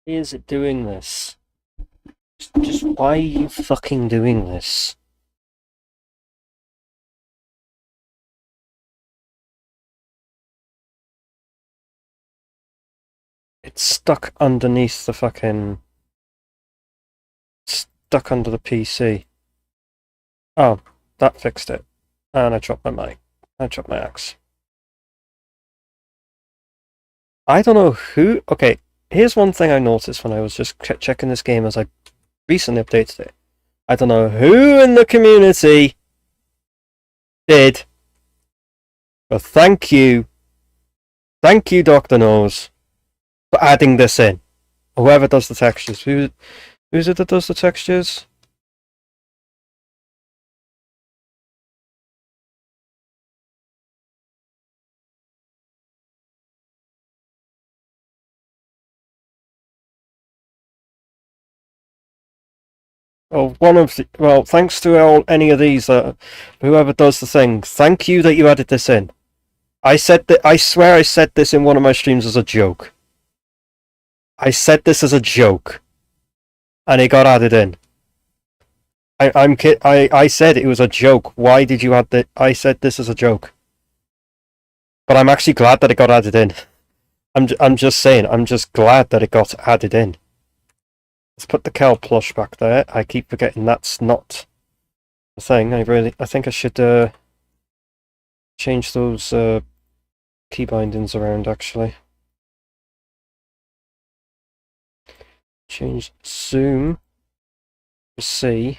Why is it doing this? Just why are you fucking doing this? It's stuck underneath the fucking... Stuck under the PC. Oh, that fixed it. And I dropped my mic. I dropped my axe. I don't know who... Okay, here's one thing I noticed when I was just checking this game as I recently updated it. I don't know who in the community did, but thank you. Thank you, Dr. Nose, for adding this in. Whoever does the textures. Who's it that does the textures? Oh, one of the... Well, thanks to any of these, whoever does the thing, thank you that you added this in. I said that... I swear I said this in one of my streams as a joke. I said this as a joke. And it got added in. I said it was a joke. Why did you add that? I said this as a joke. But I'm actually glad that it got added in. I'm just saying, I'm just glad that it got added in. Let's put the Kel plush back there. I keep forgetting that's not the thing. I think I should change those key bindings around actually. Change zoom for C.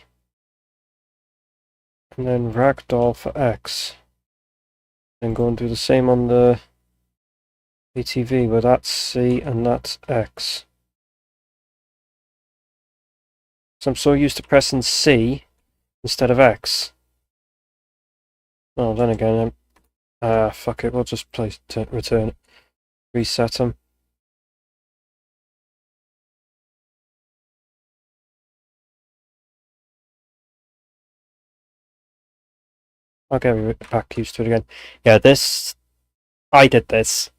And then ragdoll for X. And go and do the same on the VOTV where that's C and that's X. So I'm so used to pressing C instead of X. Oh, then again, fuck it, we'll just return it. Reset them. I'll get back used to it again. Yeah, this... I did this.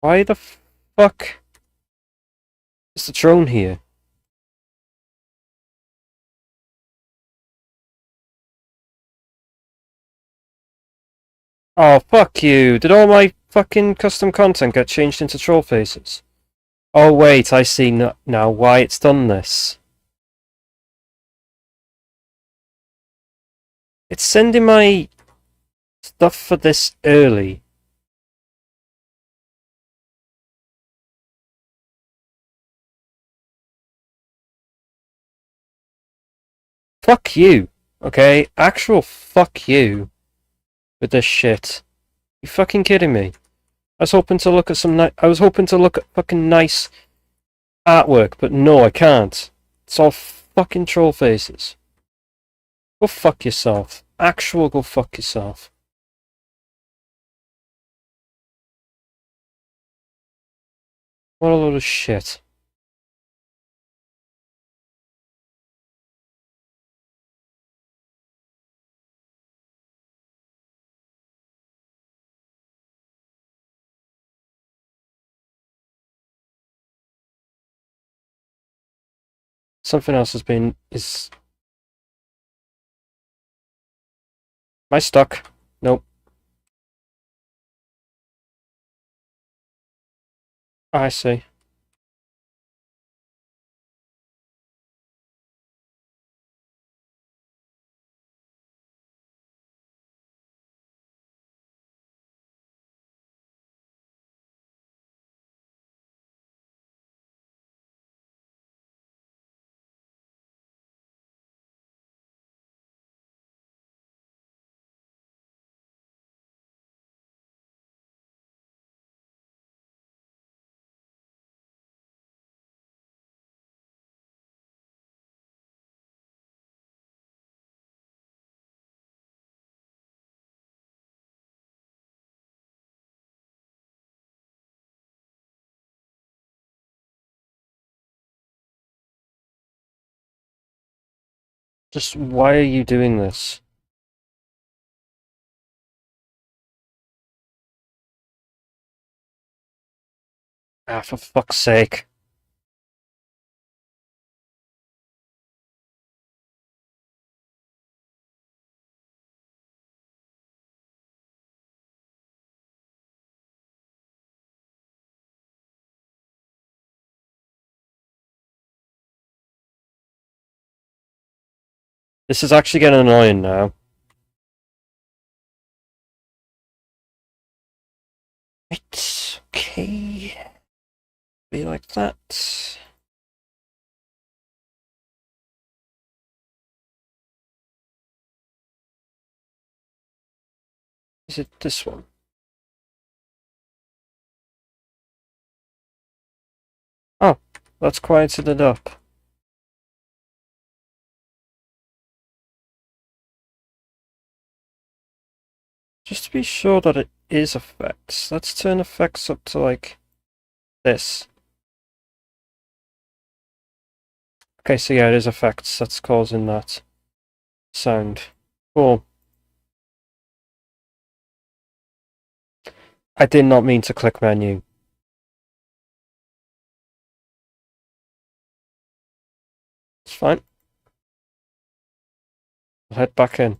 Why the fuck is the drone here? Oh, fuck you. Did all my fucking custom content get changed into troll faces? Oh, wait, I see now why it's done this. It's sending my stuff for this early. Fuck you, okay? Actual fuck you with this shit. You fucking kidding me? I was hoping to look at I was hoping to look at fucking nice artwork, but no, I can't. It's all fucking troll faces. Go fuck yourself. Actual go fuck yourself. What a load of shit. Something else is... Am I stuck? Nope. I see. Just why are you doing this? Ah, for fuck's sake. This is actually getting annoying now. It's okay. Be like that. Is it this one? Oh, that's quieted it up. Just to be sure that it is effects, let's turn effects up to like this. Okay, so yeah, it is effects that's causing that sound. Cool. I did not mean to click menu. It's fine. I'll head back in.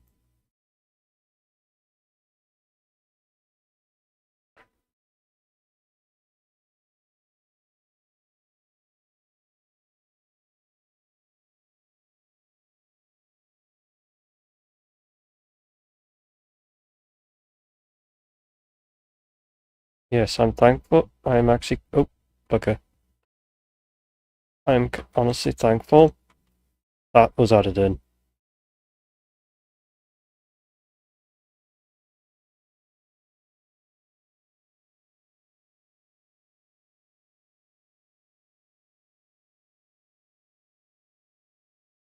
Yes, I'm thankful. I'm actually... Oh, bugger. I'm honestly thankful that was added in.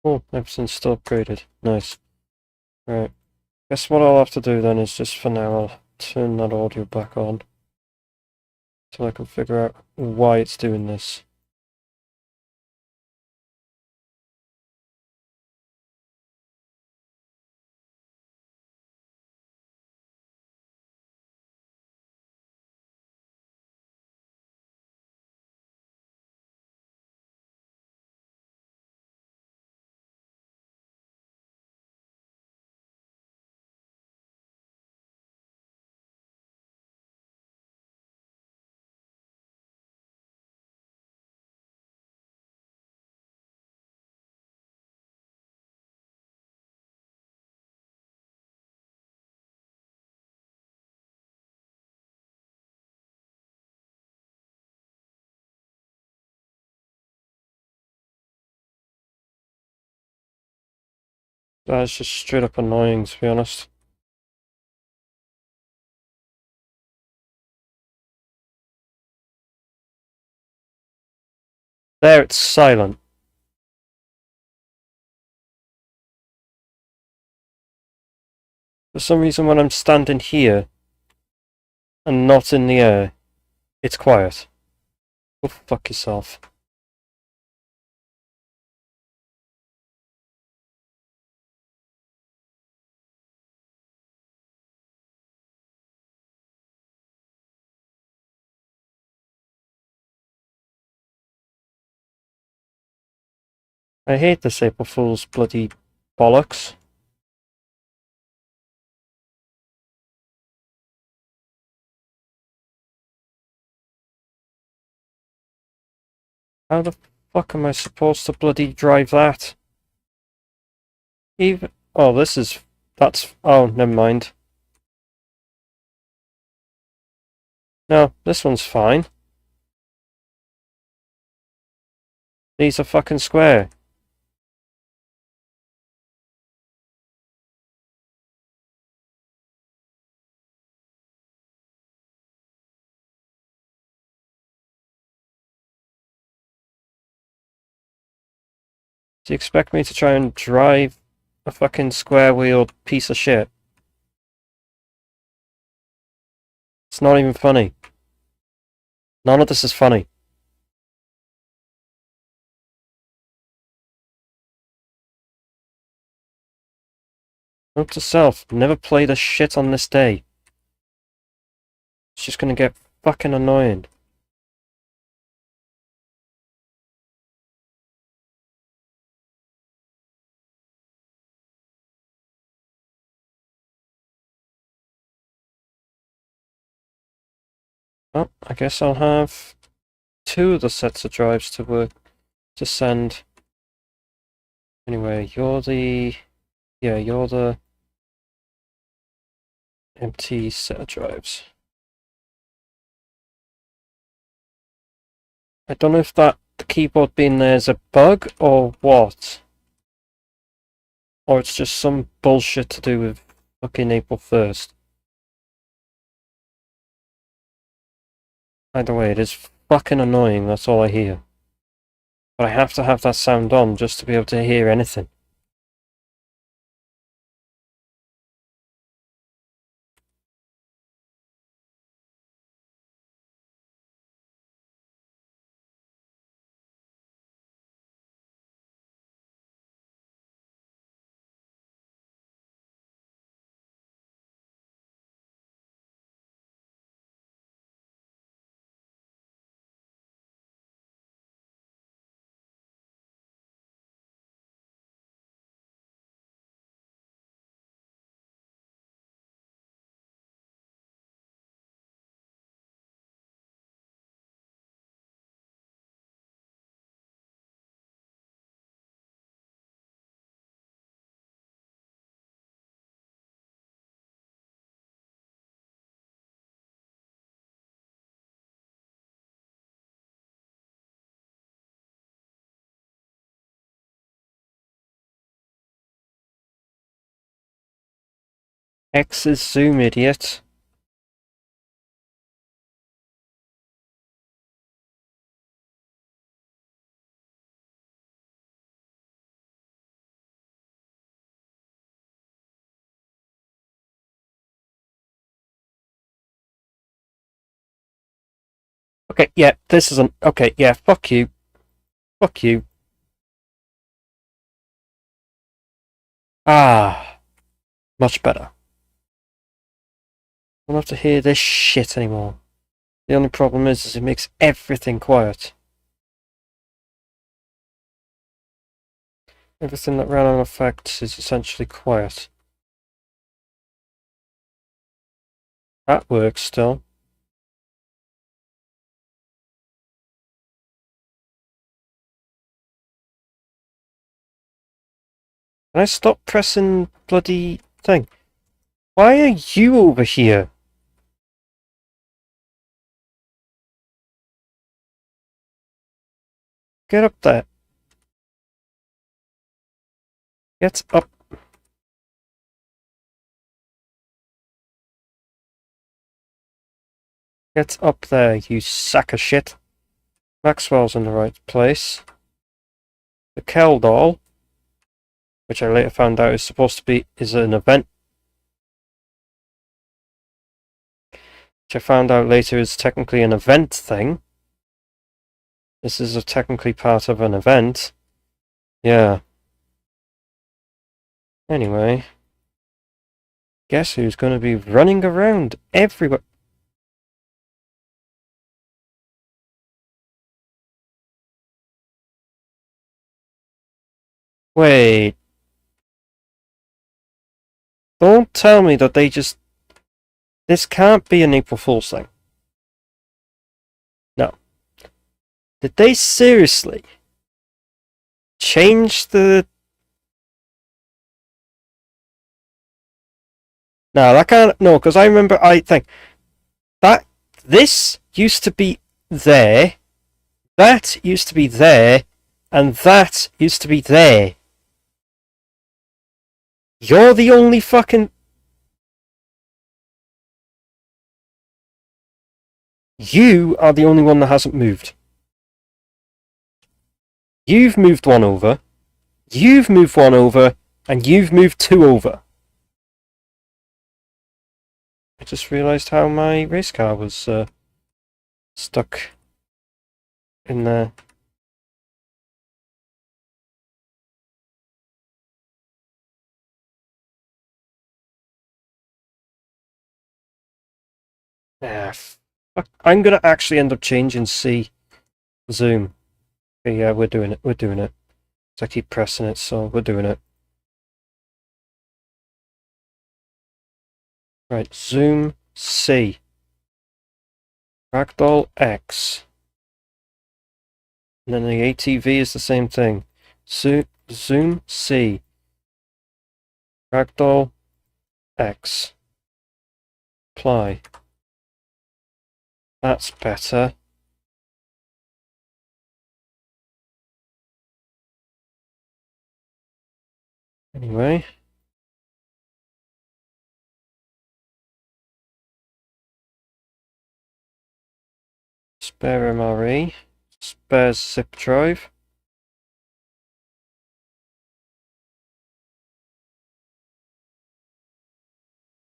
Oh, everything's still upgraded. Nice. Right. Guess what I'll have to do then is just for now I'll turn that audio back on so I can figure out why it's doing this. That's just straight up annoying, to be honest. There, it's silent. For some reason, when I'm standing here and not in the air, it's quiet. Go fuck yourself. I hate this April Fool's bloody bollocks. How the fuck am I supposed to bloody drive that? Even... Oh, this is... That's... Oh, never mind. No, this one's fine. These are fucking square. Do you expect me to try and drive a fucking square-wheeled piece of shit? It's not even funny. None of this is funny. Note to self, never play the shit on this day. It's just gonna get fucking annoying. Well, I guess I'll have 2 of the sets of drives to work to send. Anyway, you're the empty set of drives. I don't know if the keyboard being there is a bug or what. Or it's just some bullshit to do with fucking April 1st. Either way, it is fucking annoying, that's all I hear. But I have to have that sound on just to be able to hear anything. X is Zoom, idiot. Okay, yeah, this isn't... Okay, yeah, fuck you. Fuck you. Ah, much better. I don't have to hear this shit anymore. The only problem is it makes everything quiet. Everything that ran on effects is essentially quiet. That works still. Can I stop pressing bloody thing? Why are you over here? Get up there. Get up. Get up there, you sack of shit. Maxwell's in the right place. The Kel doll, which I later found out is supposed to be an event. Which I found out later is technically an event thing. This is technically part of an event. Yeah. Anyway. Guess who's going to be running around everywhere? Wait. Don't tell me that they just... This can't be an April Fool's thing. No. Did they seriously change the... No, that can't... No, because I remember I think... That... This used to be there. That used to be there. And that used to be there. You're the only fucking... You are the only one that hasn't moved. You've moved one over. You've moved one over. And you've moved 2 over. I just realised how my race car was stuck in there. Ah, fuck. I'm gonna actually end up changing C zoom. Okay, yeah, we're doing it. We're doing it. So I keep pressing it, so we're doing it. Right, zoom C. Ragdoll X. And then the ATV is the same thing. Zoom C. Ragdoll X. Apply. That's better. Anyway. Spare MRE. Spare zip drive.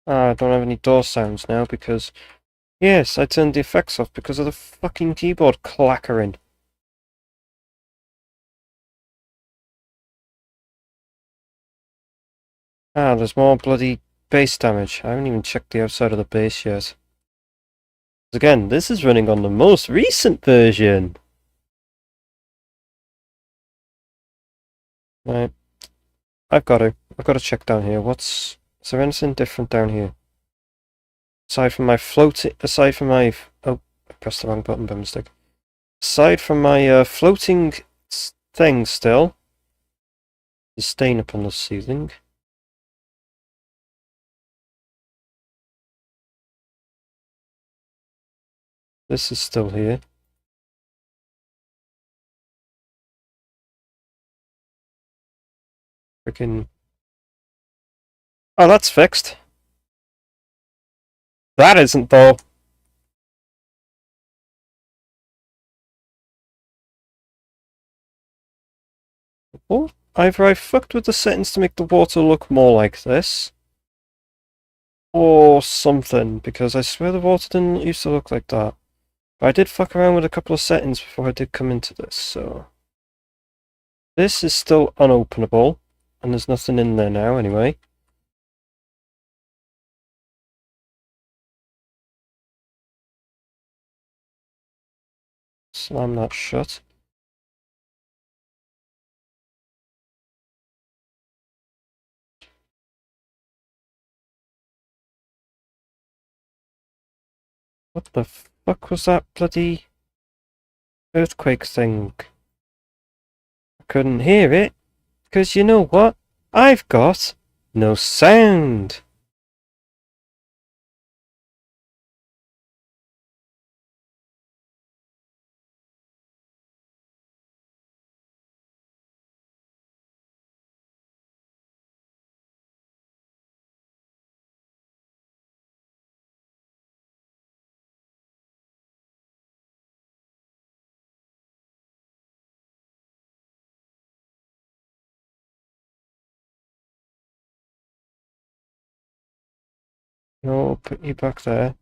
Ah, I don't have any door sounds now because... Yes, I turned the effects off because of the fucking keyboard clackering. Ah, there's more bloody base damage. I haven't even checked the outside of the base yet. Again, this is running on the most recent version. Right. I've got to check down here. Is there anything different down here? Aside from my oh, I pressed the wrong button by mistake. Aside from my floating thing still, is staying up on the ceiling. This is still here. Freaking... Oh, that's fixed. That isn't though. Well, either I fucked with the settings to make the water look more like this, or something, because I swear the water didn't used to look like that. But I did fuck around with a couple of settings before I did come into this, so... This is still unopenable, and there's nothing in there now anyway. Slam that shut. What the fuck was that bloody earthquake thing? I couldn't hear it, because you know what? I've got no sound. No, put you back there.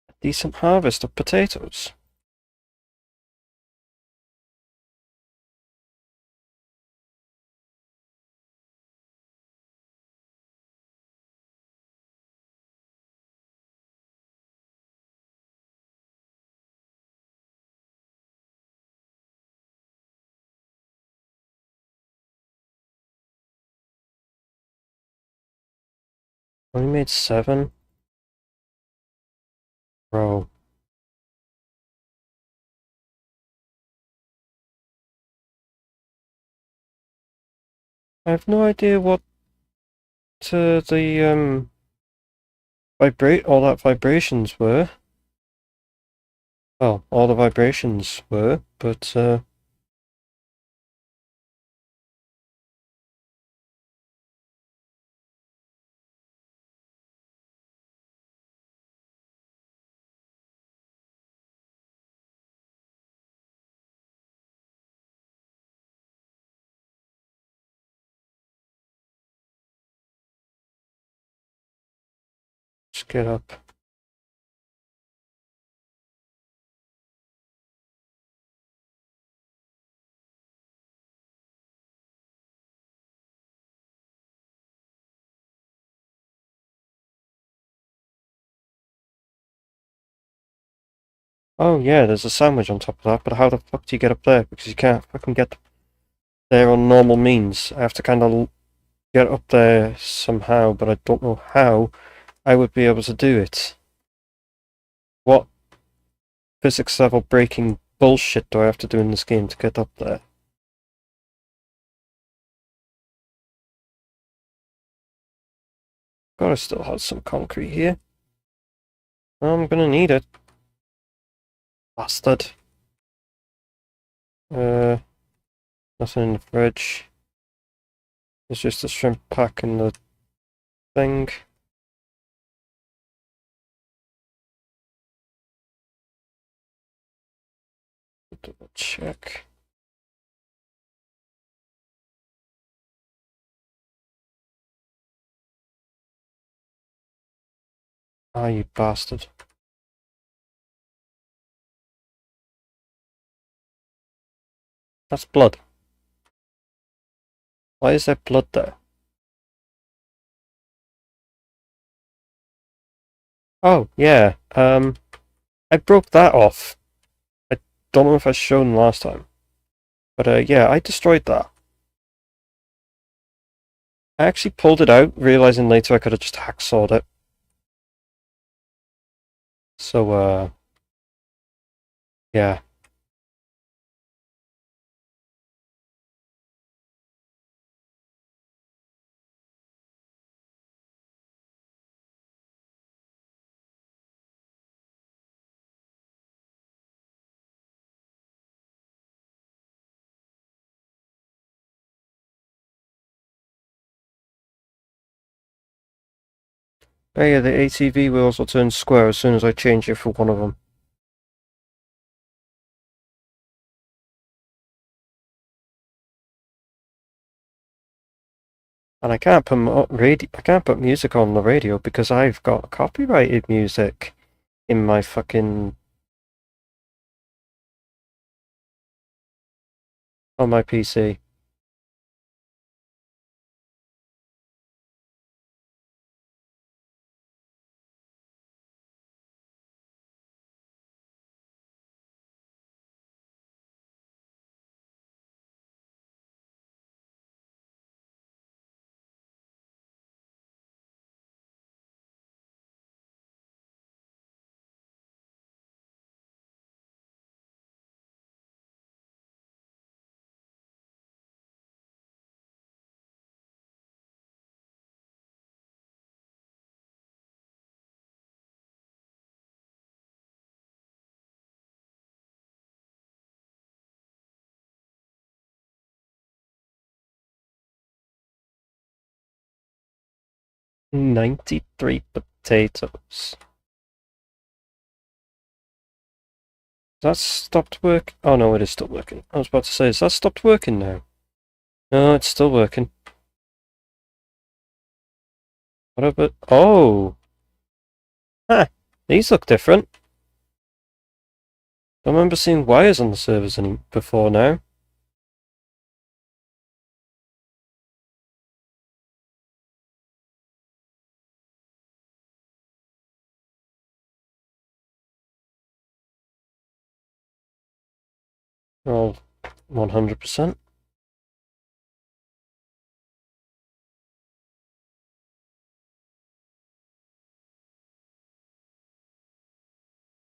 A decent harvest of potatoes. Only made 7. Bro. I have no idea what the all that vibrations were. Well, all the vibrations were, but just get up. Oh yeah, there's a sandwich on top of that, but how the fuck do you get up there? Because you can't fucking get there on normal means. I have to kind of get up there somehow, but I don't know how I would be able to do it. What physics level breaking bullshit do I have to do in this game to get up there? Gotta still have some concrete here. I'm gonna need it. Bastard. Uh, Nothing in the fridge. There's just a shrimp pack in the thing. Double check. Ah, you bastard. That's blood. Why is there blood there? Oh, yeah. I broke that off. I don't know if I shown last time. But yeah, I destroyed that. I actually pulled it out, realizing later I could have just hacksawed it. So, yeah. Oh yeah, the ATV wheels will turn square as soon as I change it for one of them. And I can't put music on the radio because I've got copyrighted music in my fucking on my PC. $93 potatoes. Has that stopped work? Oh no, it is still working. I was about to say, has that stopped working now? No, it's still working. What about... Oh! Huh, these look different. I remember seeing wires on the servers before now. Oh, 100%.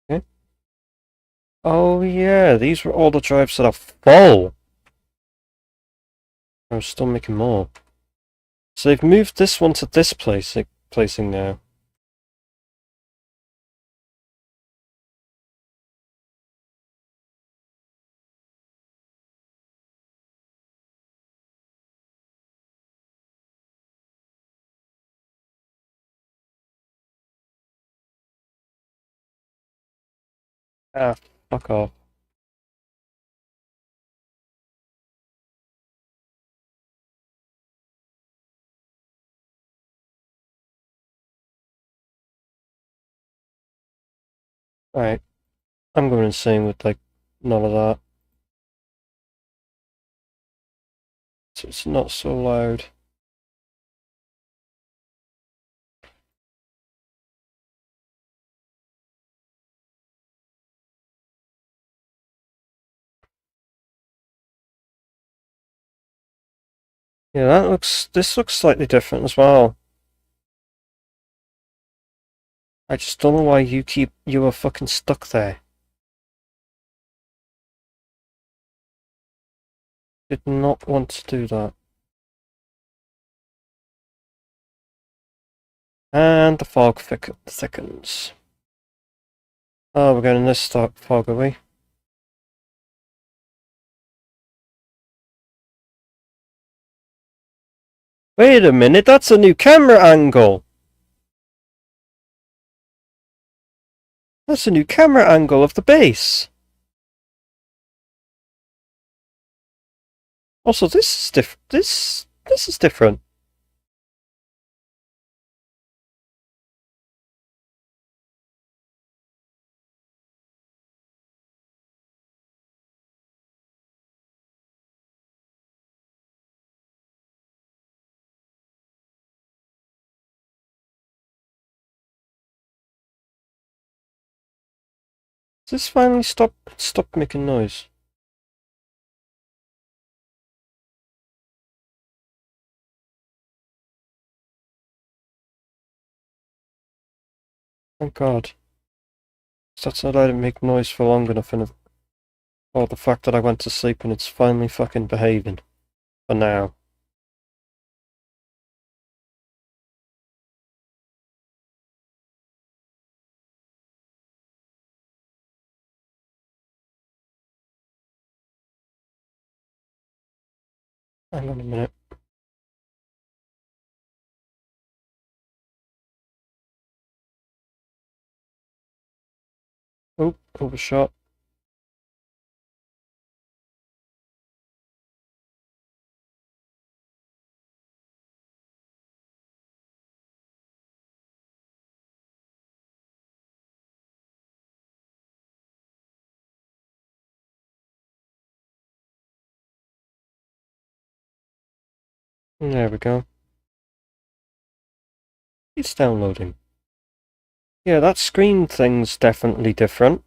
Okay. Oh yeah, these were all the drives that are full. I'm still making more. So they've moved this one to this placing now. Ah, fuck off. Alright, I'm going insane with like none of that. So it's not so loud. Yeah, this looks slightly different as well. I just don't know why you are fucking stuck there. Did not want to do that. And the fog thickens. Oh, we're getting this fog, are we? Wait a minute, that's a new camera angle! That's a new camera angle of the base! Also, this is this is different. Does this finally stop making noise? Thank God. That's not letting it make noise for long enough, and or the fact that I went to sleep and it's finally fucking behaving. For now. Hang on a minute. Oh, overshot. There we go. It's downloading. Yeah, that screen thing's definitely different.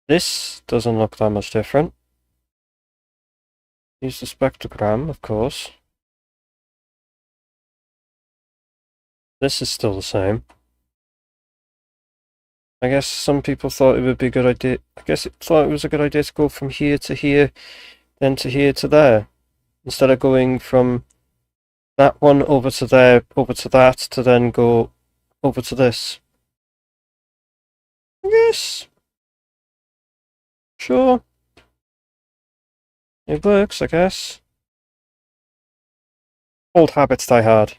This doesn't look that much different. Use the spectrogram, of course. This is still the same. I guess some people thought it would be a good idea. I guess it thought it was a good idea to go from here to here, then to here to there. Instead of going from that one over to there, over to that, to then go over to this. Yes. Sure. It works, I guess. Old habits die hard.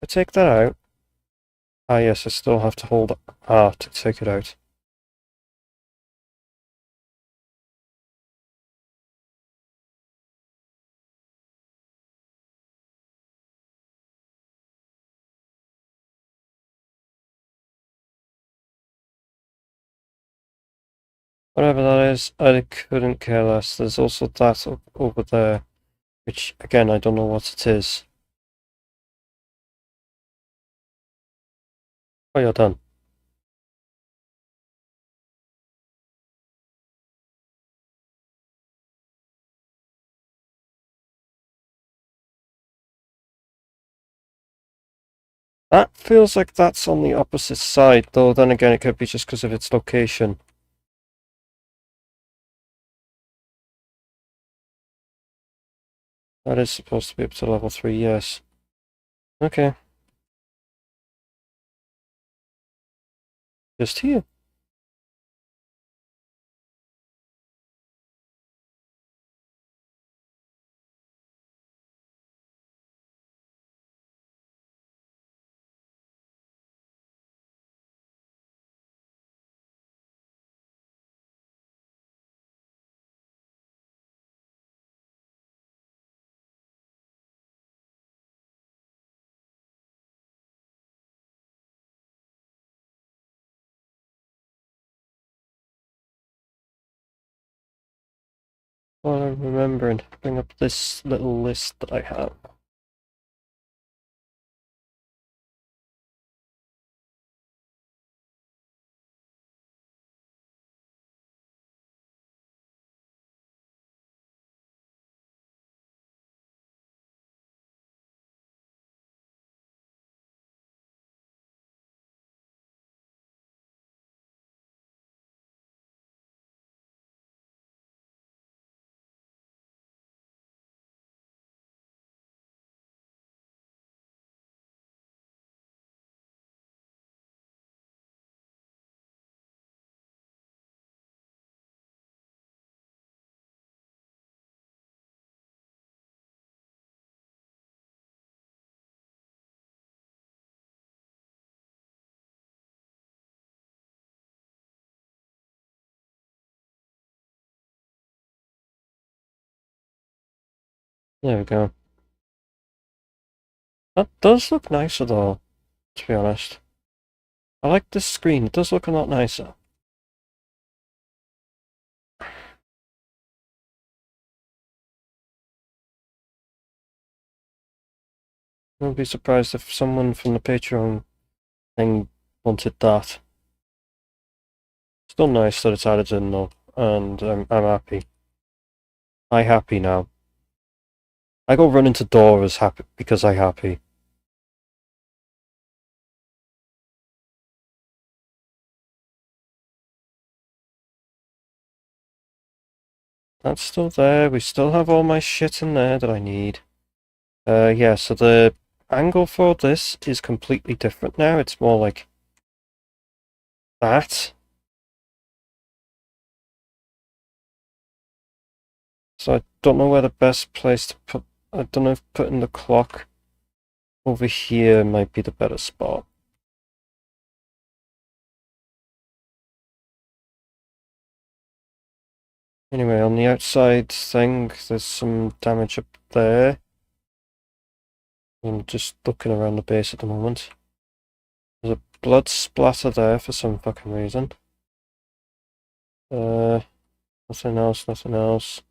I take that out. Ah, yes, I still have to hold R to take it out. Whatever that is, I couldn't care less. There's also that over there, which, again, I don't know what it is. Oh, you're done. That feels like that's on the opposite side, though then again it could be just because of its location. That is supposed to be up to level 3, yes. Okay. Just here. While I'm remembering, bring up this little list that I have. There we go. That does look nicer though, to be honest. I like this screen, it does look a lot nicer. I wouldn't be surprised if someone from the Patreon thing wanted that. Still nice that it's added in though, and I'm happy. I happy now. I go run into doors happy because I happy. That's still there. We still have all my shit in there that I need. Yeah, so the angle for this is completely different now. It's more like that. So I don't know where the best place to put... I don't know if putting the clock over here might be the better spot. Anyway, on the outside thing, there's some damage up there. I'm just looking around the base at the moment. There's a blood splatter there for some fucking reason. Nothing else, nothing else.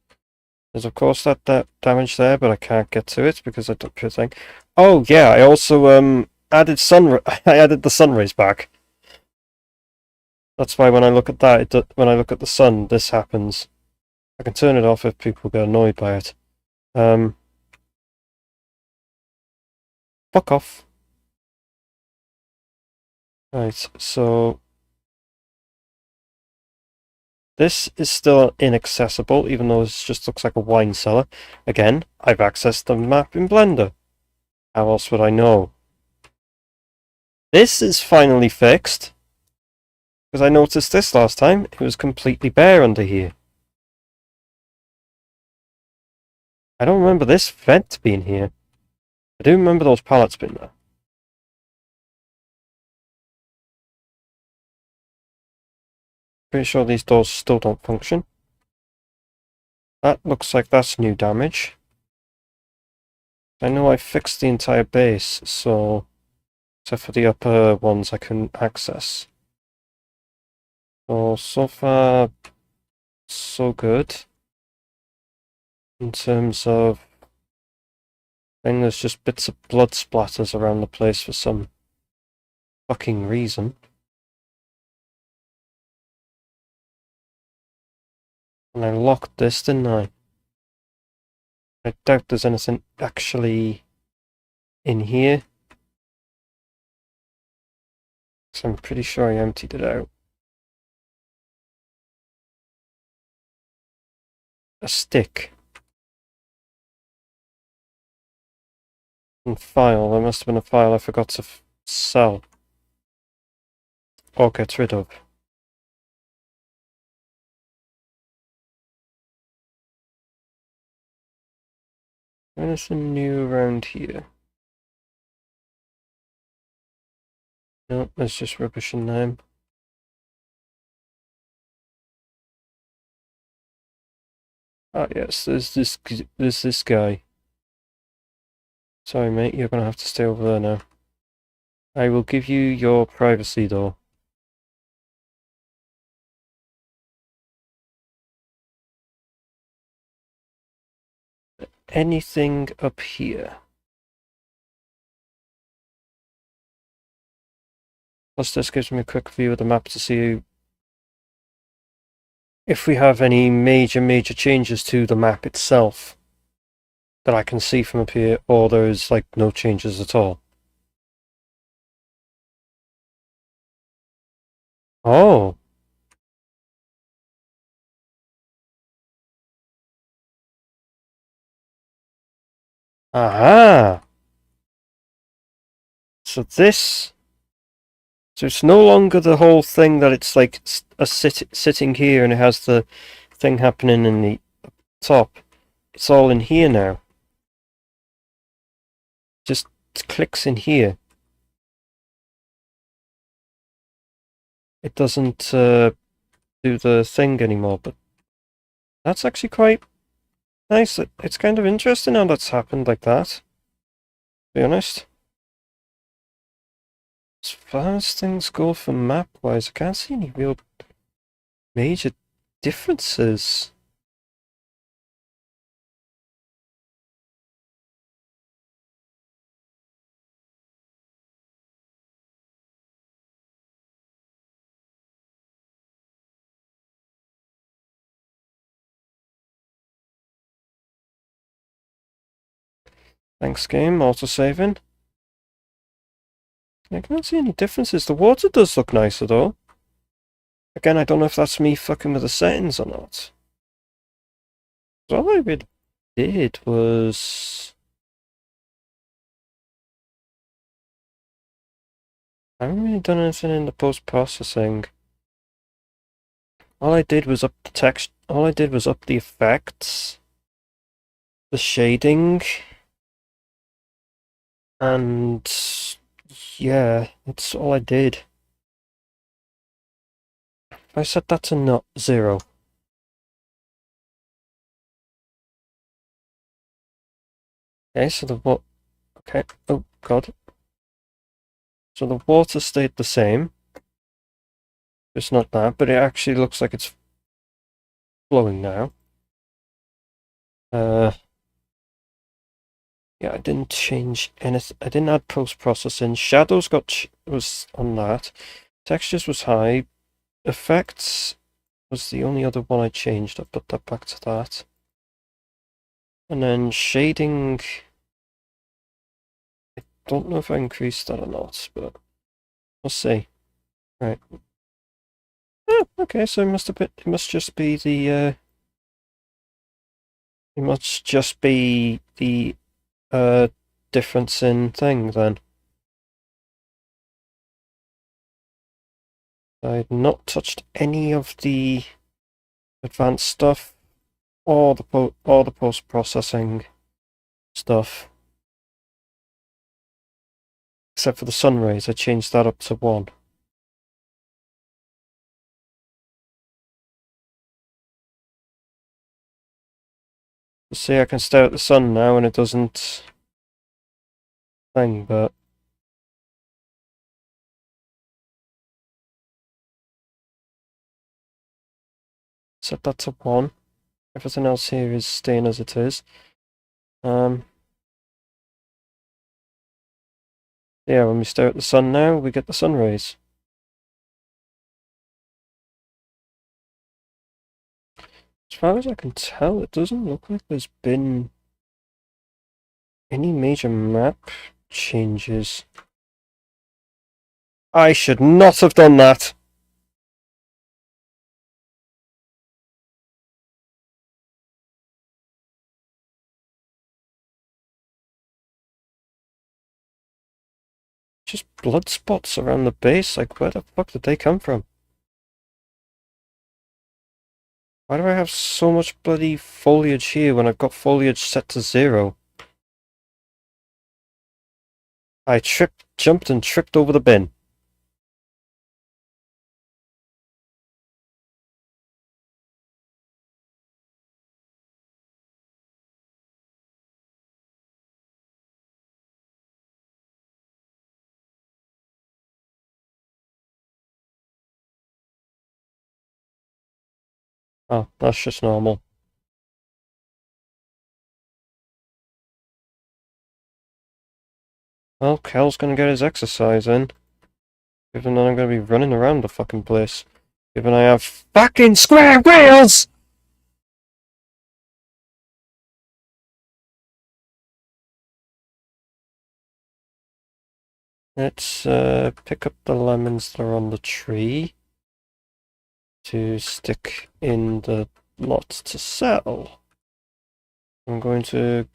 There's of course that damage there, but I can't get to it because I don't put a thing. Oh yeah, I also added I added the sun rays back. That's why when I look at that, when I look at the sun, this happens. I can turn it off if people get annoyed by it. Fuck off. Right, so this is still inaccessible, even though it just looks like a wine cellar. Again, I've accessed the map in Blender. How else would I know? This is finally fixed. Because I noticed this last time, it was completely bare under here. I don't remember this vent being here. I do remember those pallets being there. Pretty sure these doors still don't function. That looks like that's new damage. I know I fixed the entire base, so... except for the upper ones I couldn't access. So far, so good. In terms of... I think there's just bits of blood splatters around the place for some fucking reason. And I locked this, didn't I? I doubt there's anything actually in here. So I'm pretty sure I emptied it out. A stick. And file. There must have been a file I forgot to sell. Or get rid of. Anything new around here? No, there's just rubbish in there. Ah yes, there's this guy. Sorry mate, you're gonna have to stay over there now. I will give you your privacy though. Anything up here? Plus this gives me a quick view of the map to see if we have any major changes to the map itself that I can see from up here, or there's like no changes at all. Oh. Aha. So it's no longer the whole thing that it's like sitting here and it has the thing happening in the top. It's all in here now. Just clicks in here. It doesn't do the thing anymore, but that's actually quite nice. It's kind of interesting how that's happened like that, to be honest. As far as things go for map-wise, I can't see any real major differences. Thanks, game. Auto-saving. I can't see any differences. The water does look nicer, though. Again, I don't know if that's me fucking with the settings or not. All I really did was... I haven't really done anything in the post-processing. All I did was up the text. All I did was up the effects, the shading, and yeah, that's all I did. I set that to not 0. Okay, so the what? Okay. Oh God. So the water stayed the same. It's not that, but it actually looks like it's flowing now. Yeah, I didn't change anything. I didn't add post-processing. Shadows was on that. Textures was high. Effects was the only other one I changed. I put that back to that. And then shading, I don't know if I increased that or not, but we'll see. Right. Oh, okay, so it must just be the difference in thing then. I've not touched any of the advanced stuff or the post-processing stuff. Except for the sun rays, I changed that up to 1. You see, I can stare at the sun now and it doesn't thing, but set that to 1. Everything else here is staying as it is. Yeah, when we stare at the sun now, we get the sun rays. As far as I can tell, it doesn't look like there's been any major map changes. I should not have done that! Just blood spots around the base, like where the fuck did they come from? Why do I have so much bloody foliage here when I've got foliage set to 0? I jumped and tripped over the bin. Oh, that's just normal. Well, Cal's gonna get his exercise in. Given that I'm gonna be running around the fucking place. Given I have fucking square wheels! Let's pick up the lemons that are on the tree to stick in the lot to sell. I'm going to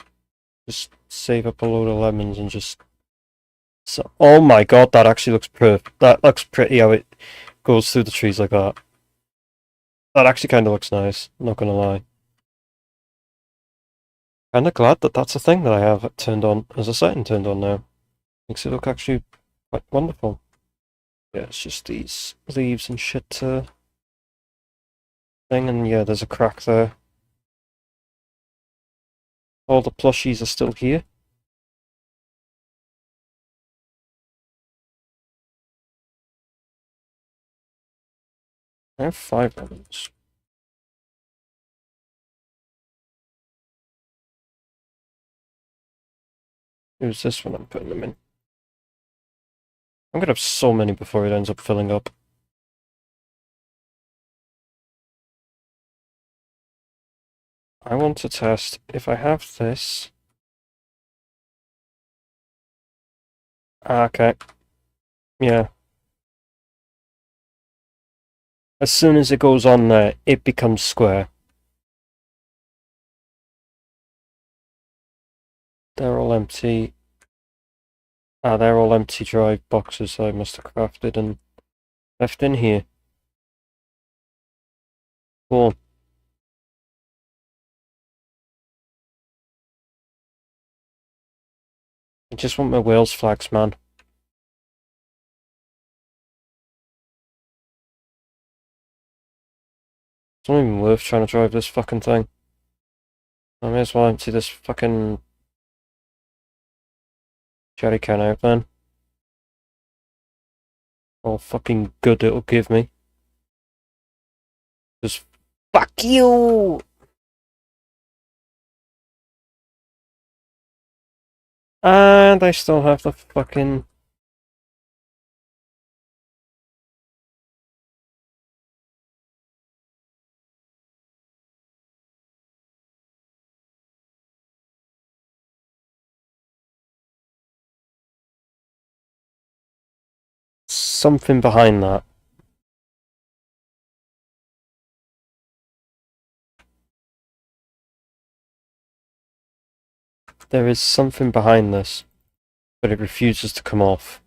just save up a load of lemons and just... So, oh my god, that actually looks perfect. That looks pretty how it goes through the trees like that. That actually kind of looks nice, not gonna lie. Kinda glad that that's a thing that I have turned on, as a setting turned on now. Makes it look actually quite wonderful. Yeah, it's just these leaves and shit thing, and yeah, there's a crack there. All the plushies are still here. I have 5 lemons. Who's this one I'm putting them in? I'm gonna have so many before it ends up filling up. I want to test if I have this. Okay. Yeah. As soon as it goes on there, it becomes square. They're all empty. They're all empty drive boxes I must have crafted and left in here. Cool. I just want my Wales flags, man. It's not even worth trying to drive this fucking thing. I may as well empty this fucking jerry can out then. All fucking good it'll give me. Just fuck you! And I still have the fucking... something behind that. There is something behind this, but it refuses to come off.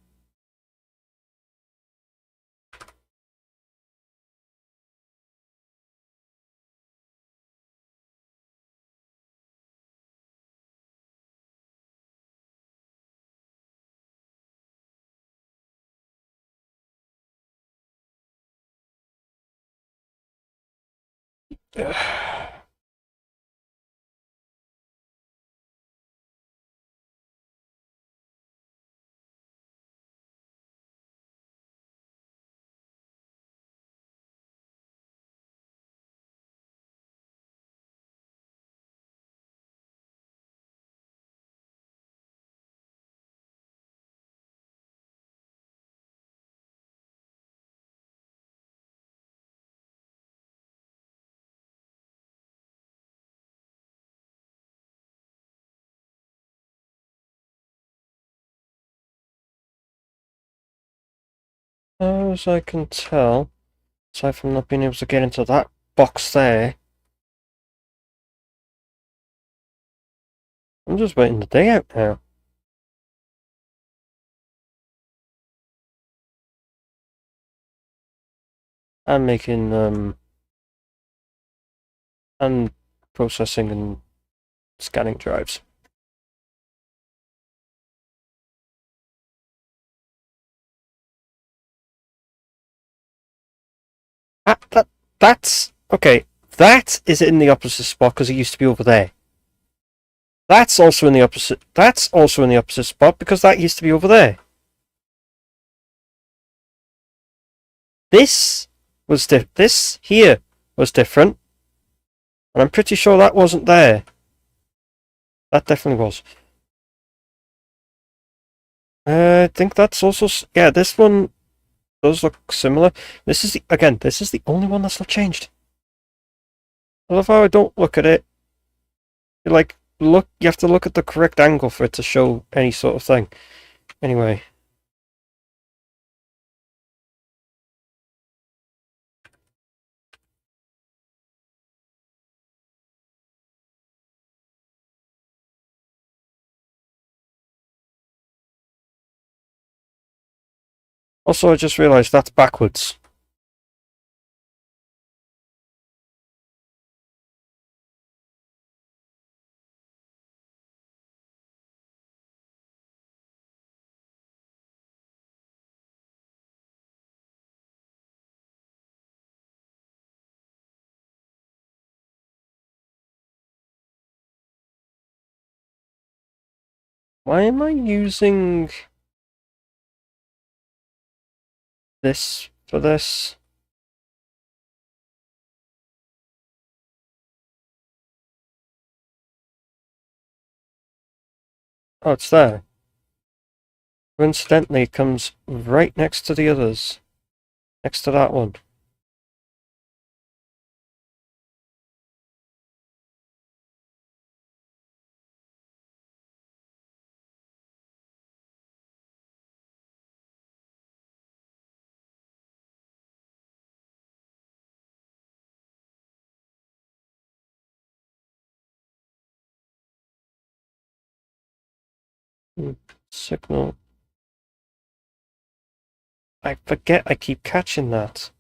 As I can tell, aside from not being able to get into that box there, I'm just waiting the day out now. I'm making, and processing and scanning drives. That's... okay, that is in the opposite spot because it used to be over there. That's also in the opposite spot because that used to be over there. This here was different. And I'm pretty sure that wasn't there. That definitely was. I think that's also... yeah, this one does look similar. This is the only one that's not changed. I love how I don't look at it. You have to look at the correct angle for it to show any sort of thing. Anyway. Also, I just realised that's backwards. Why am I using this for this? Oh, it's there. Coincidentally, it comes right next to the others. Next to that one. Signal. I forget I keep catching that.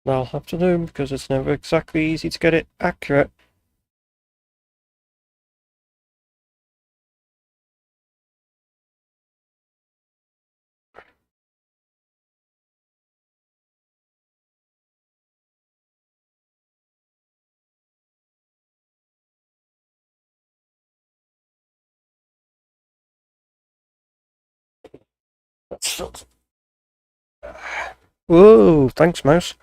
I'll have to do because it's never exactly easy to get it accurate. That's not... Whoa, thanks, mouse.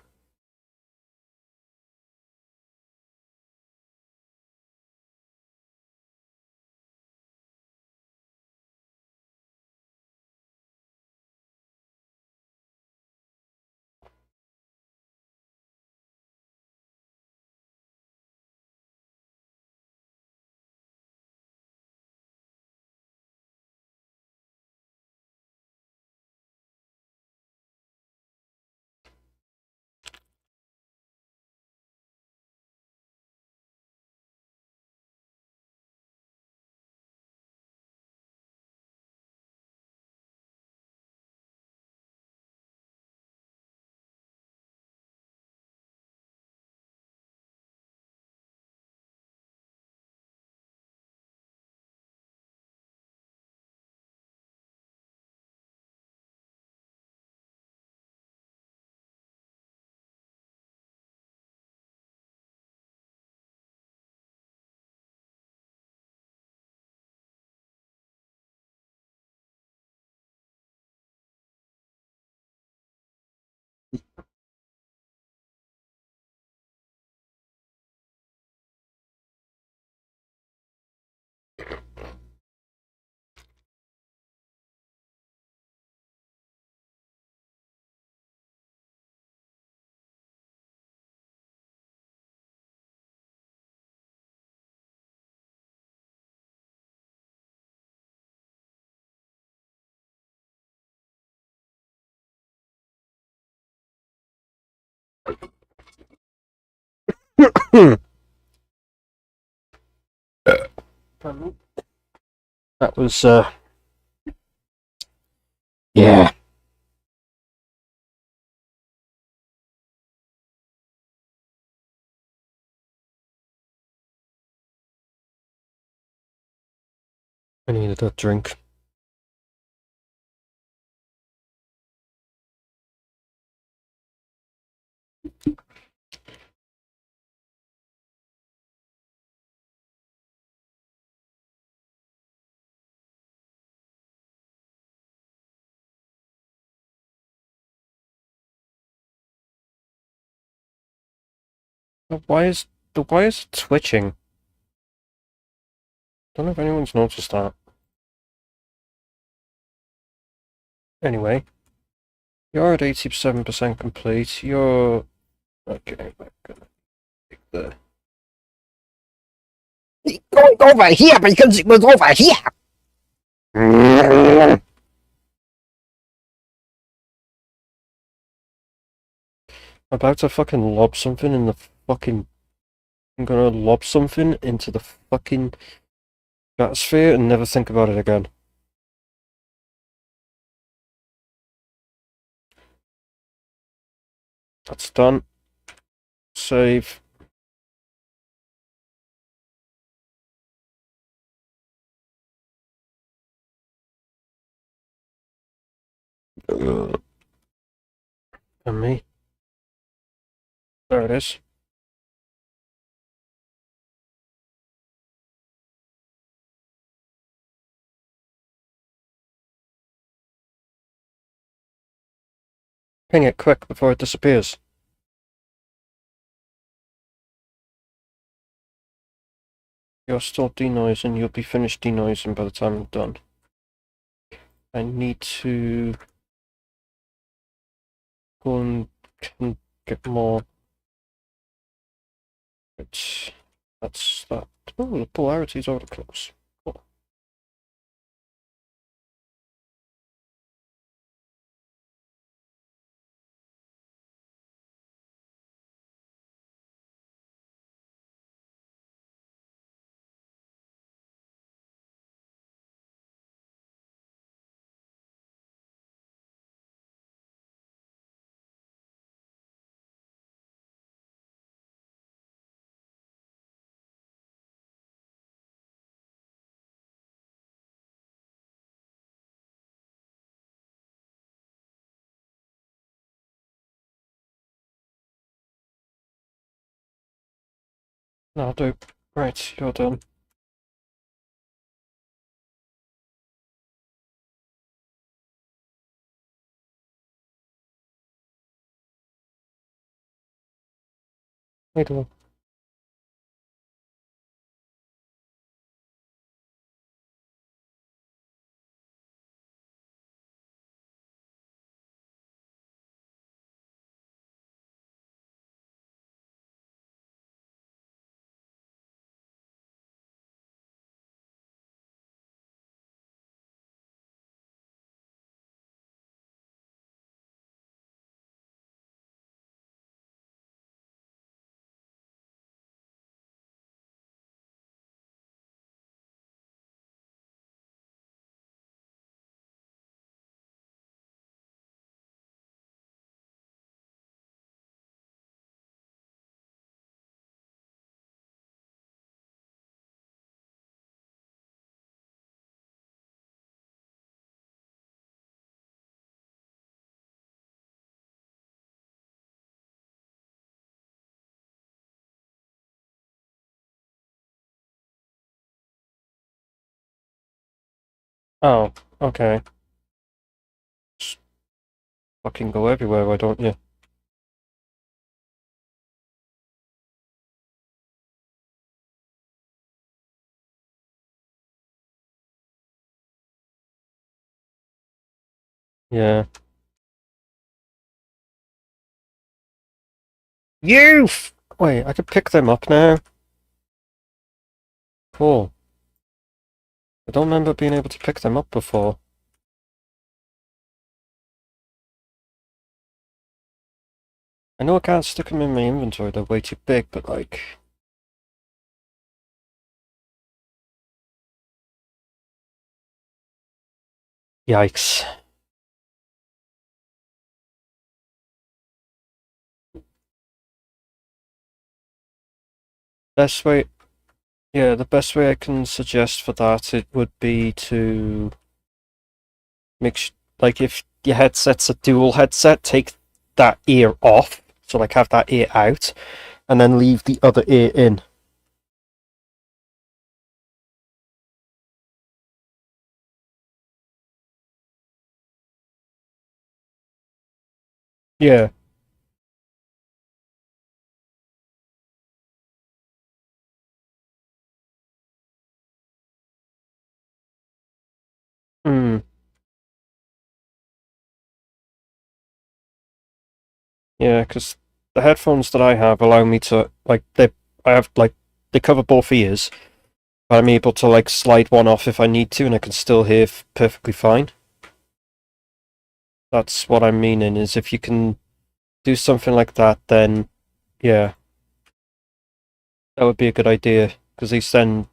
That was, yeah. I needed a drink. The wires twitching? Don't know if anyone's noticed that. Anyway, you're at 87% complete. You're... Okay, we're gonna take the... Going over here because it was over here. I'm about to fucking lob something in the fucking... I'm gonna lob something into the fucking stratosphere and never think about it again. That's done. Save. And me. There it is. Ping it quick before it disappears. You're still denoising, you'll be finished denoising by the time I'm done. I need to go and get more. That's that. Oh, the polarity's already close. Cool. That'll do. Right, you're done. Wait a minute. Oh, okay. Just fucking go everywhere, why don't you? Yeah. You! Wait, I could pick them up now. Cool. I don't remember being able to pick them up before. I know I can't stick them in my inventory, they're way too big, but like... Yikes. Best way... Yeah, the best way I can suggest for that, it would be to... Like, if your headset's a dual headset, take that ear off, so like have that ear out, and then leave the other ear in. Yeah. Hmm. Yeah, because the headphones that I have allow me to, like, I have, like, they cover both ears, but I'm able to, like, slide one off if I need to, and I can still hear perfectly fine. That's what I'm meaning, is if you can do something like that, then, yeah, that would be a good idea, because at least then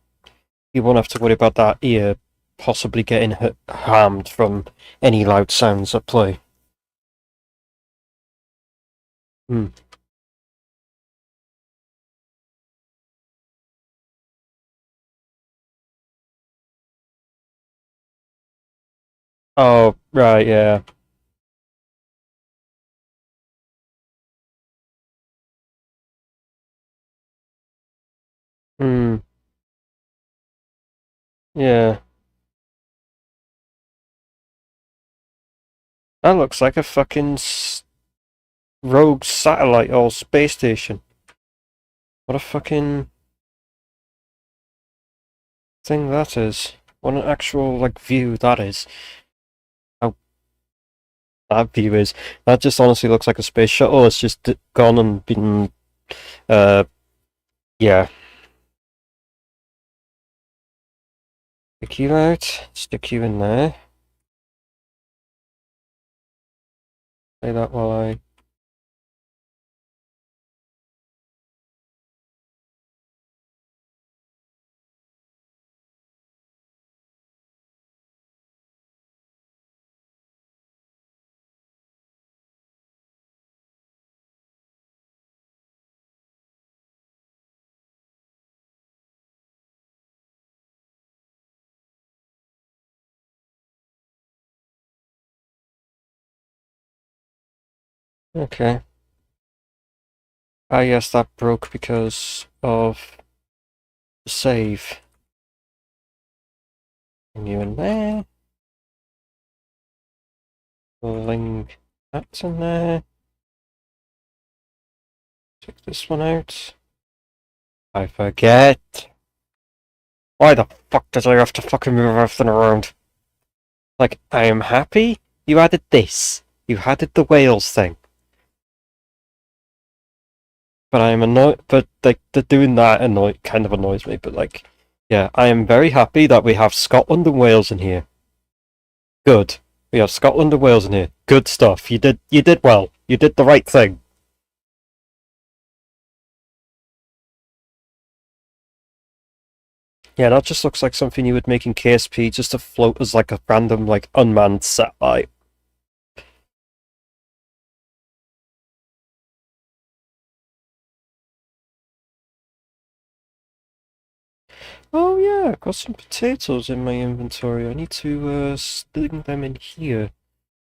you won't have to worry about that ear possibly getting harmed from any loud sounds at play. Hmm. Oh, right, yeah. Hmm. Yeah. That looks like a fucking rogue satellite or space station. What a fucking thing that is. What an actual, like, view that is. How that view is. That just honestly looks like a space shuttle. It's just gone and been, uh, yeah. Stick you out. Stick you in there. Say that while I... Okay. Ah, yes, that broke because of the save. And you in there. Link that's in there. Check this one out. I forget. Why the fuck did I have to fucking move everything around? Like, I am happy you added this. You added the Wales thing. But I am annoyed, but like, the doing that kind of annoys me, but like, yeah, I am very happy that we have Scotland and Wales in here. Good. We have Scotland and Wales in here. Good stuff. You did well. You did the right thing. Yeah, that just looks like something you would make in KSP just to float as like a random, like, unmanned satellite. Oh yeah, I've got some potatoes in my inventory. I need to sling them in here.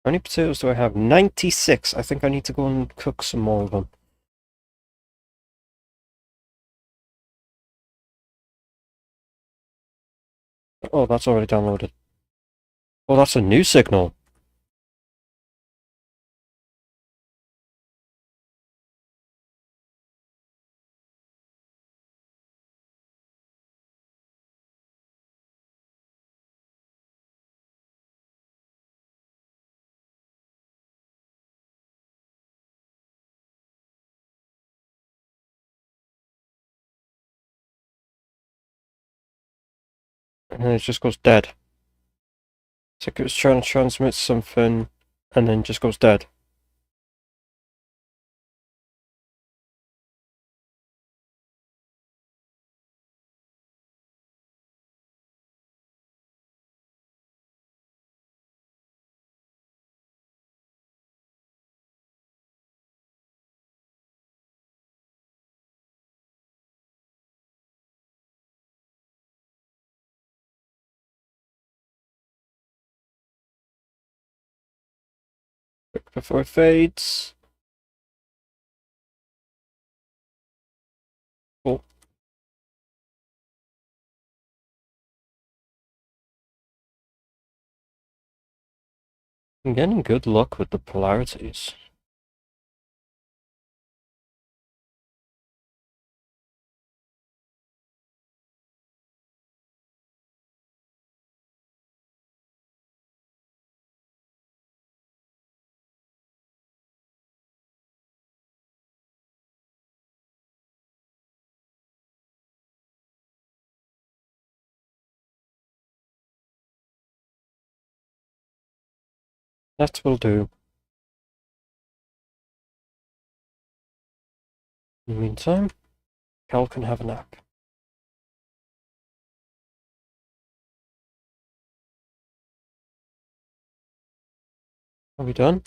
How many potatoes do I have? 96. I think I need to go and cook some more of them. Oh, that's already downloaded. Oh, that's a new signal. And then it just goes dead. It's like it was trying to transmit something and then just goes dead. Quick before it fades. Oh, I'm getting good luck with the polarities. That will do. In the meantime, Cal can have a nap. Are we done?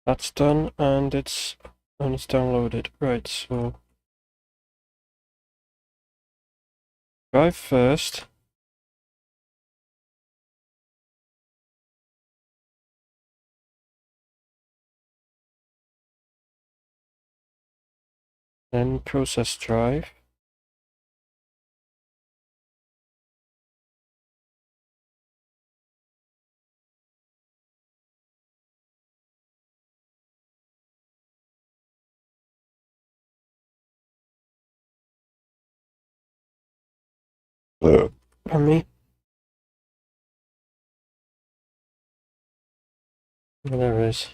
That's done, and it's downloaded. Right, so drive first. Then process drive. Pardon me. Oh, there it is.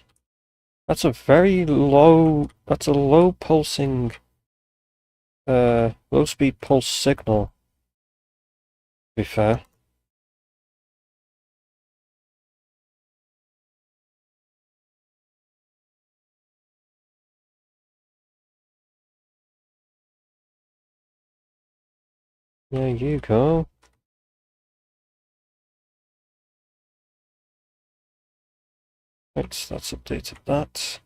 That's a very low. That's a low pulsing. Low speed pulse signal. To be fair. There you go. Right, so that's updated that.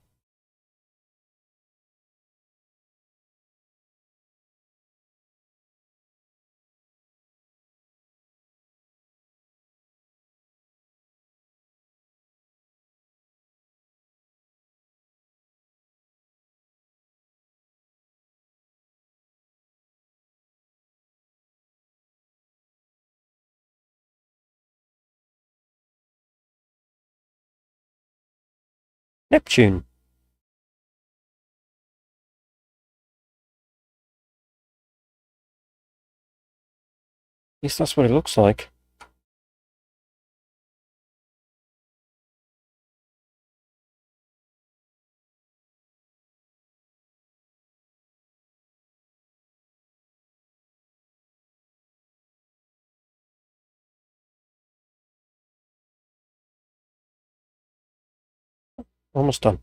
Neptune. At least that's what it looks like. Almost done.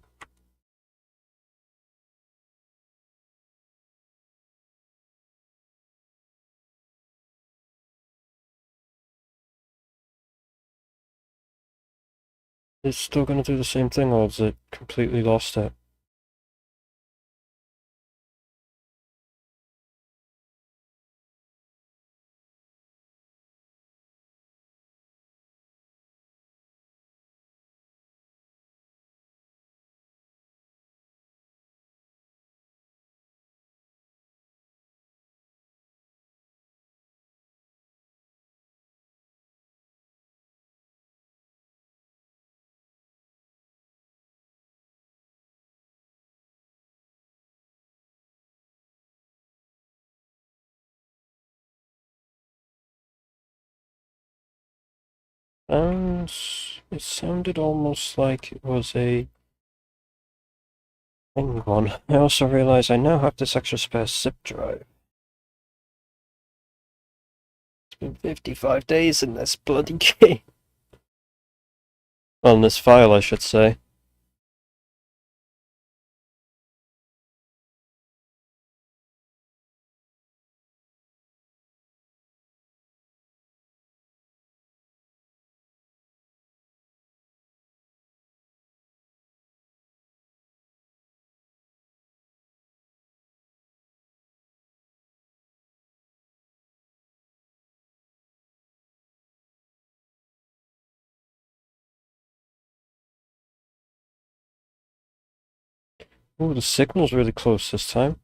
It's still going to do the same thing, or has it completely lost it? And it sounded almost like it was a... Hang on. I also realise I now have this extra spare zip drive. It's been 55 days in this bloody game. On this file, I should say. Ooh, the signal's really close this time.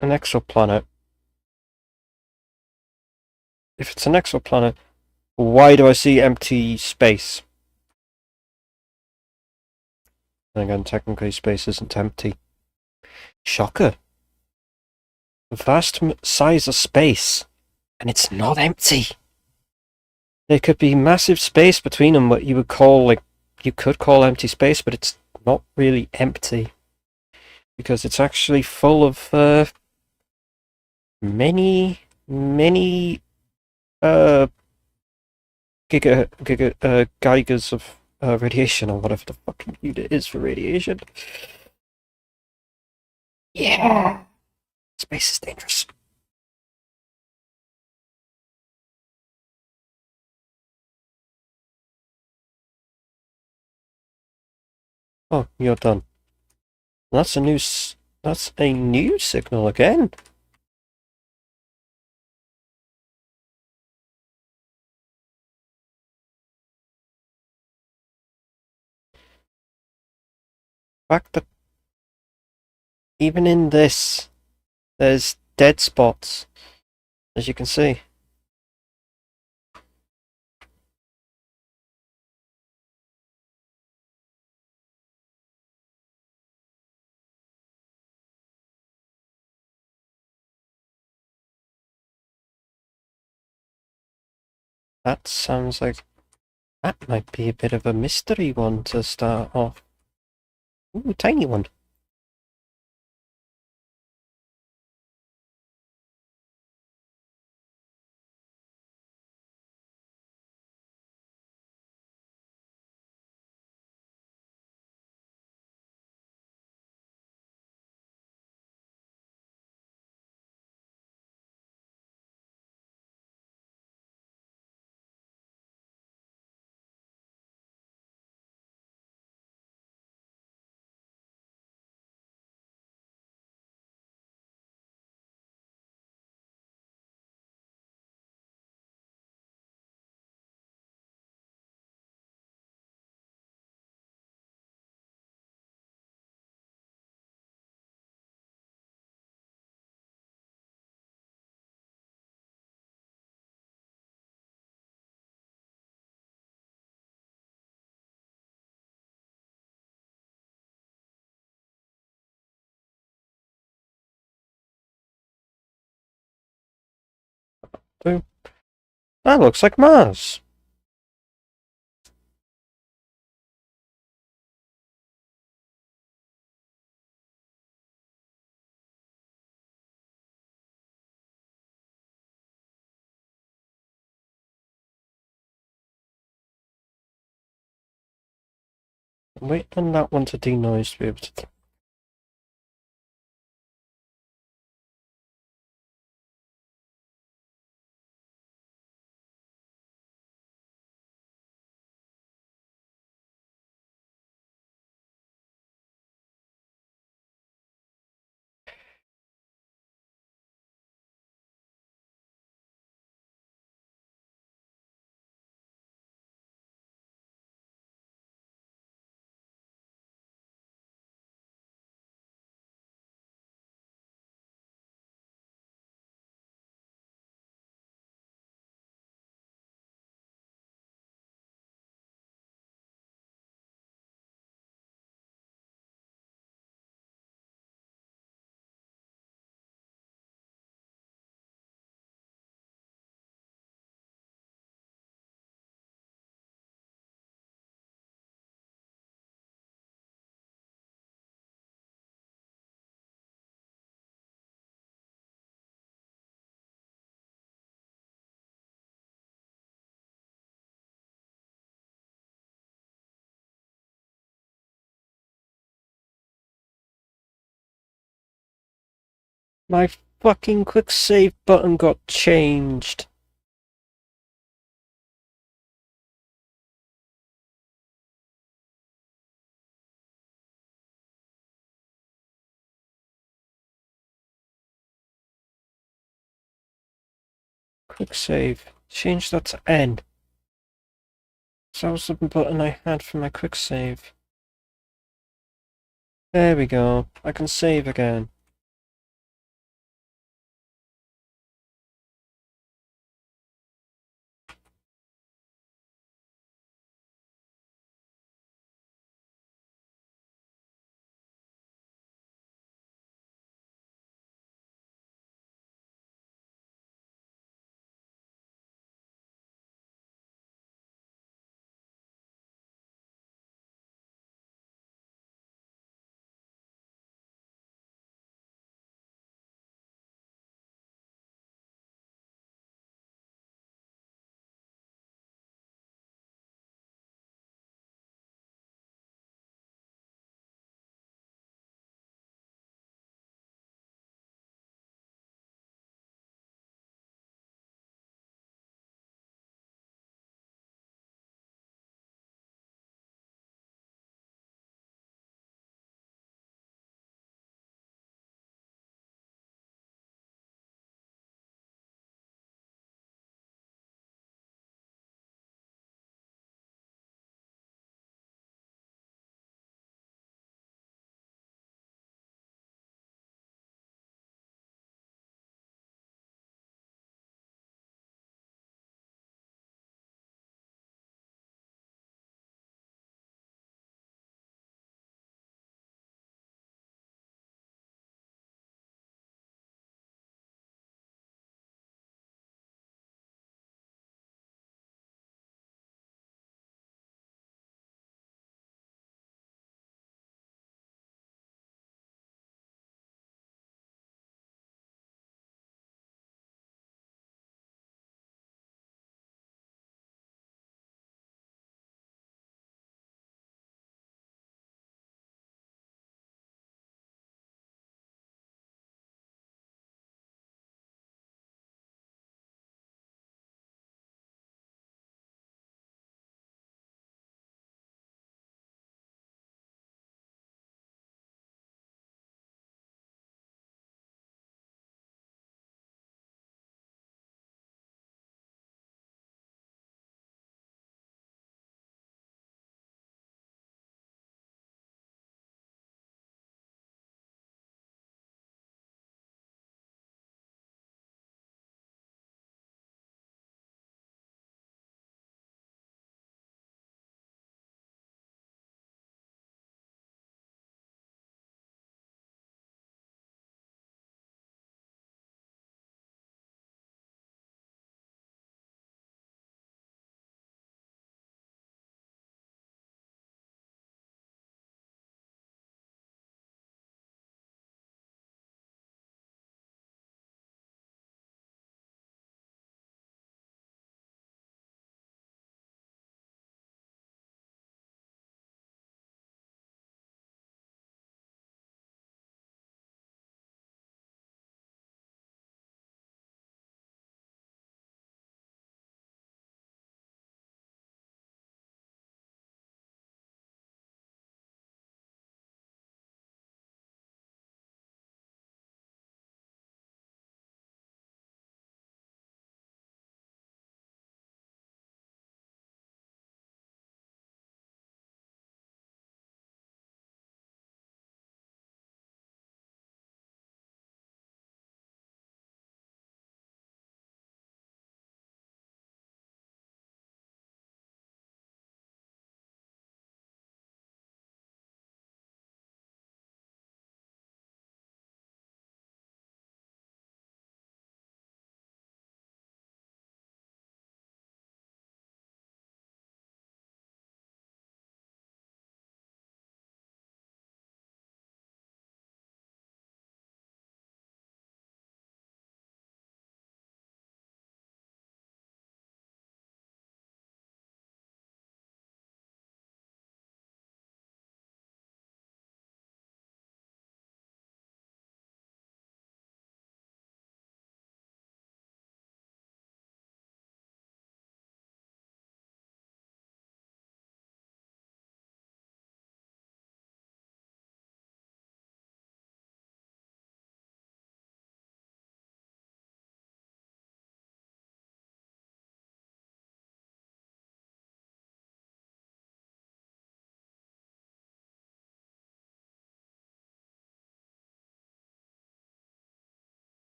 An exoplanet. If it's an exoplanet, why do I see empty space? And again, technically space isn't empty. Shocker. Vast size of space. And it's not empty. There could be massive space between them, what you would call, like, you could call empty space, but it's not really empty. Because it's actually full of many uh, Geigers of radiation, or whatever the fucking unit is for radiation. Yeah! Space is dangerous. Oh, you're done. That's a new signal again. Fact that even in this, there's dead spots, as you can see. That sounds like that might be a bit of a mystery one to start off. Ooh, tiny one. Ooh. That looks like Mars. Wait on that one to denoise to be able to. My fucking quick save button got changed. Quick save. Change that to N. So that was the button I had for my quick save. There we go. I can save again.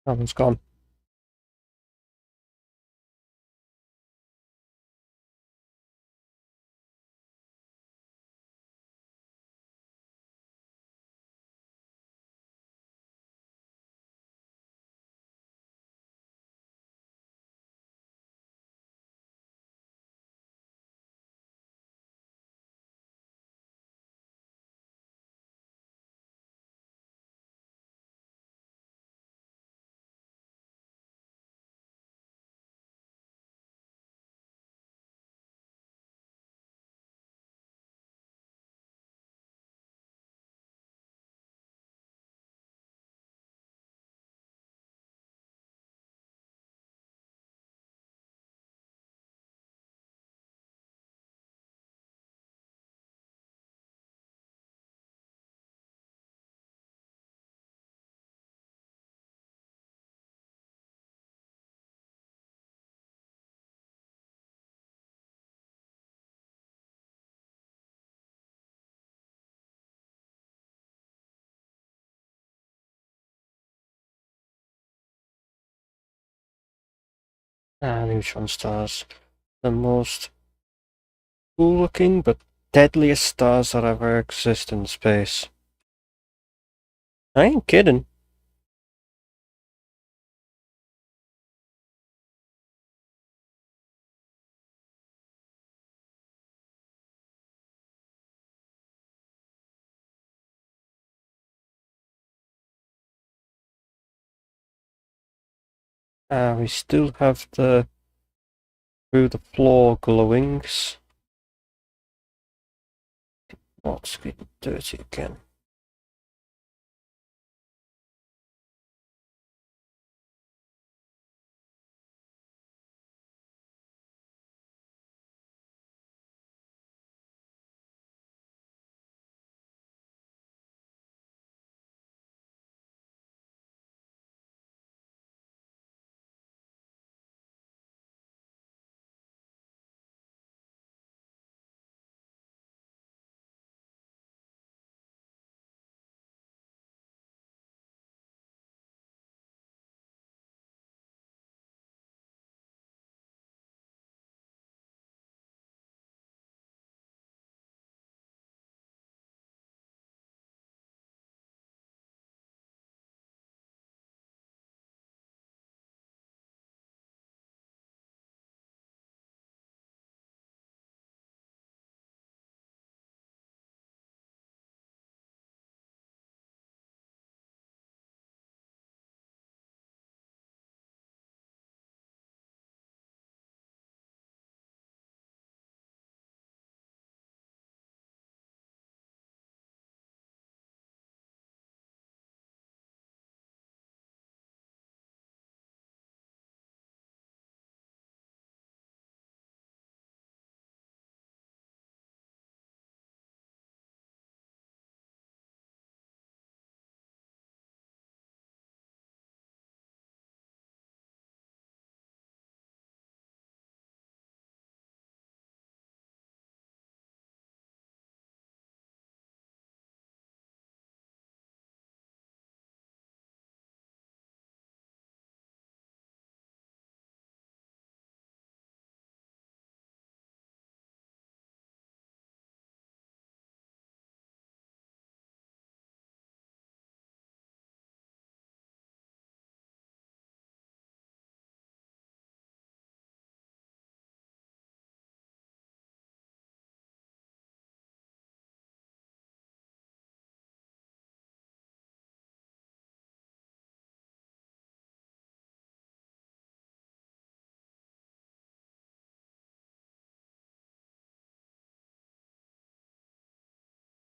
That one's gone. Neutron stars. The most cool looking but deadliest stars that ever exist in space. I ain't kidding. We still have the through the floor glowings. What's getting dirty again?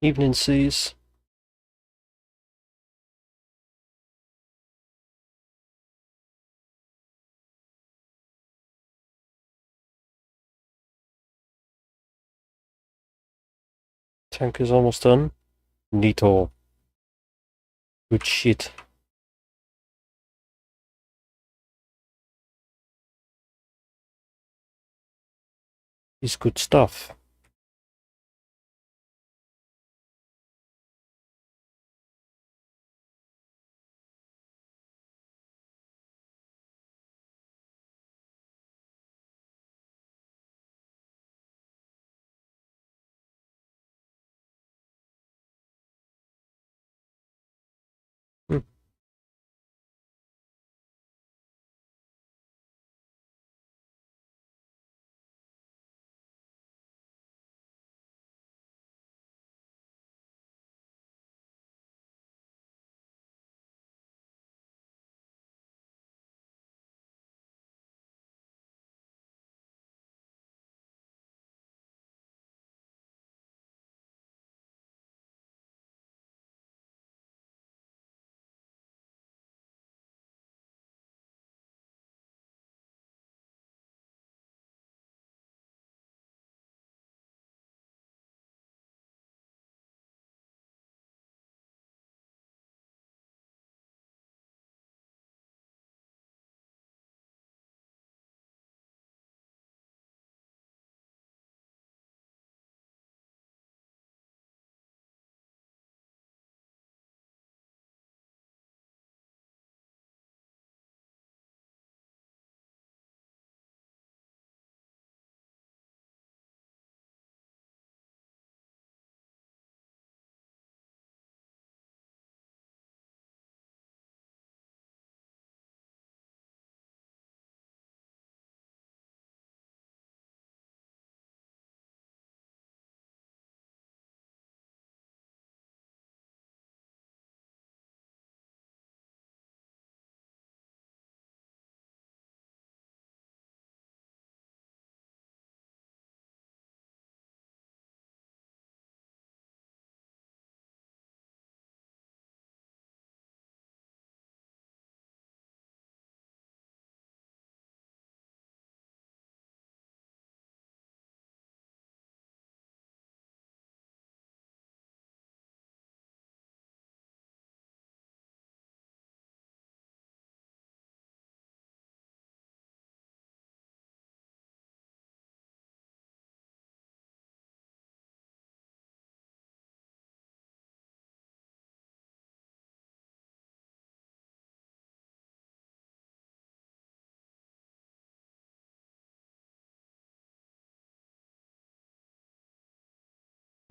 Evening seas. Tank is almost done. Neato. Good shit. Is good stuff.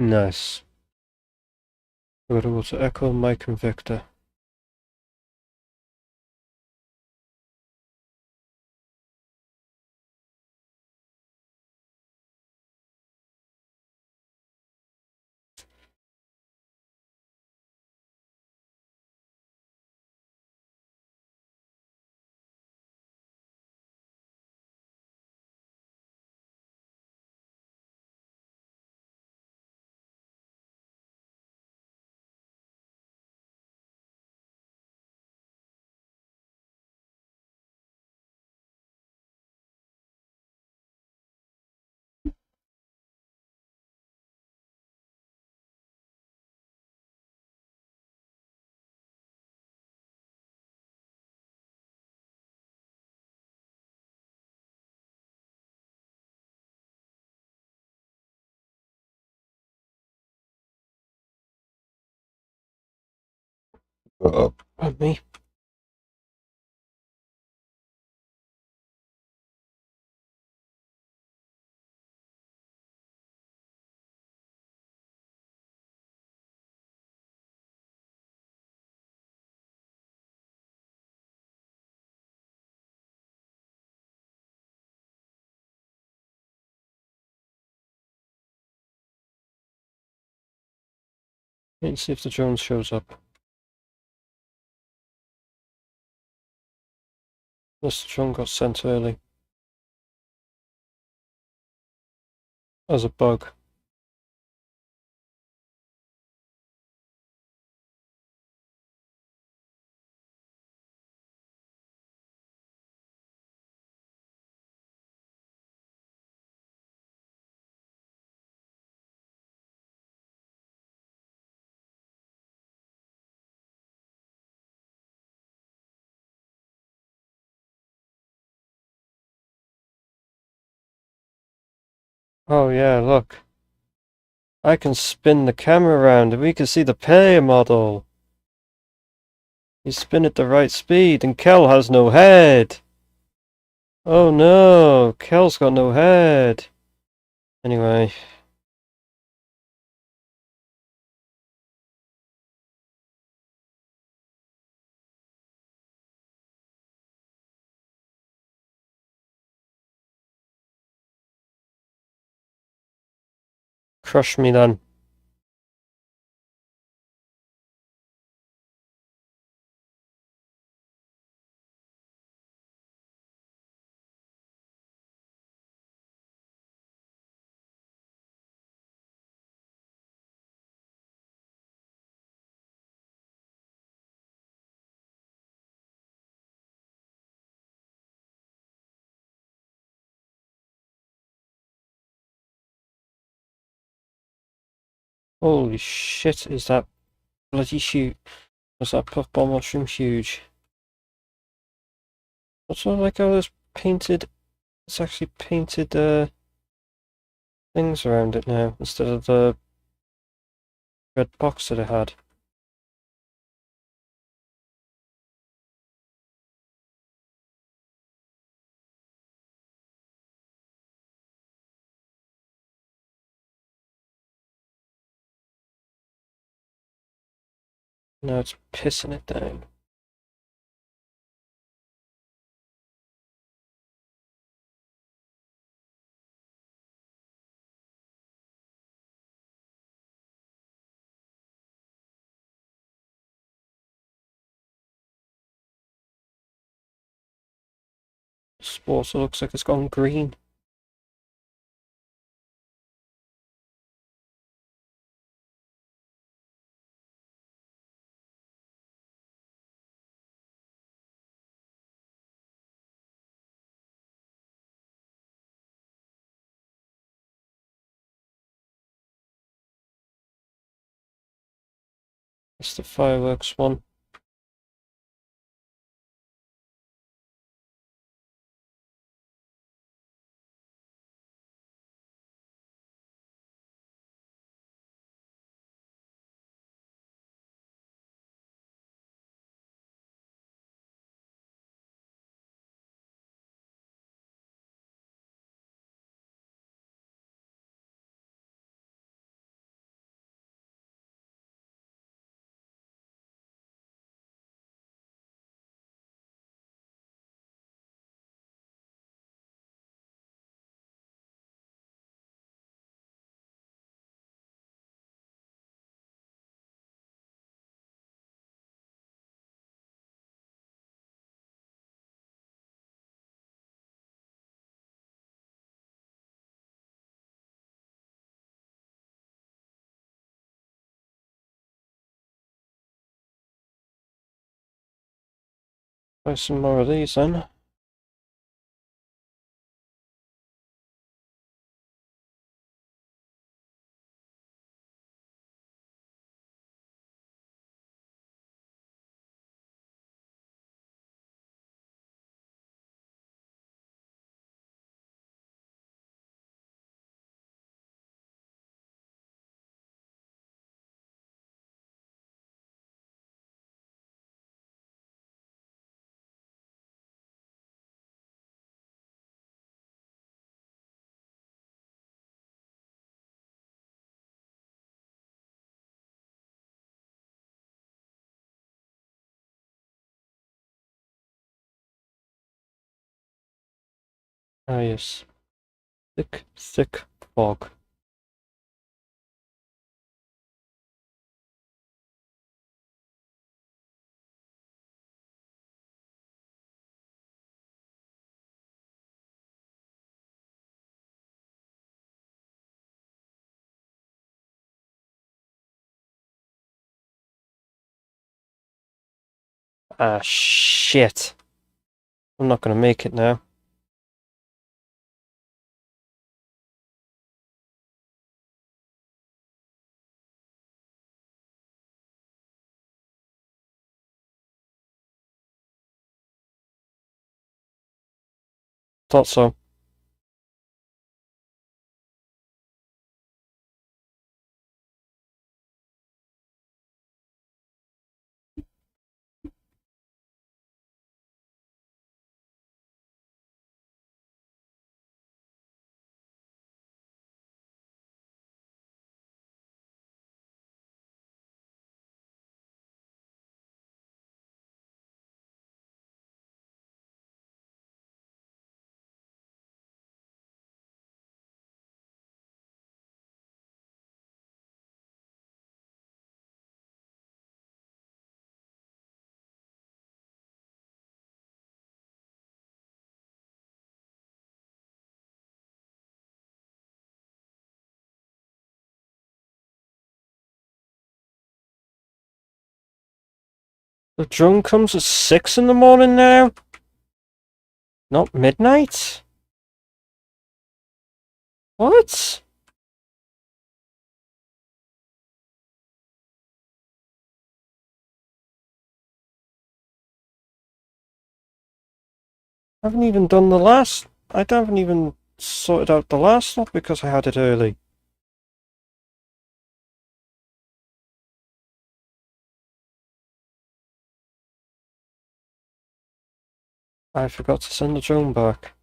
Nice. We're going to go to Echo, Mike, and Victor. Pardon me. Let's see if the drone shows up. This drone got sent early. As a bug. Oh yeah, look. I can spin the camera around and we can see the player model. You spin at the right speed and Kel has no head. Oh no, Kel's got no head. Anyway. Crush me then. Holy shit, is that bloody huge? Was that puffball mushroom huge? What's all like all this painted, it's actually painted things around it now instead of the red box that it had. Now it's pissing it down. Sports looks like it's gone green. It's the fireworks one. Try some more of these then. Ah yes. Thick, thick fog. Ah shit. I'm not gonna make it now. Thought so. The drone comes at 6 in the morning now? Not midnight? What? I haven't even done the last. I haven't even sorted out the last one because I had it early. I forgot to send the drone back.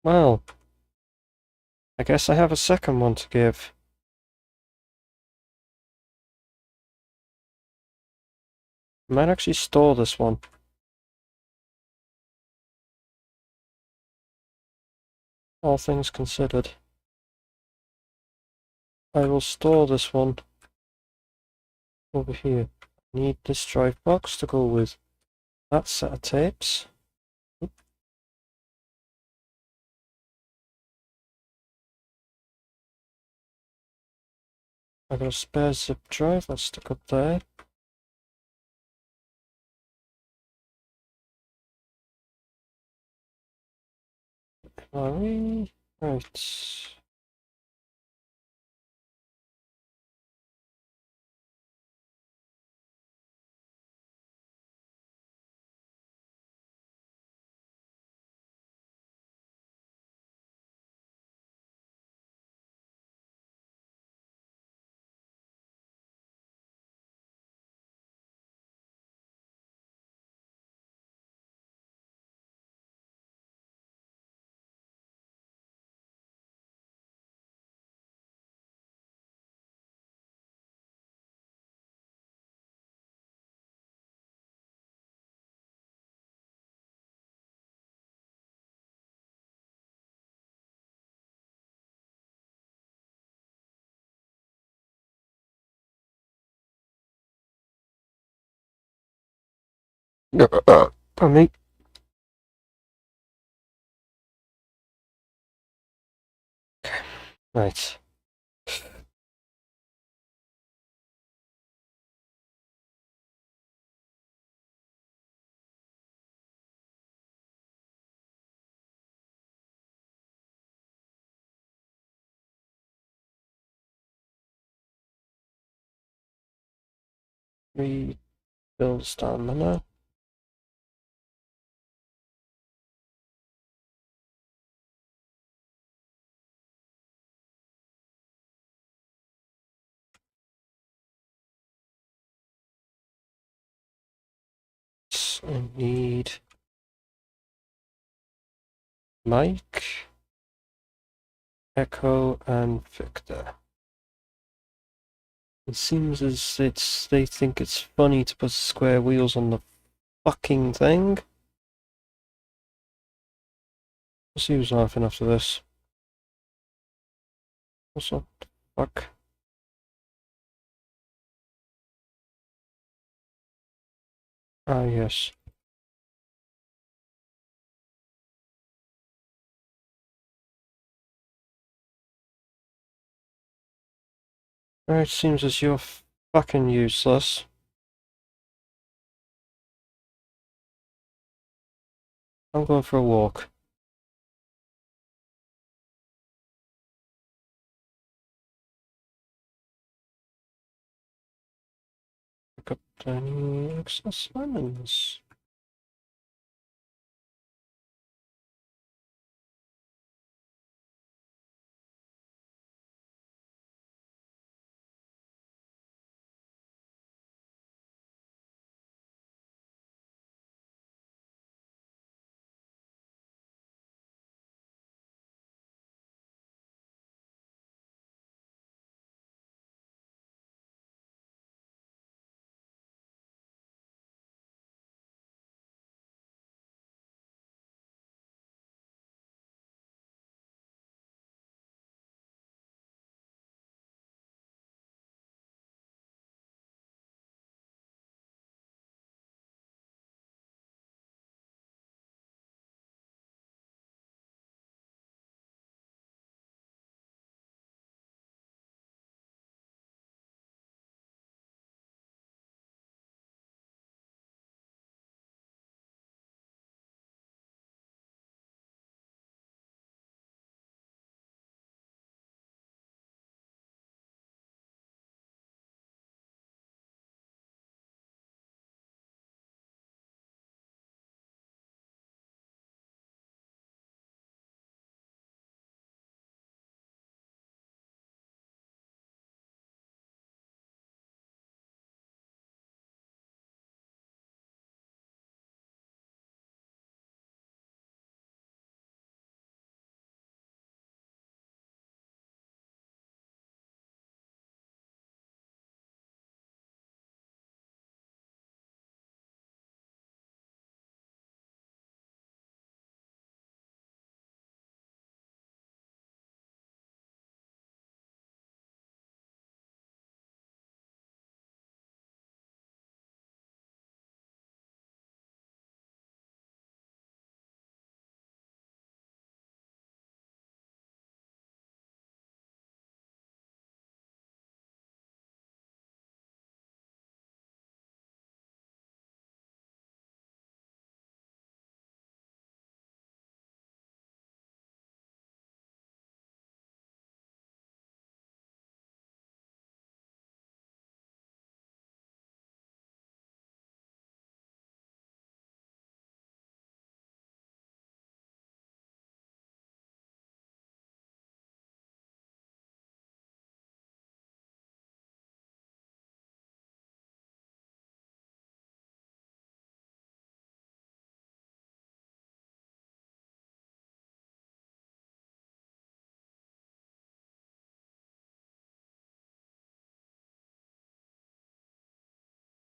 Well, I guess I have a second one to give. I might actually store this one. All things considered. I will store this one over here. I need this drive box to go with that set of tapes. I got a spare zip drive, I'll stick up there. Right. Pardon me. Right. Rebuild stamina. I need Mike, Echo, and Victor. It seems as they think it's funny to put square wheels on the fucking thing. Let's see who's laughing after this. What's up? Fuck. Ah, yes. Alright, seems as you're fucking useless. I'm going for a walk. Pick up any excess lemons.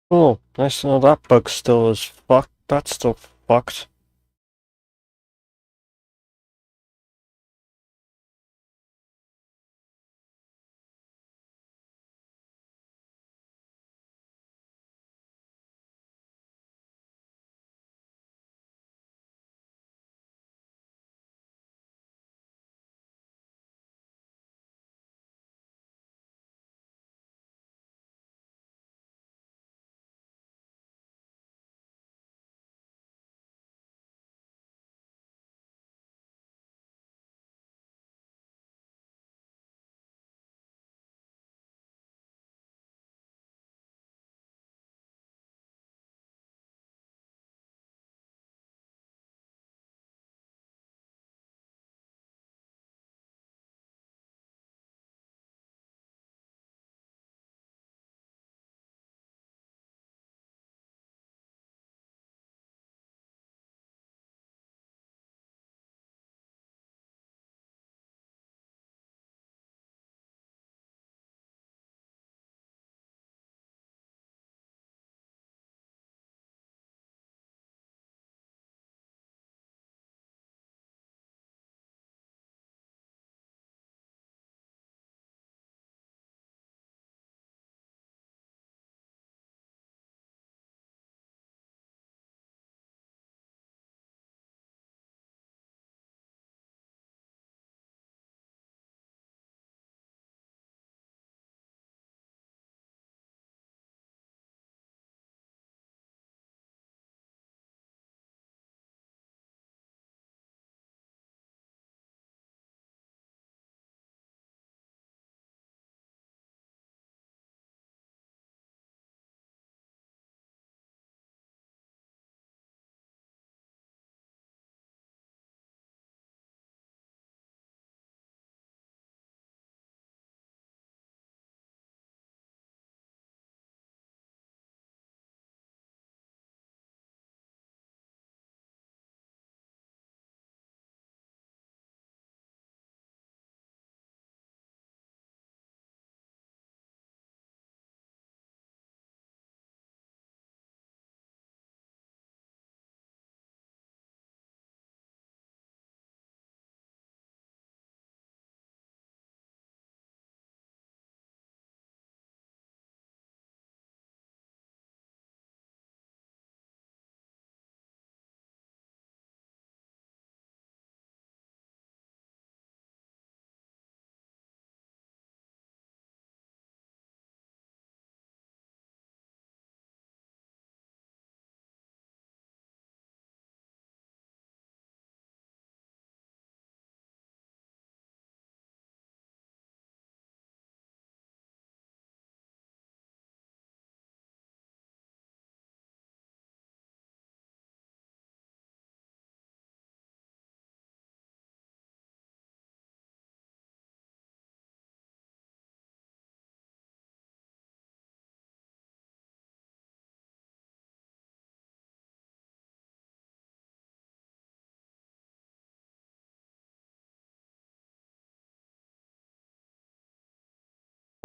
Oh, nice to know that bug still is fucked. That's still fucked.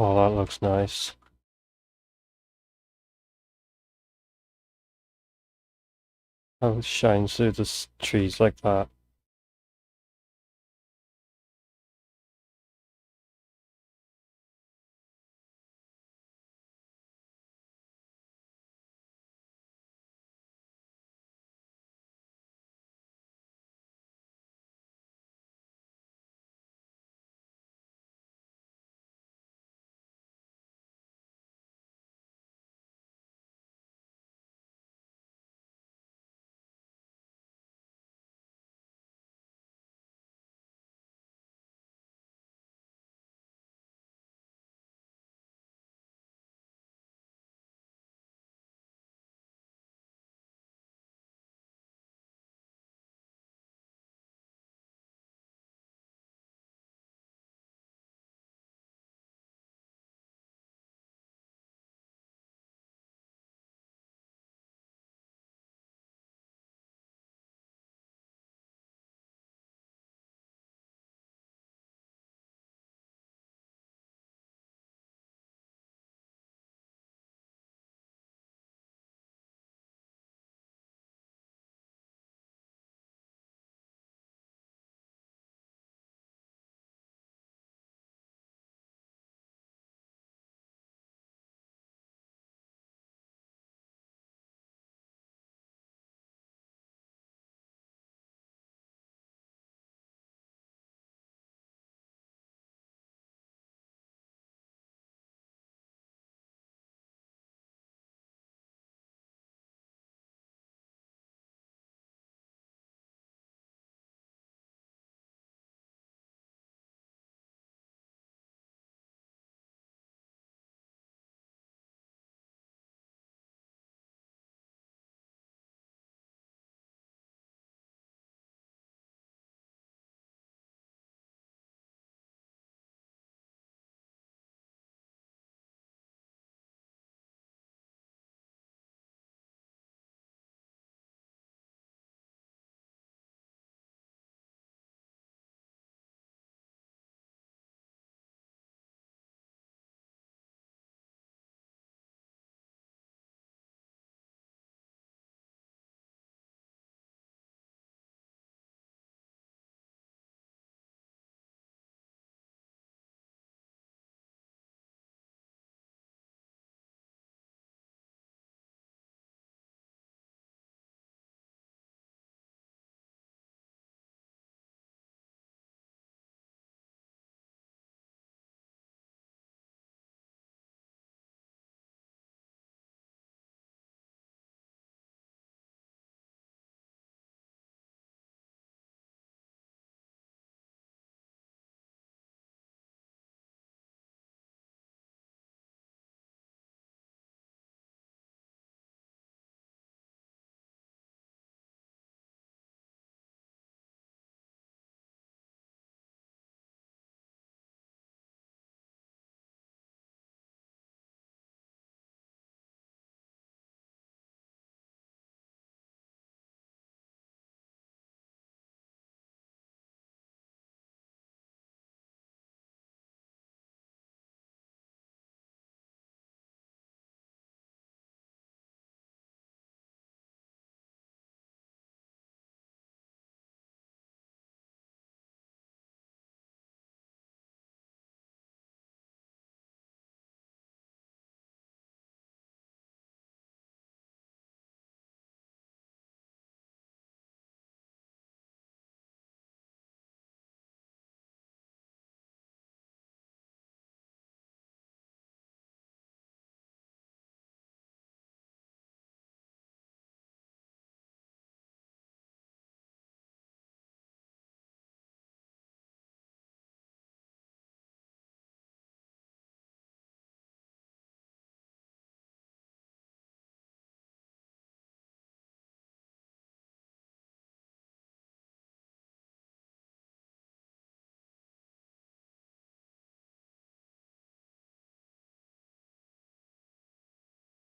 Oh, that looks nice. How it shines through the trees like that.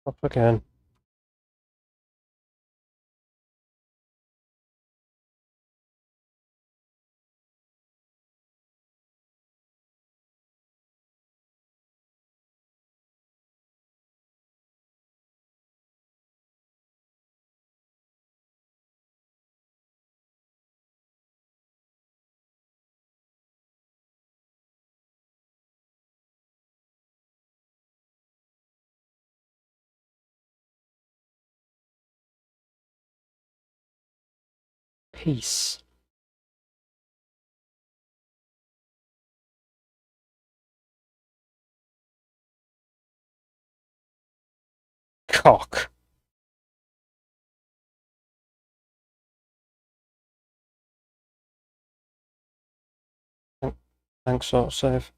Up again. Peace. Cock. Thanks, autosave.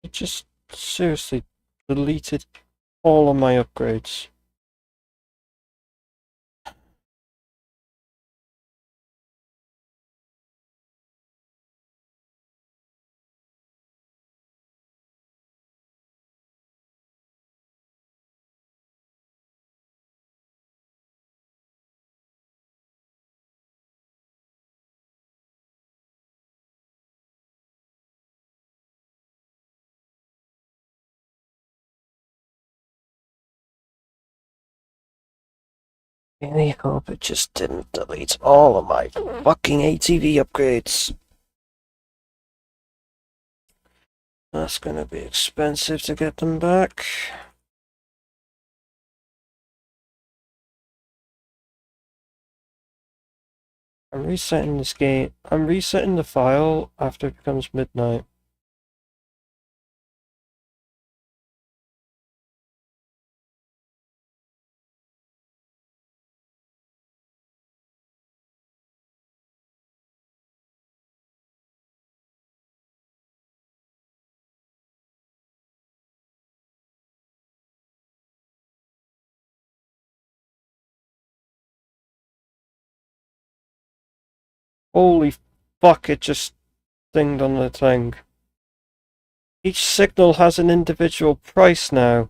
It just seriously deleted all of my upgrades. I hope it just didn't delete all of my fucking ATV upgrades. That's gonna be expensive to get them back. I'm resetting this game. I'm resetting the file after it becomes midnight. Holy fuck, it just dinged on the thing. Each signal has an individual price now.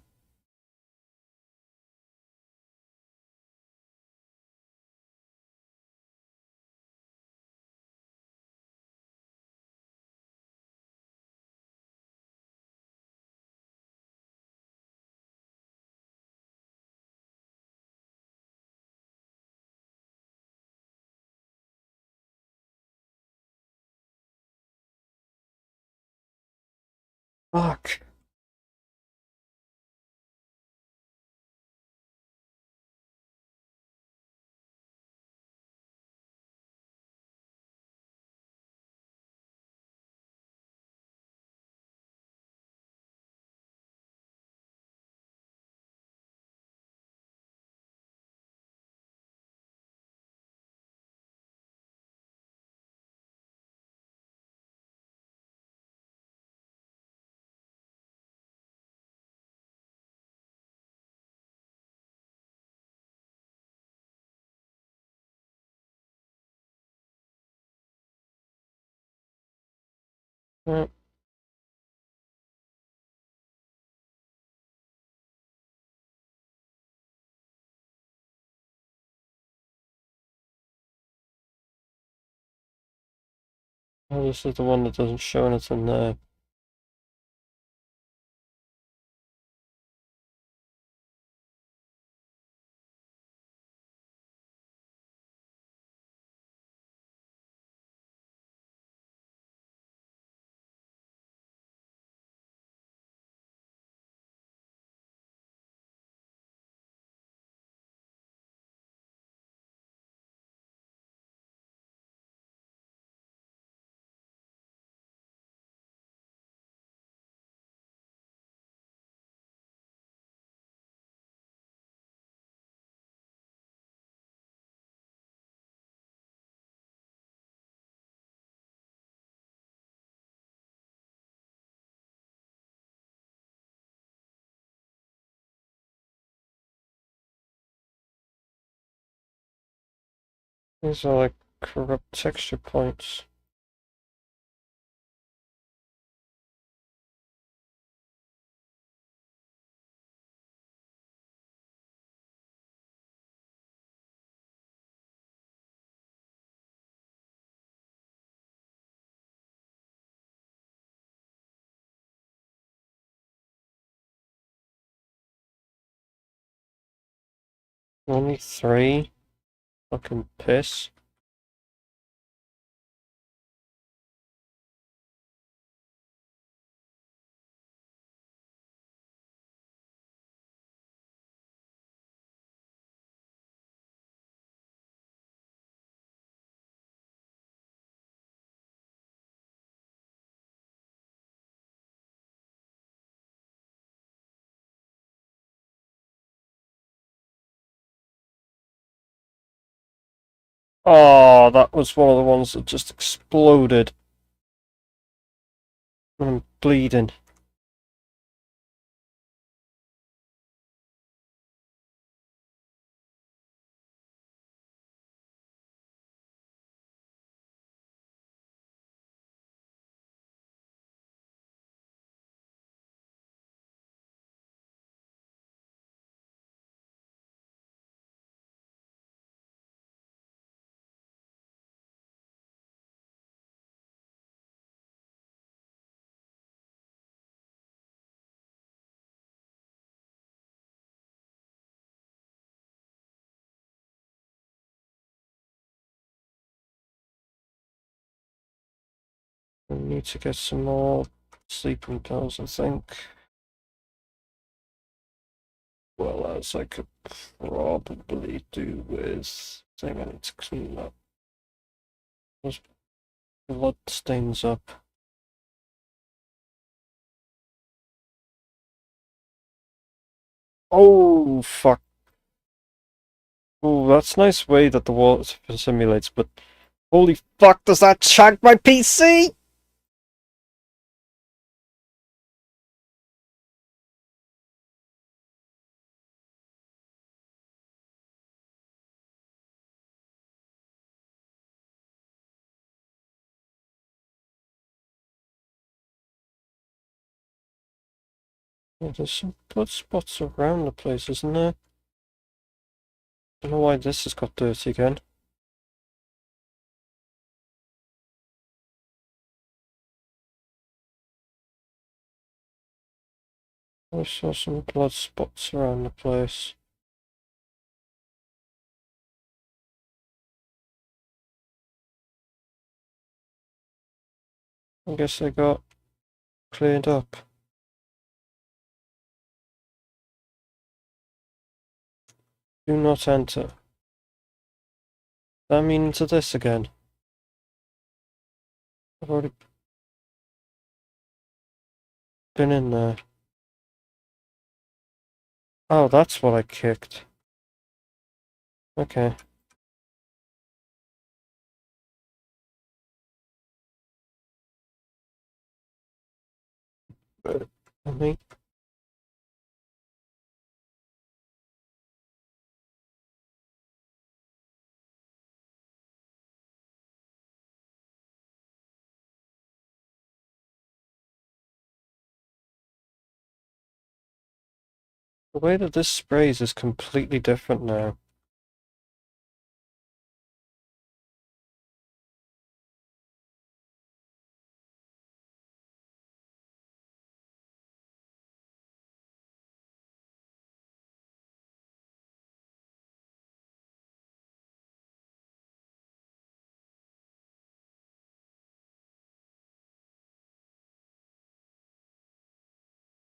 Fuck. Mm. Oh, this is the one that doesn't show anything there. These are like corrupt texture points. Only 3? Fucking piss. Oh, that was one of the ones that just exploded. I'm bleeding. I need to get some more sleeping pills, I think. Well, as I could probably do with. I think I need to clean up those blood stains up. Oh, fuck. Oh, that's a nice way that the wall simulates, but holy fuck, does that chunk my PC? Oh, there's some blood spots around the place, isn't there? I don't know why this has got dirty again. I saw some blood spots around the place. I guess they got cleared up. Do not enter. That mean into this again? I've already been in there. Oh, that's what I kicked. Okay. I mean, the way that this sprays is completely different now.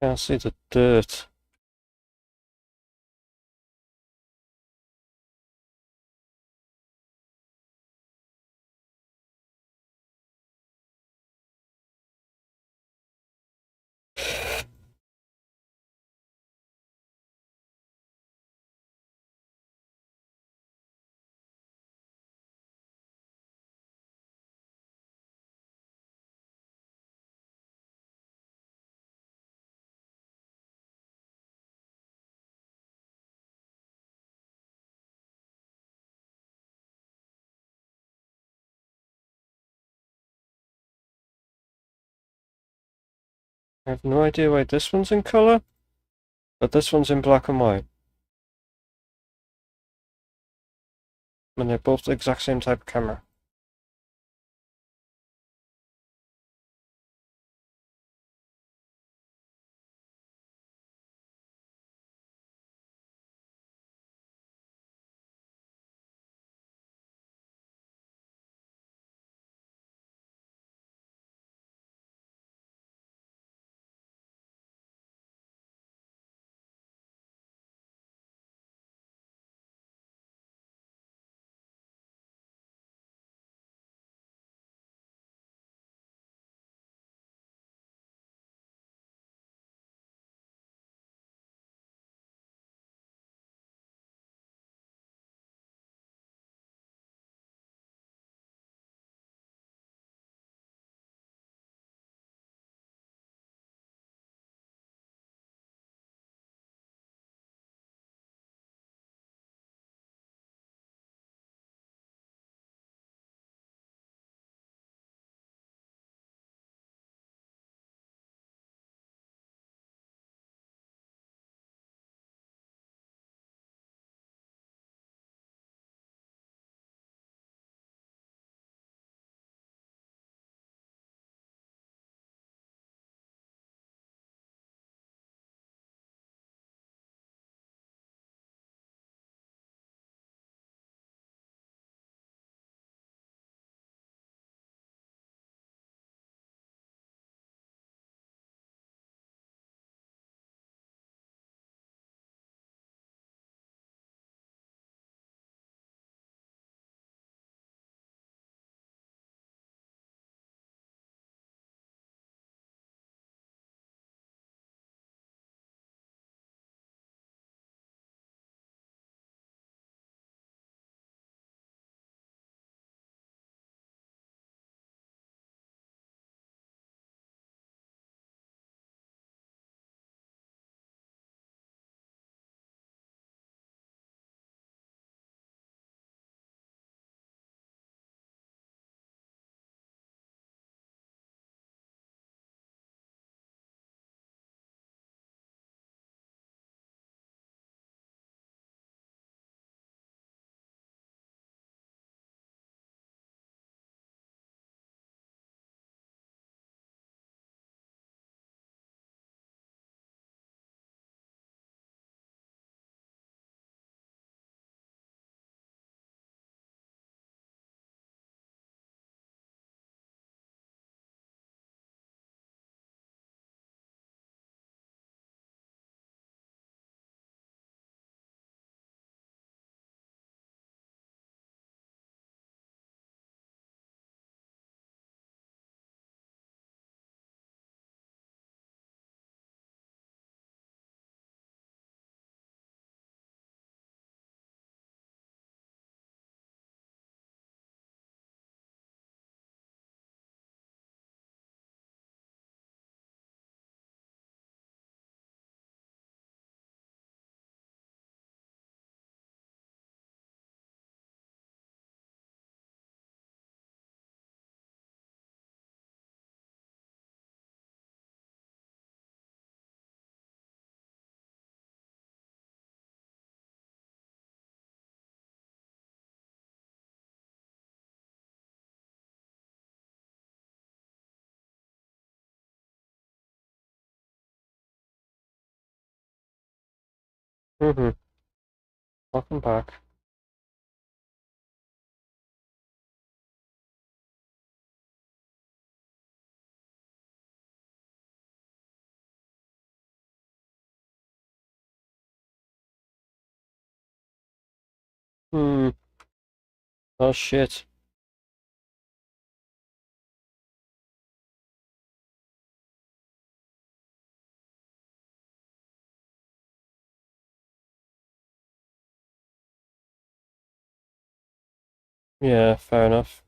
Can't see the dirt. I have no idea why this one's in colour, but this one's in black and white. And they're both the exact same type of camera. Welcome back. Oh shit. Yeah, fair enough.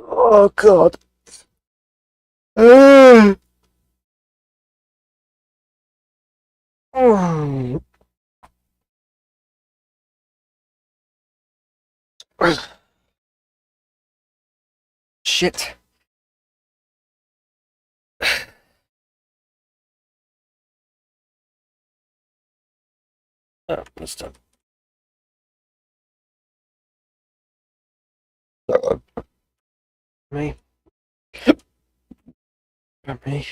Oh God. Uh, mm. Shit. Oh, that's done. Me. Me.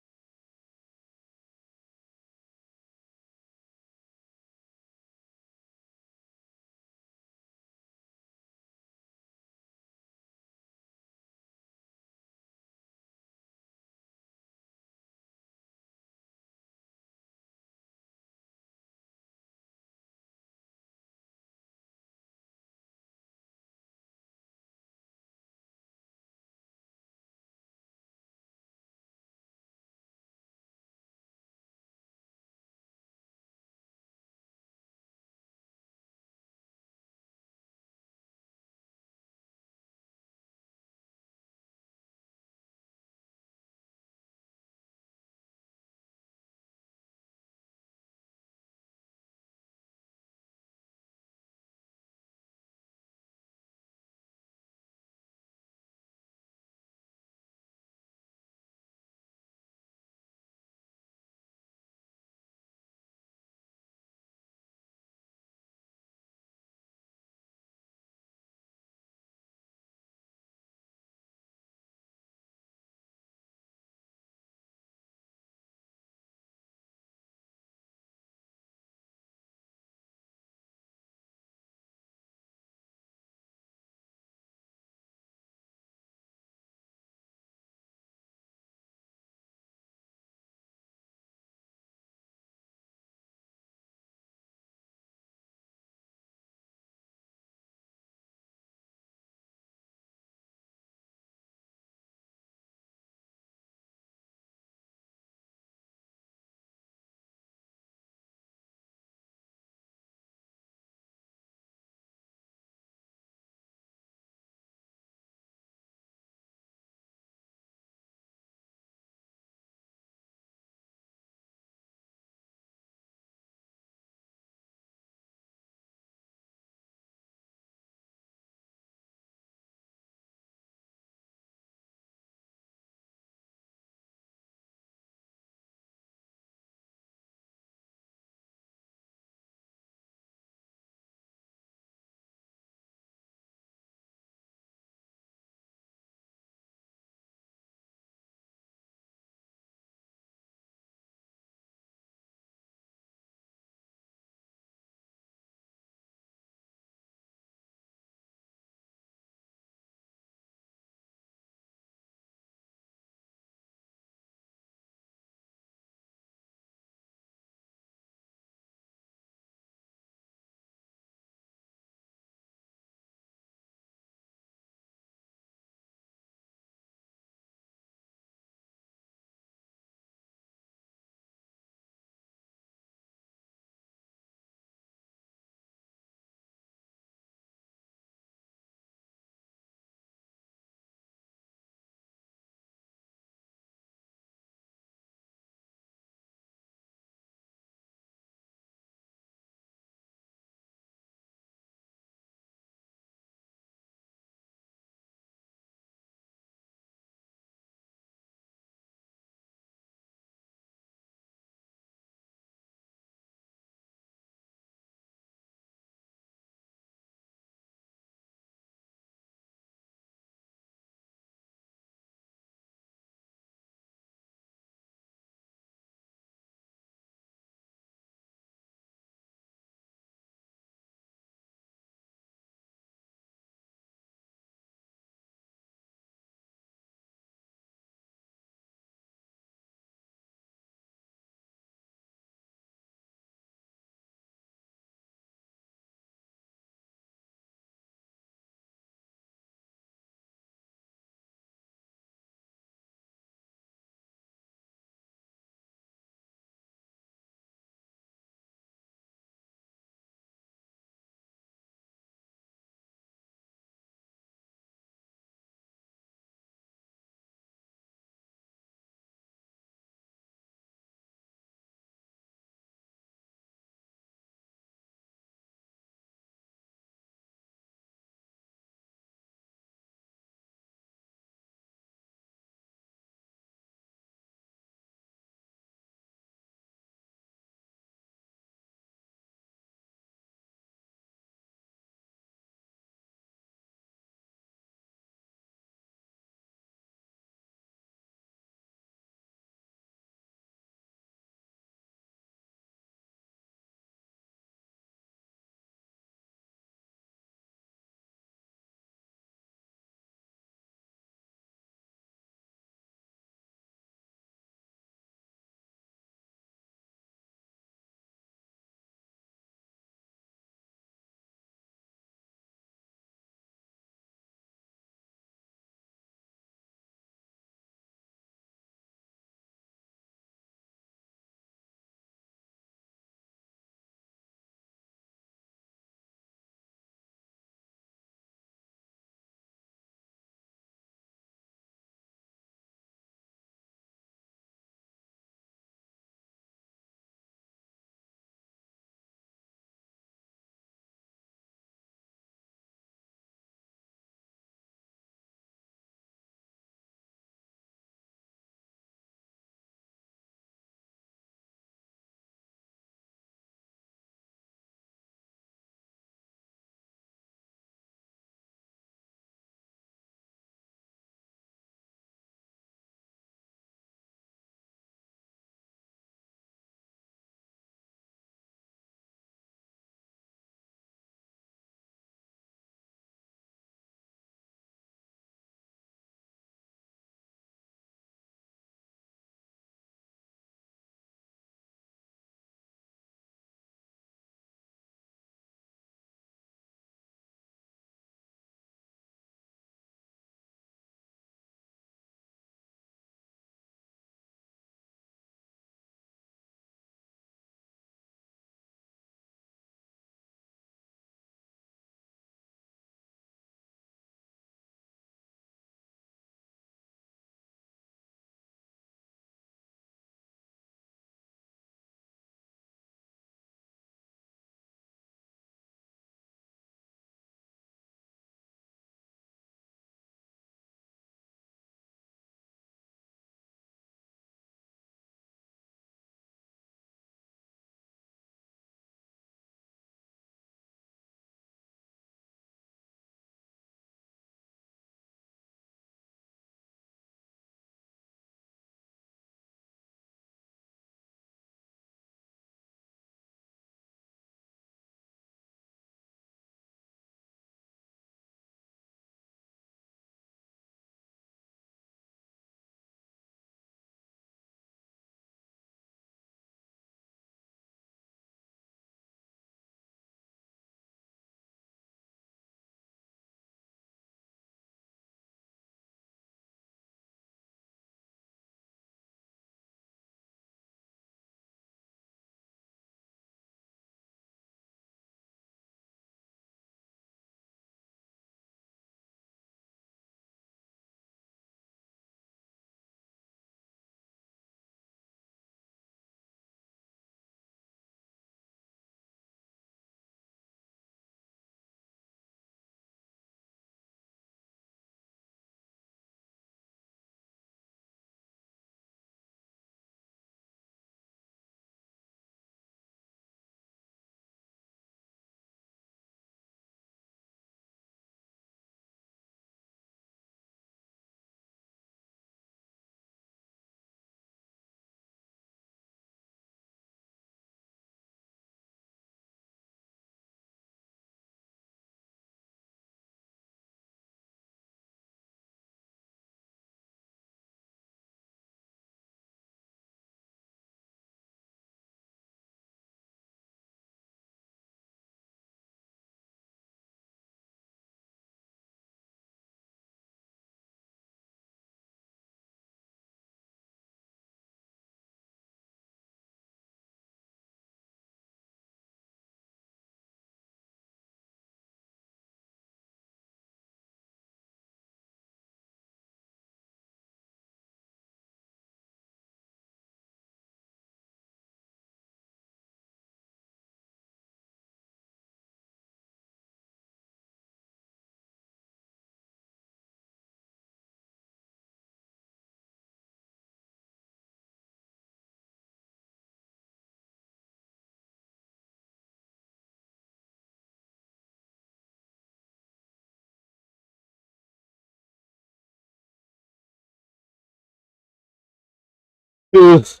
Ugh.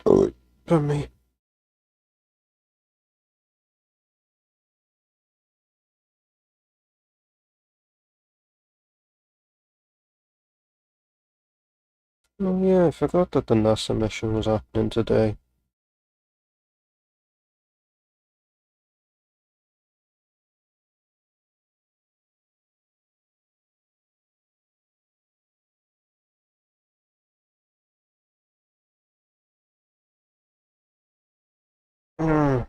Oh, pardon me. Oh yeah, I forgot that the NASA mission was happening today. Mm.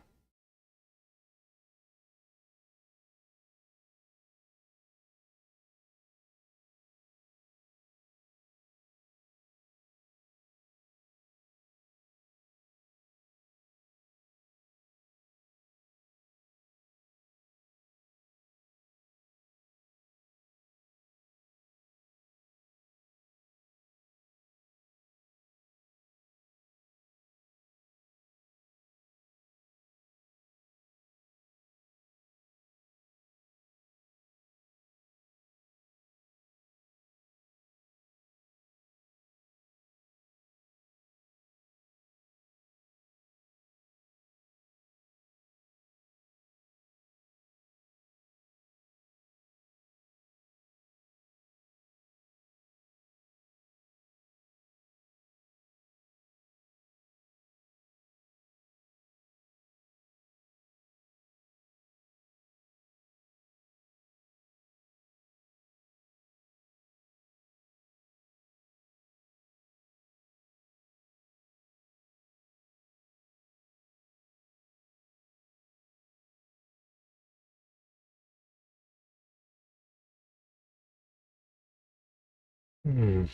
Hmm.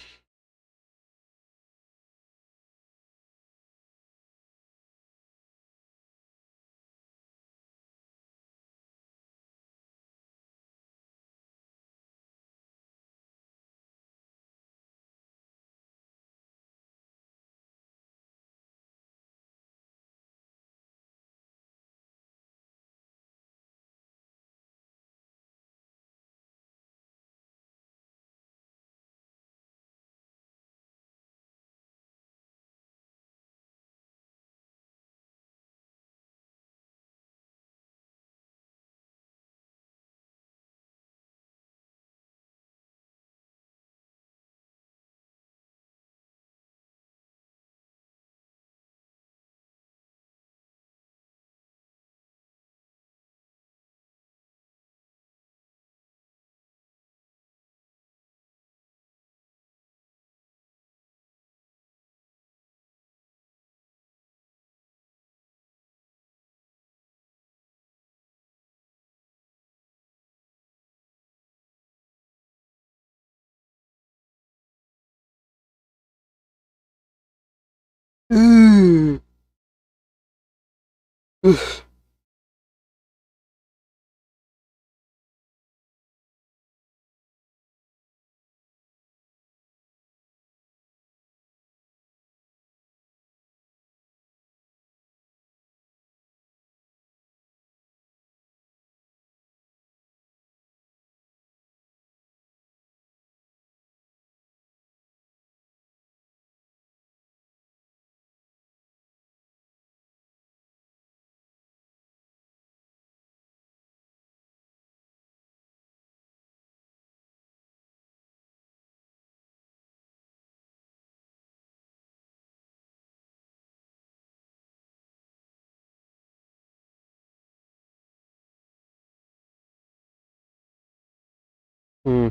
Mm. Ugh. Hmm.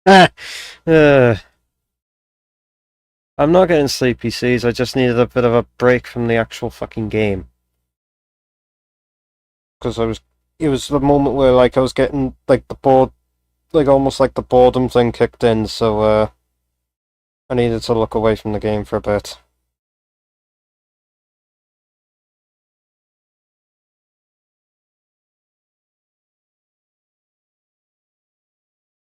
uh, I'm not getting sleepy seas, I just needed a bit of a break from the actual fucking game. Because it was the moment where, like, I was getting, like, like, almost like the boredom thing kicked in, so, I needed to look away from the game for a bit.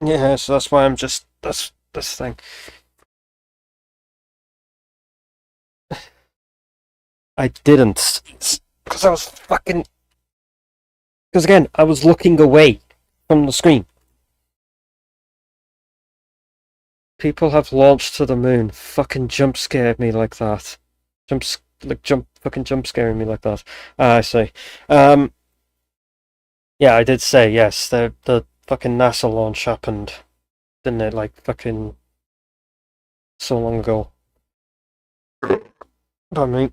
Yeah, so that's why that's this thing. I didn't. Because I was fucking. Because again, I was looking away from the screen. People have launched to the moon. Fucking jump scared me like that. Fucking jump scaring me like that. Ah, I see. Um, yeah, I did say yes. The fucking NASA launch happened, didn't it? Like fucking so long ago. I mean,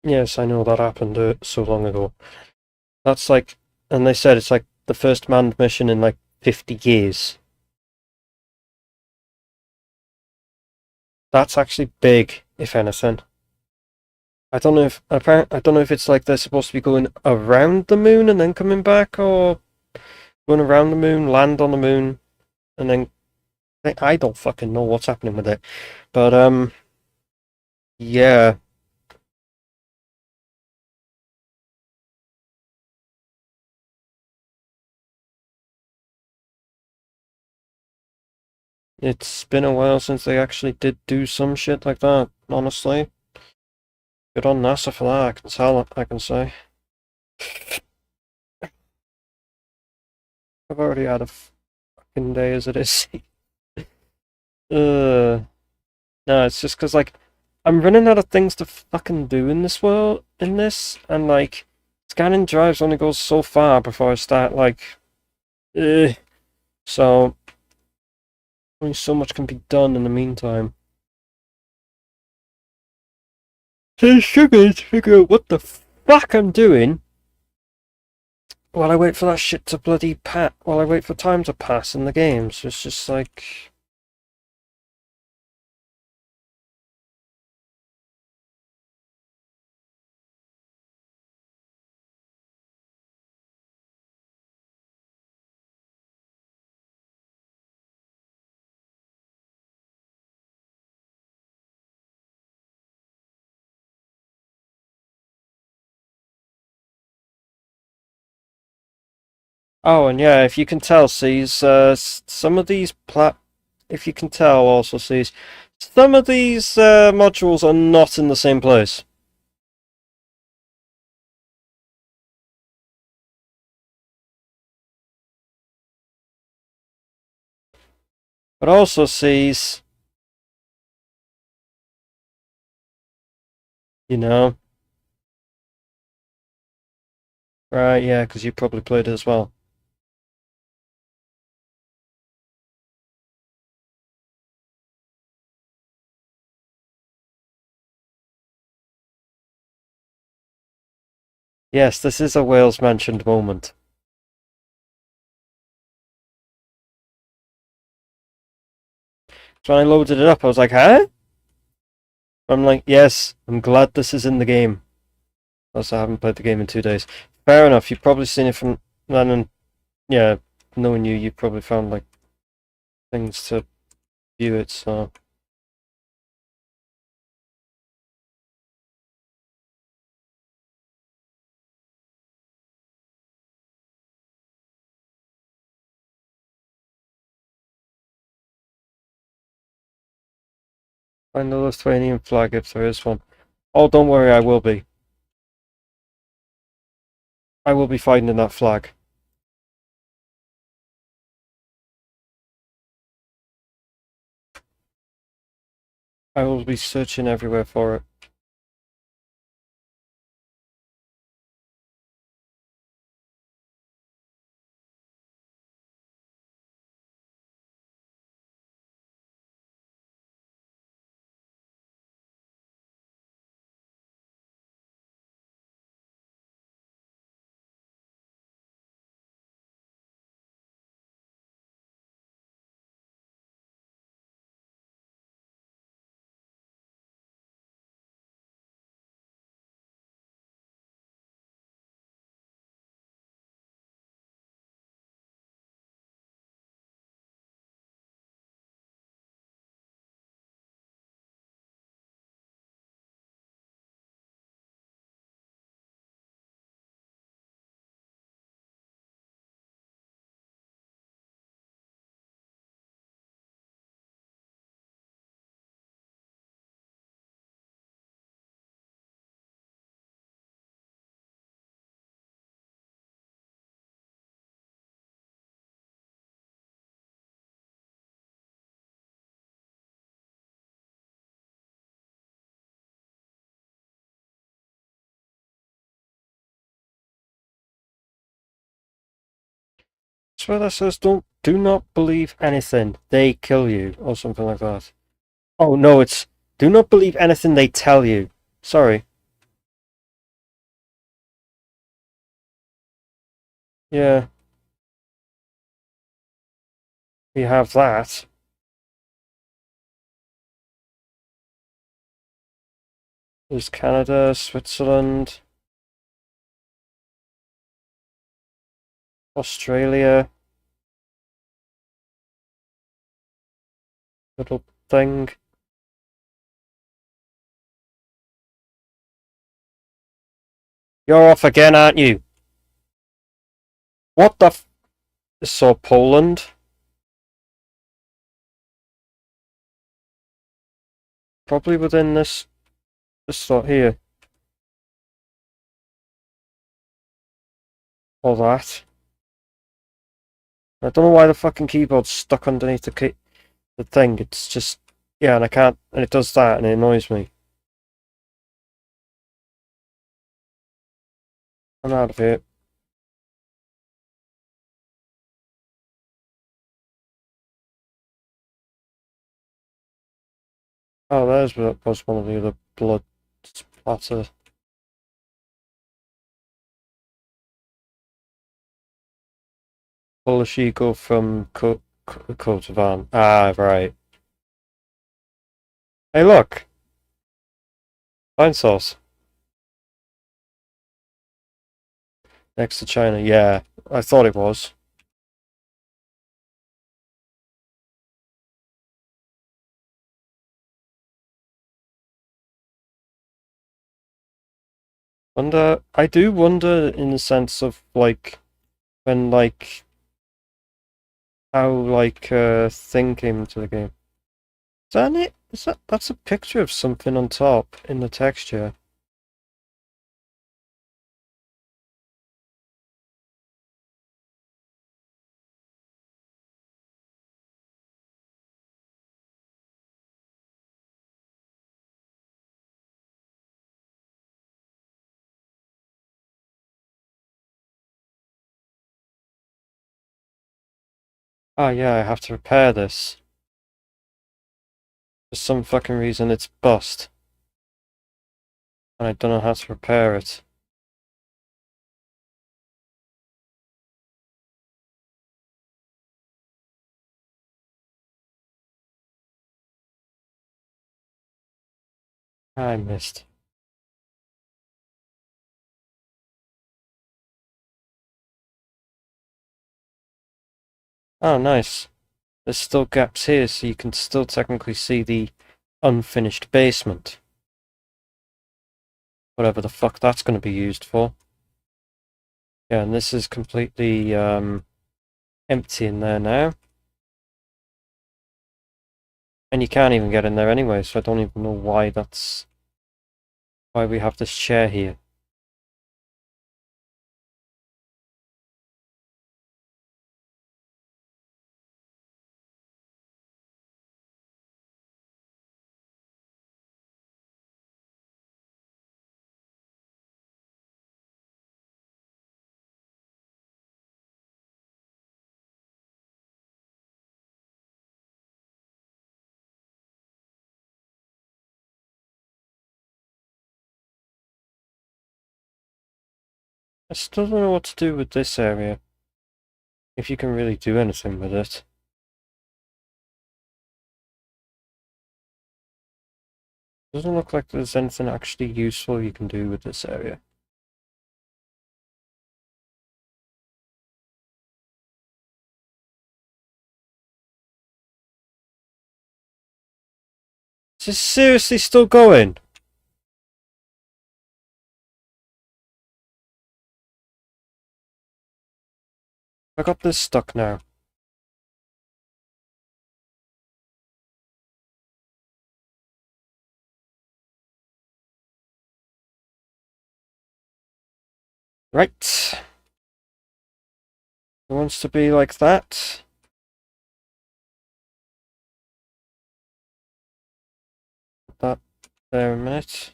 yes, I know that happened so long ago. That's like, and they said it's like the first manned mission in like 50 years. That's actually big, if anything. I don't know if it's like they're supposed to be going around the moon and then coming back, or going around the moon, land on the moon, and then I don't fucking know what's happening with it. But yeah, it's been a while since they actually did do some shit like that. Honestly, good on NASA for that. I can tell. I can say. I've already had a fucking day as it is. No, it's just because, like, I'm running out of things to fucking do in this world, and, like, scanning drives only goes so far before I start, like, so, only so much can be done in the meantime. So I struggle to figure out what the fuck I'm doing while I wait for that shit to while I wait for time to pass in the game. So it's just like, oh, and yeah, if you can tell, sees, some of these if you can tell, also sees, some of these modules are not in the same place. But also sees, you know, right, yeah, because you probably played it as well. Yes, this is a Wales mentioned moment. So when I loaded it up, I was like, huh? I'm like, yes, I'm glad this is in the game. Also, I haven't played the game in 2 days. Fair enough, you've probably seen it from then, and yeah, knowing you, you probably found like things to view it, so. Find the Lithuanian flag if there is one. Oh, don't worry, I will be. I will be finding that flag. I will be searching everywhere for it. swear that says do not believe anything. They kill you or something like that. Oh no, it's do not believe anything they tell you. Sorry. Yeah, we have that. There's Canada, Switzerland, Australia. Little thing. You're off again, aren't you? What the f- So Poland? Probably within this slot here. Or that. I don't know why the fucking keyboard's stuck underneath the thing. It's just yeah, and I can't and it does that and it annoys me. I'm out of here. Oh, that was one of the other blood splatter. Polish eagle from Kotovan. Ah, right. Hey, look! Pine sauce. Next to China. Yeah, I thought it was. I do wonder in the sense of, like, when, like, how, like, thing came into the game. Is that it? That's a picture of something on top in the texture. Ah, yeah, I have to repair this. For some fucking reason it's bust. And I don't know how to repair it. I missed. Oh, nice. There's still gaps here, so you can still technically see the unfinished basement. Whatever the fuck that's going to be used for. Yeah, and this is completely empty in there now. And you can't even get in there anyway, so I don't even know why why we have this chair here. I still don't know what to do with this area. If you can really do anything with it. Doesn't look like there's anything actually useful you can do with this area. Is this seriously still going? I got this stuck now. Right. It wants to be like that. Put that there a minute.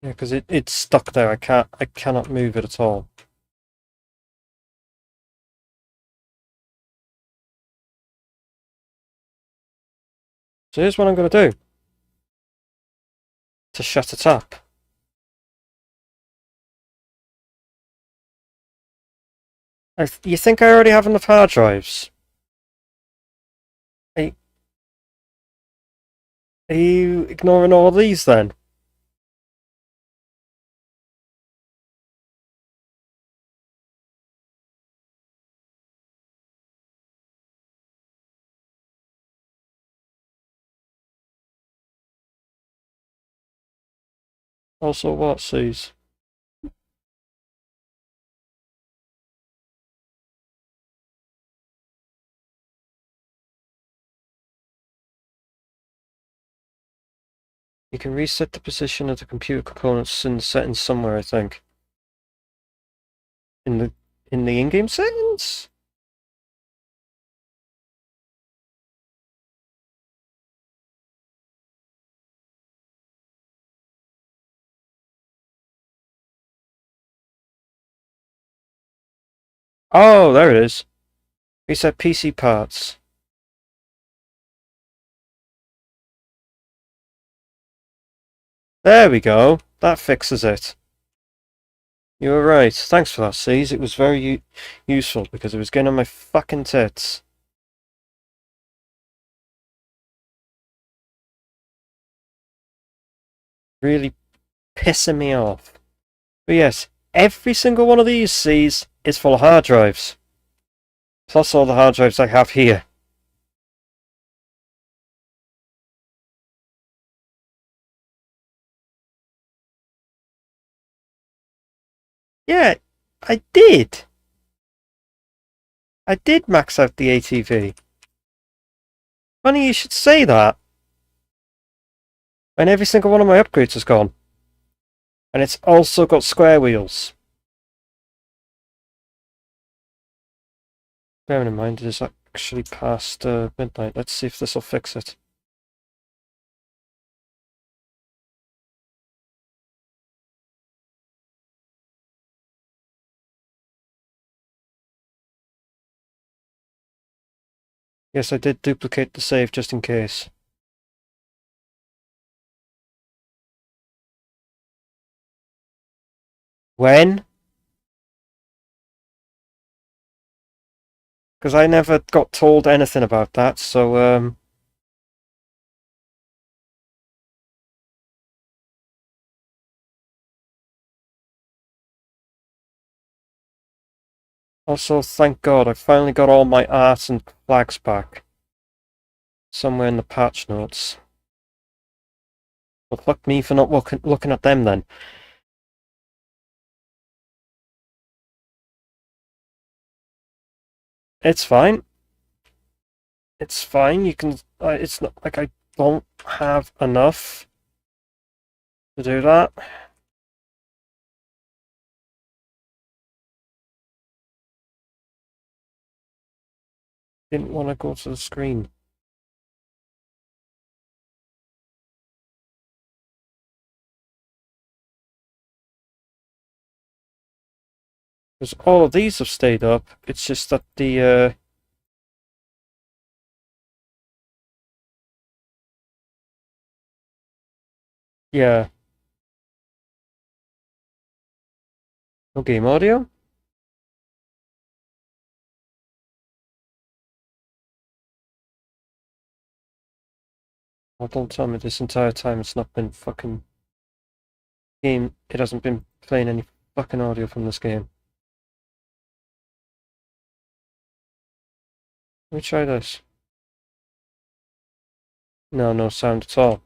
Yeah, because it's stuck there. I cannot move it at all. So here's what I'm going to do to shut it up. You think I already have enough hard drives? Are, are you ignoring all these then? Also what, Suze? You can reset the position of the computer components in the settings somewhere, I think. In the in-game settings? Oh, there it is. Reset PC parts. There we go. That fixes it. You were right. Thanks for that, C's. It was very useful because it was getting on my fucking tits. Really pissing me off. But yes, every single one of these C's is full of hard drives. Plus all the hard drives I have here. Yeah, I did. I did max out the ATV. Funny you should say that. And every single one of my upgrades is gone. And it's also got square wheels. Bearing in mind it is actually past midnight. Let's see if this will fix it. Yes, I did duplicate the save just in case. When? Because I never got told anything about that, so also, thank God, I finally got all my art and flags back. Somewhere in the patch notes. Well, fuck me for not looking at them then. It's fine. It's fine. You can. It's not like I don't have enough to do that. Didn't want to go to the screen. Because all of these have stayed up. It's just that the yeah. No game audio. Oh, don't tell me this entire time it's not been fucking game. It hasn't been playing any fucking audio from this game. Let me try this. No, no sound at all.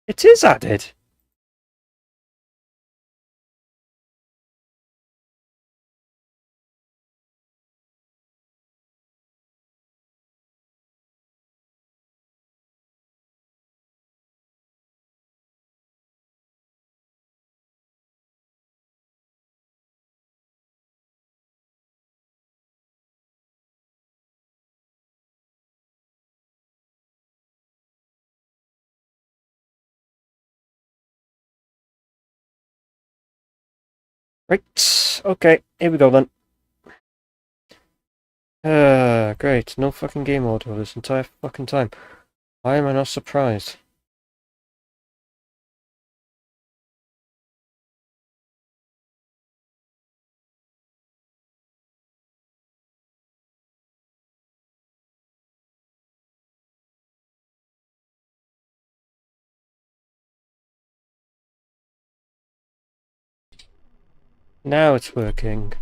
It is added. Right, okay, here we go then. Great, no fucking game audio this entire fucking time. Why am I not surprised? Now it's working.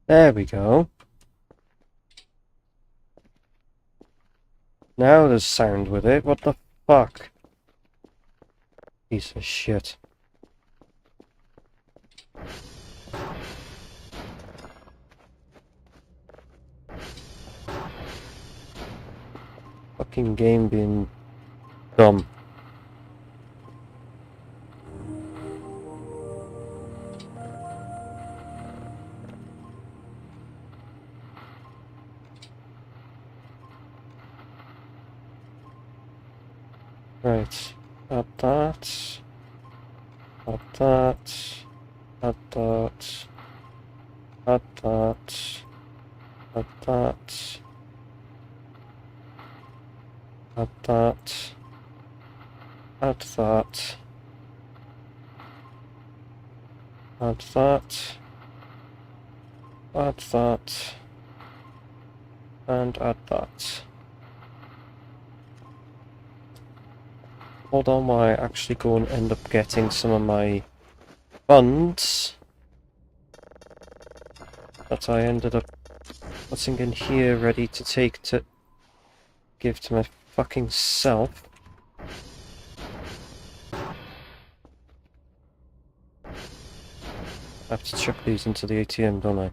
There we go. Now there's sound with it. What the fuck? Piece of shit. Fucking game being dumb. Right. Add that. Add that. Add that. Add that. Add that. Add that. Add that. Add that. Add that. And add that. Hold on while I actually go and end up getting some of my funds that I ended up putting in here ready to take to give to my fucking self. I have to chuck these into the ATM, don't I?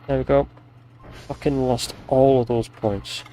There we go. Fucking lost all of those points.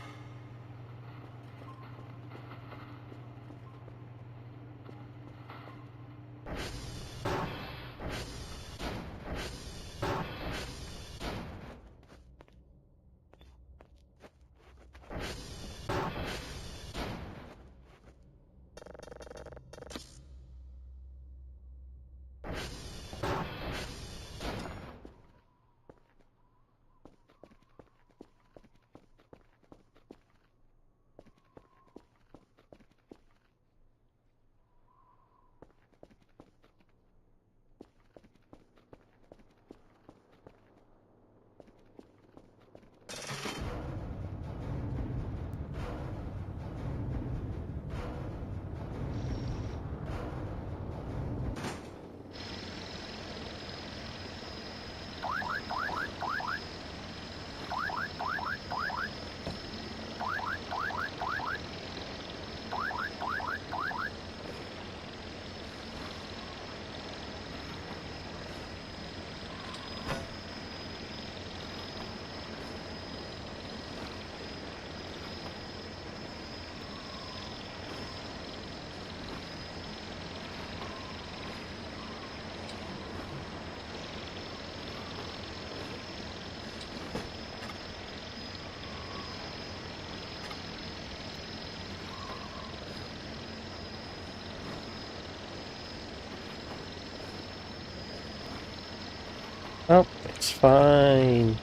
Oh, it's fine.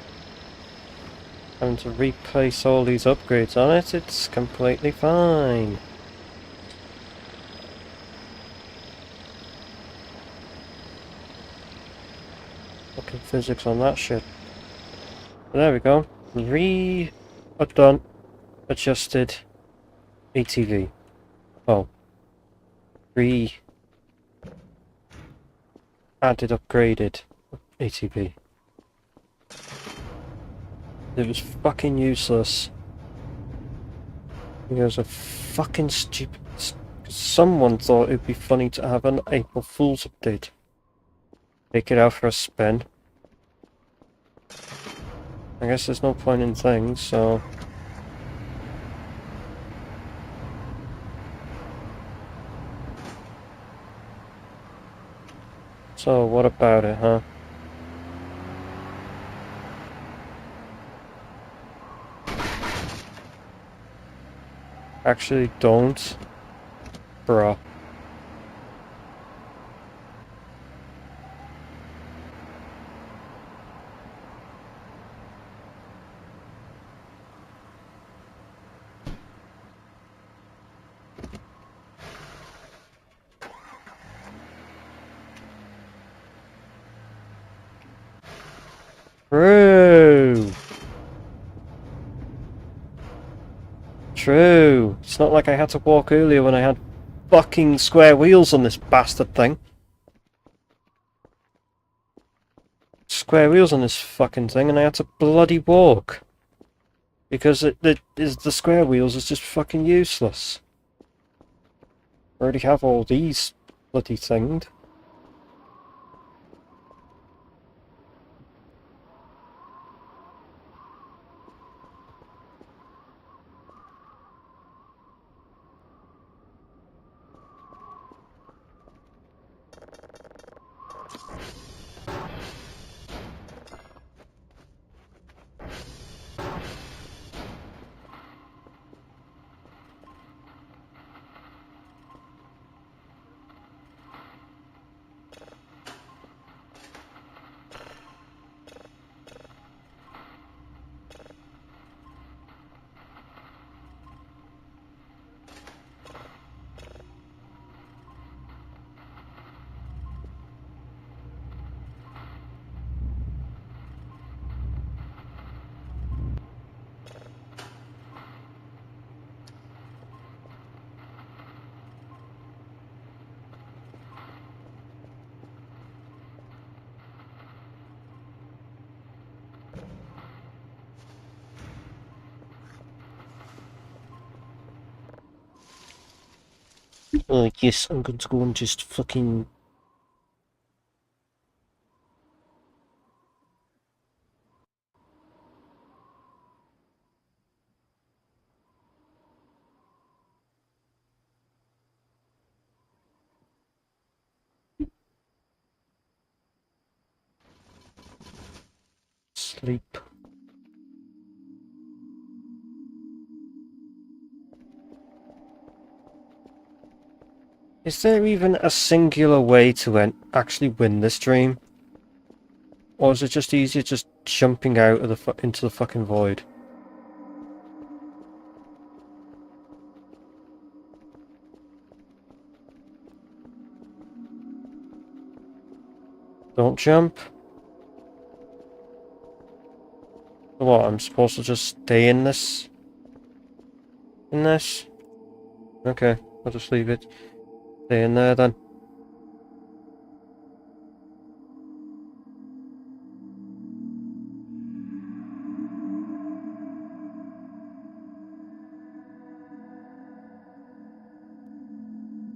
Having to replace all these upgrades on it, it's completely fine. fucking physics on that shit. There we go. Done. Adjusted ATV. Oh. Added upgraded ATV. It was fucking useless. It was a fucking stupid... Someone thought it'd be funny to have an April Fool's update. Take it out for a spin. I guess there's no point in things, so... So, what about it, huh? Actually, don't. Bruh. True. True. It's not like I had to walk earlier when I had fucking square wheels on this bastard thing. Square wheels on this fucking thing, and I had to bloody walk. Because the square wheels is just fucking useless. I already have all these bloody things. Yes, I'm going to go and just fucking... sleep. Is there even a singular way to actually win this dream? Or is it just easier just jumping out of the into the fucking void? Don't jump. What, I'm supposed to just stay in this? In this? Okay, I'll just leave it. Stay in there then.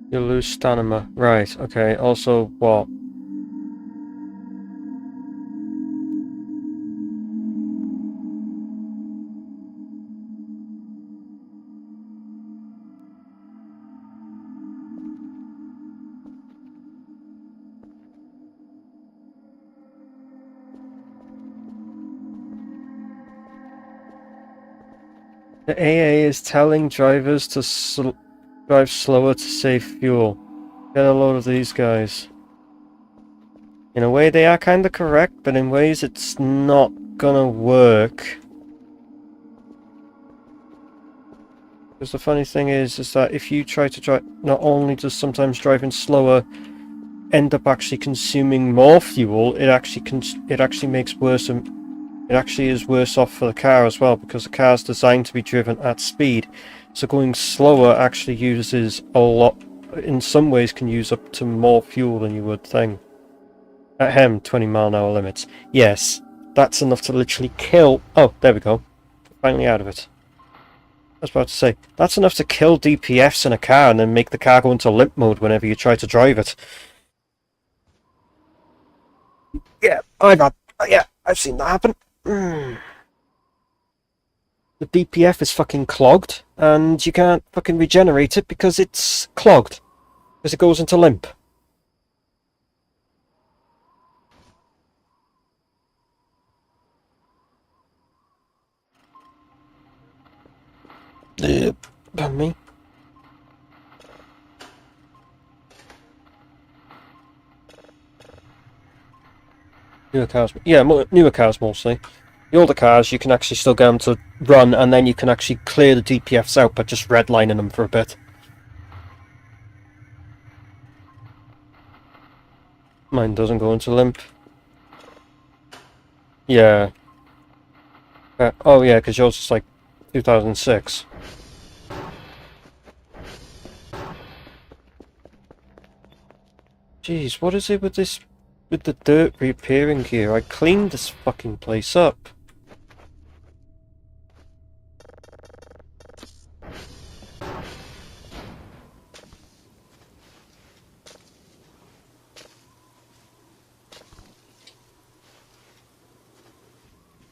You lose stamina. Right, okay. Also, what? The AA is telling drivers to drive slower to save fuel. Get a load of these guys. In a way they are kinda correct, but in ways it's not gonna work. Because the funny thing is that if you try to drive, not only does sometimes driving slower end up actually consuming more fuel, it actually makes worse, and it actually is worse off for the car as well, because the car is designed to be driven at speed. So going slower actually uses a lot, in some ways can use up to more fuel than you would think. Ahem, 20-mile-an-hour limits. Yes, that's enough to literally kill... Oh, there we go. Finally out of it. I was about to say, that's enough to kill DPFs in a car and then make the car go into limp mode whenever you try to drive it. Yeah, I've seen that happen. The DPF is fucking clogged, and you can't fucking regenerate it because it's clogged. Because it goes into limp. Pardon me. Newer cars, yeah, newer cars mostly. The older cars, you can actually still get them to run, and then you can actually clear the DPFs out by just redlining them for a bit. Mine doesn't go into limp. Yeah. Oh yeah, because yours is like 2006. Jeez, what is it with this, with the dirt reappearing here? I cleaned this fucking place up.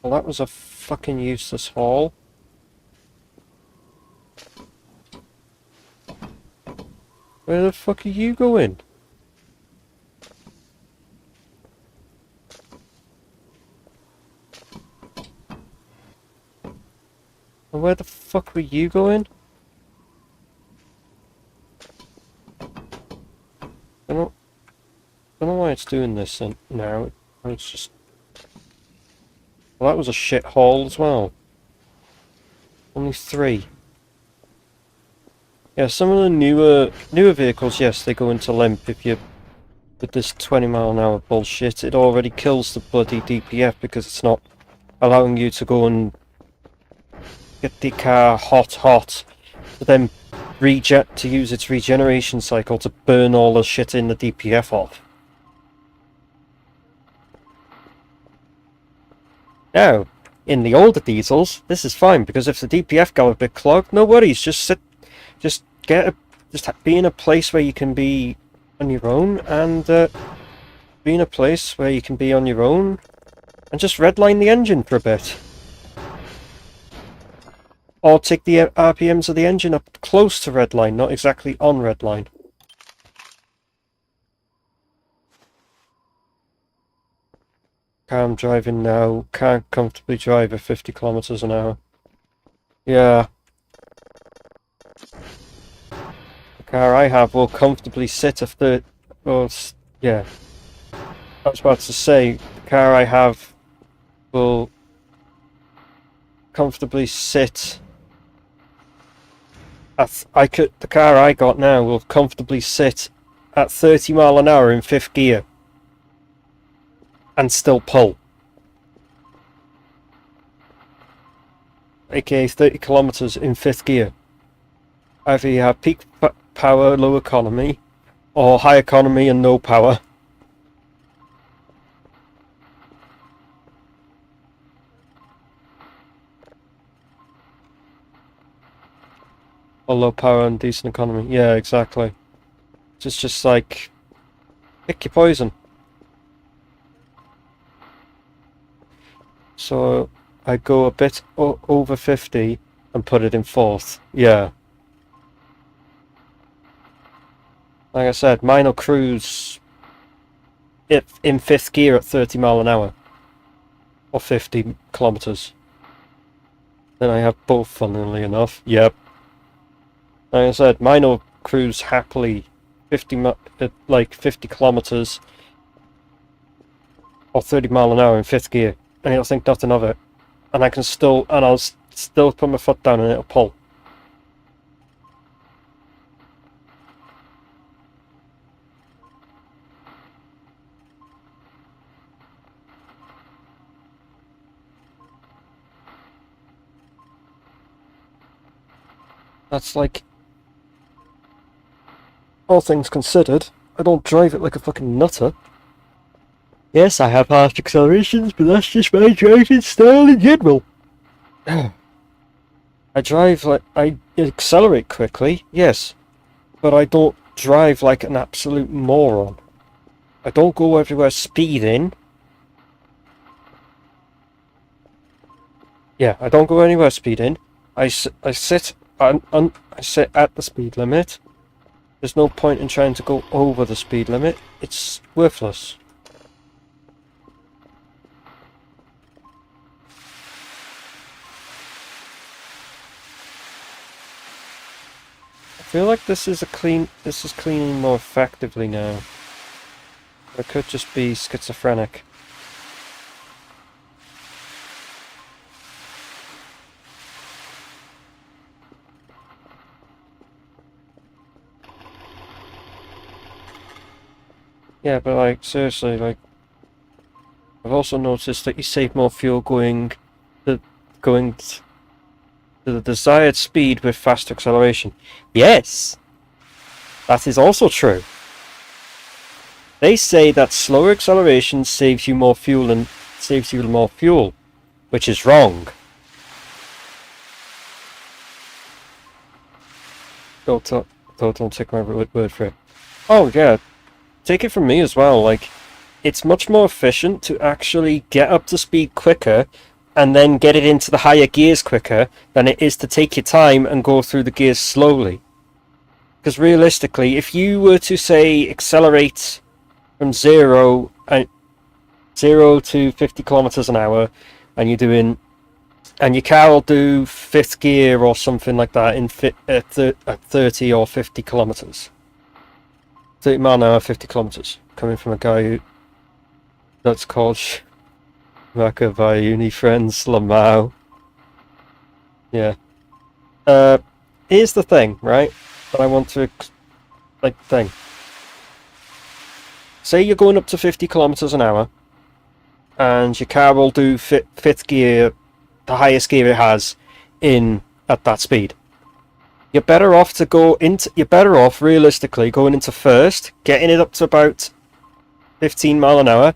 Well, that was a fucking useless haul. Where the fuck are you going? And where the fuck were you going? I don't know why it's doing this now. It's just... Well, that was a shit haul as well. Only 3. Yeah, some of the newer vehicles, yes, they go into limp if you... With this 20-mile-an-hour bullshit, it already kills the bloody DPF because it's not allowing you to go and get the car hot, to then to use its regeneration cycle to burn all the shit in the DPF off. Now, in the older diesels, this is fine, because if the DPF got a bit clogged, no worries, just be in a place where you can be on your own, and be in a place where you can be on your own, and just redline the engine for a bit. Or take the RPMs of the engine up close to redline, not exactly on redline. Car I'm driving now can't comfortably drive at 50 kilometers an hour. Yeah. The car I have will comfortably sit at 30... Well, yeah. I was about to say, the car I have will comfortably sit... the car I got now will comfortably sit at 30 mile an hour in 5th gear and still pull. AKA 30 kilometers in 5th gear. Either you have peak power, low economy, or high economy and no power. Or low power and decent economy. Yeah, exactly. It's just like, pick your poison. So I go a bit over 50 and put it in 4th. Yeah. Like I said, mine will cruise in 5th gear at 30 mile an hour. Or 50 kilometers. Then I have both, funnily enough. Yep. Like I said, mine will cruise happily 50 kilometers or 30 mile an hour in 5th gear, and it'll think nothing of it. And I'll still put my foot down and it'll pull. That's like, all things considered, I don't drive it like a fucking nutter. Yes, I have fast accelerations, but that's just my driving style in general. I drive like, I accelerate quickly, yes, but I don't drive like an absolute moron. I don't go everywhere speeding. Yeah, I don't go anywhere speeding. I sit I sit at the speed limit. There's no point in trying to go over the speed limit. It's worthless. I feel like this is cleaning more effectively now. It could just be schizophrenic. Yeah, but like, seriously, like, I've also noticed that you save more fuel going to the desired speed with fast acceleration. Yes! That is also true. They say that slower acceleration saves you more fuel, which is wrong. Don't take my word for it. Oh yeah, take it from me as well. Like, it's much more efficient to actually get up to speed quicker and then get it into the higher gears quicker than it is to take your time and go through the gears slowly. Because realistically, if you were to say accelerate from 0 to 50 kilometers an hour, and your car will do 5th gear or something like that at 30 or 50 kilometers. 30 mile an hour, 50 kilometers. Coming from a guy that's called Uni Friends Lamau. Yeah. Here's the thing, right? That I want to say you're going up to 50 kilometers an hour, and your car will do 5th gear, the highest gear it has, at that speed. You're better off realistically going into first, getting it up to about 15 mile an hour,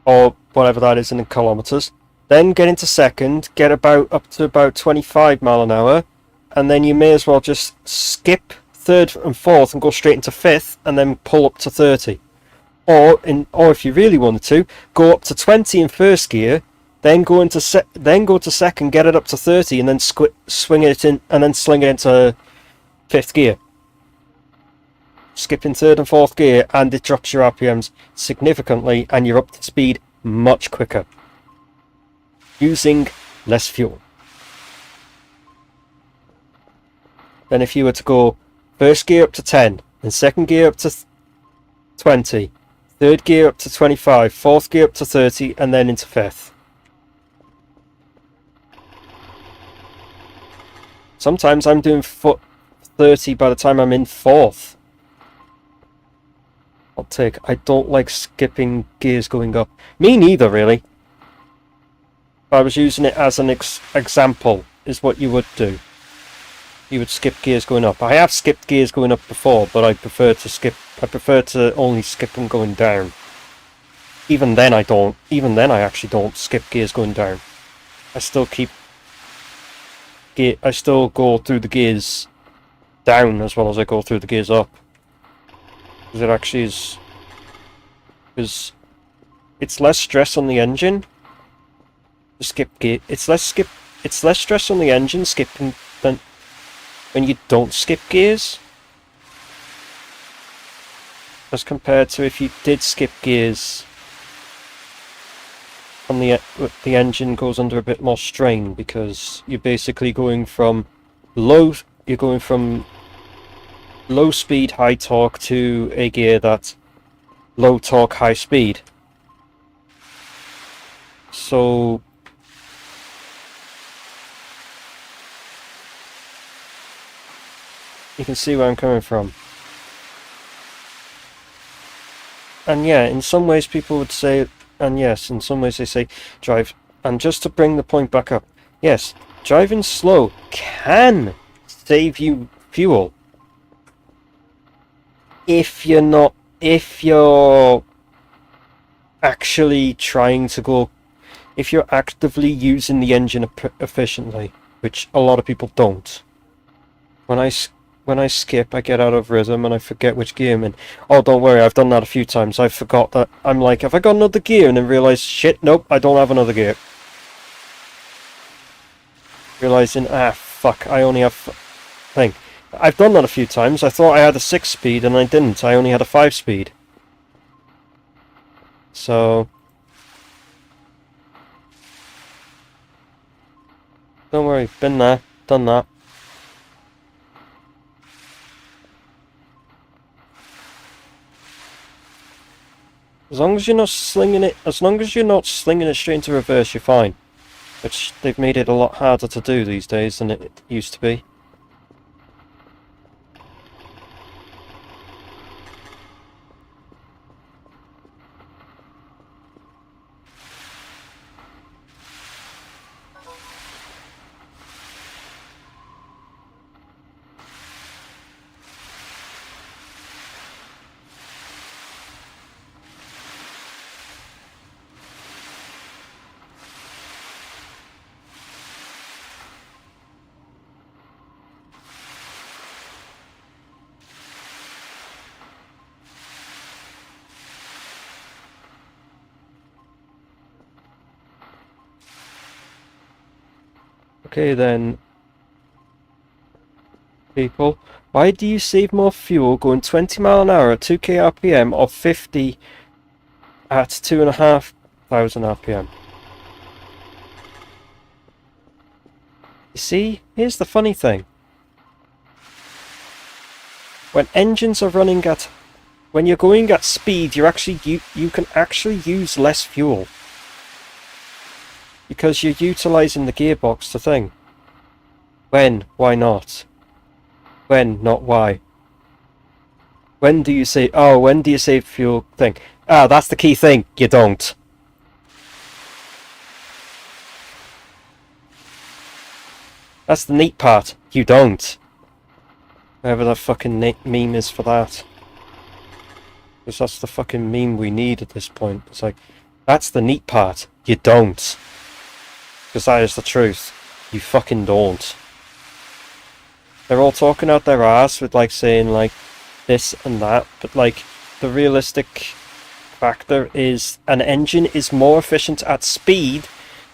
or whatever that is in kilometers, then get into second, get up to about 25 mile an hour, and then you may as well just skip third and fourth and go straight into fifth, and then pull up to 30. Or if you really wanted to, go up to 20 in first gear, then go to second, get it up to 30, and then swing it in, and then sling it into 5th gear. Skipping 3rd and 4th gear, and it drops your RPMs significantly, and you're up to speed much quicker, using less fuel. Then if you were to go 1st gear up to 10, and 2nd gear up to 20, 3rd gear up to 25, 4th gear up to 30, and then into 5th. Sometimes I'm doing 30 by the time I'm in 4th. I don't like skipping gears going up. Me neither, really. I was using it as an example, is what you would do. You would skip gears going up. I have skipped gears going up before, but I prefer to only skip them going down. Even then I actually don't skip gears going down. I still go through the gears down as well as I go through the gears up. Because it actually is... Because it's less stress on the engine to skip gear. It's less stress on the engine skipping than when you don't skip gears, as compared to if you did skip gears. On the engine goes under a bit more strain, because you're basically going from low speed high torque to a gear that's low torque high speed. So you can see where I'm coming from. And yeah, in some ways people would say, and yes, in some ways they say and just to bring the point back up, yes, driving slow can save you fuel. If you're actually trying to go, if you're actively using the engine efficiently, which a lot of people don't. When I skip, I get out of rhythm and I forget which gear I'm in. Oh, don't worry, I've done that a few times. I forgot that. I'm like, have I got another gear? And then realise, shit, nope, I don't have another gear. Realising, fuck, I only have thing. I've done that a few times. I thought I had a 6-speed and I didn't. I only had a 5-speed. So don't worry, been there, done that. As long as you're not slinging it, straight into reverse, you're fine. Which they've made it a lot harder to do these days than it used to be. Okay then, people, why do you save more fuel going 20 mile an hour at 2k RPM or 50 at 2,500 RPM? You see, here's the funny thing. When engines are running at, when you're going at speed, you can actually use less fuel. Because you're utilising the gearbox to thing. When? Why not? When? Not why. When do you say, oh, when do you save fuel thing? Ah, that's the key thing. You don't. That's the neat part. You don't. Whatever the fucking meme is for that. Because that's the fucking meme we need at this point. It's like, that's the neat part. You don't. Because that is the truth. You fucking don't. They're all talking out their ass with like saying like this and that, but like the realistic factor is an engine is more efficient at speed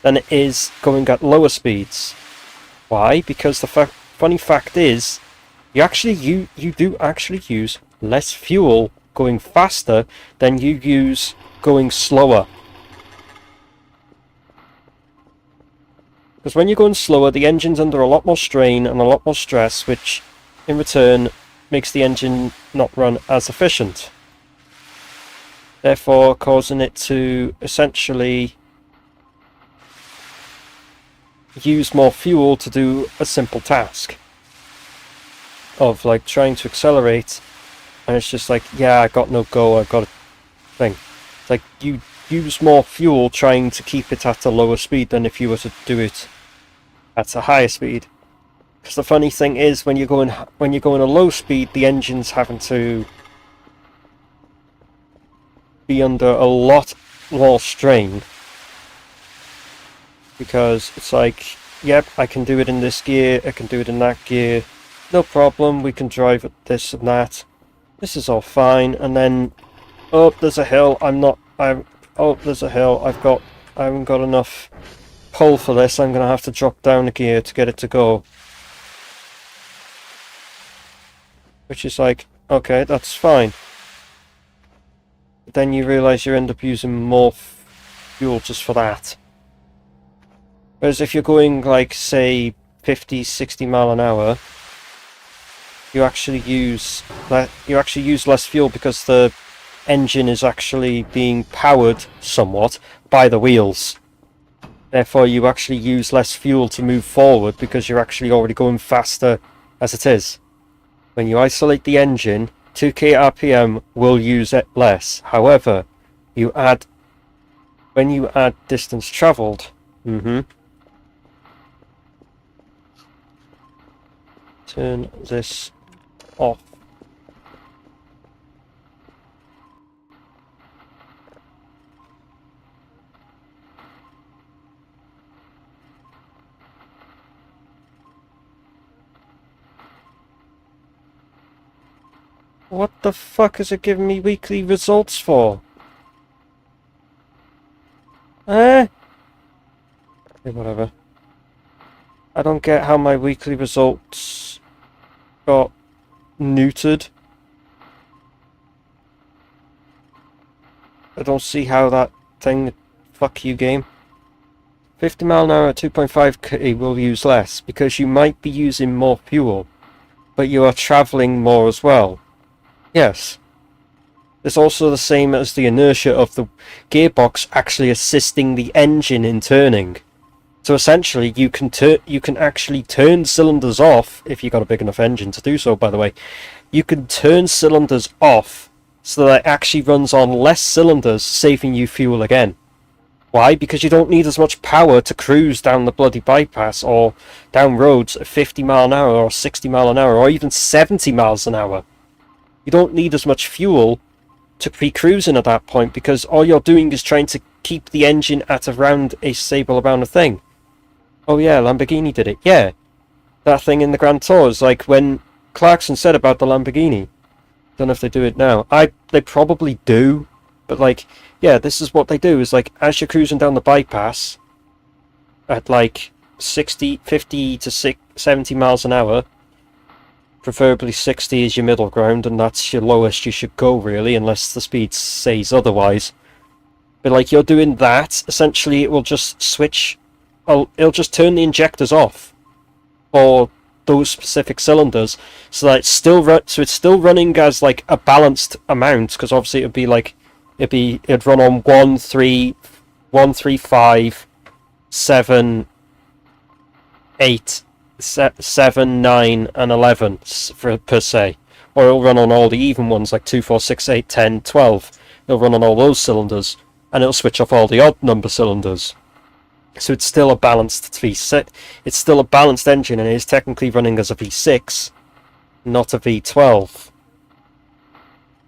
than it is going at lower speeds. Why? Because the funny fact is you do actually use less fuel going faster than you use going slower. Because when you're going slower, the engine's under a lot more strain and a lot more stress, which in return makes the engine not run as efficient. Therefore causing it to essentially use more fuel to do a simple task of like trying to accelerate, and it's just like, yeah, I got no go, I got a thing. It's like you use more fuel trying to keep it at a lower speed than if you were to do it at a higher speed. Because the funny thing is, when you're going a low speed, the engine's having to be under a lot more strain. Because it's like, yep, I can do it in this gear, I can do it in that gear, no problem, we can drive at this and that. This is all fine, and then, oh, there's a hill, there's a hill, I haven't got enough pull for this, I'm going to have to drop down a gear to get it to go. Which is like, okay, that's fine. But then you realise you end up using more fuel just for that. Whereas if you're going like, say, 50, 60 mile an hour, you actually use less fuel because the engine is actually being powered somewhat by the wheels. Therefore, you actually use less fuel to move forward because you're actually already going faster as it is. When you isolate the engine, 2k RPM will use it less. However, when you add distance travelled, so turn this off. What the fuck is it giving me weekly results for? Okay, whatever. I don't get how my weekly results got neutered. I don't see how that thing... Fuck you, game. 50 mile an hour at 2.5k will use less, because you might be using more fuel, but you are travelling more as well. Yes. It's also the same as the inertia of the gearbox actually assisting the engine in turning. So essentially, you can actually turn cylinders off, if you've got a big enough engine to do so, by the way. You can turn cylinders off so that it actually runs on less cylinders, saving you fuel again. Why? Because you don't need as much power to cruise down the bloody bypass or down roads at 50 mile an hour or 60 mile an hour or even 70 miles an hour. You don't need as much fuel to be cruising at that point, because all you're doing is trying to keep the engine at around a stable amount of thing. Oh yeah, Lamborghini did it. Yeah. That thing in the Grand Tours, like when Clarkson said about the Lamborghini. Don't know if they do it now. They probably do, but like, yeah, this is what they do, is like, as you're cruising down the bypass at like 50 to 70 miles an hour, preferably 60 is your middle ground, and that's your lowest you should go, really, unless the speed says otherwise. But like, you're doing that, essentially it will just switch, it'll just turn the injectors off for those specific cylinders, so that it's still running as like a balanced amount, because obviously it'd run on 1, 3, 5, 7, 8, 7, 9 and 11 per se, or it'll run on all the even ones like 2, 4, 6, 8, 10, 12. It'll run on all those cylinders, and it'll switch off all the odd number cylinders. So it's still a balanced it's still a balanced engine, and it is technically running as a V6, not a V12.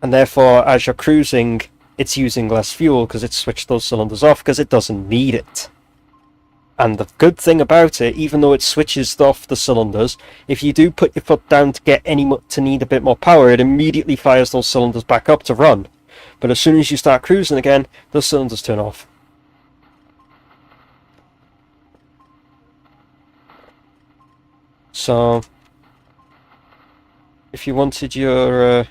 And therefore, as you're cruising, it's using less fuel because it's switched those cylinders off because it doesn't need it. And the good thing about it, even though it switches off the cylinders, if you do put your foot down to need a bit more power, it immediately fires those cylinders back up to run. But as soon as you start cruising again, those cylinders turn off. So, if you wanted your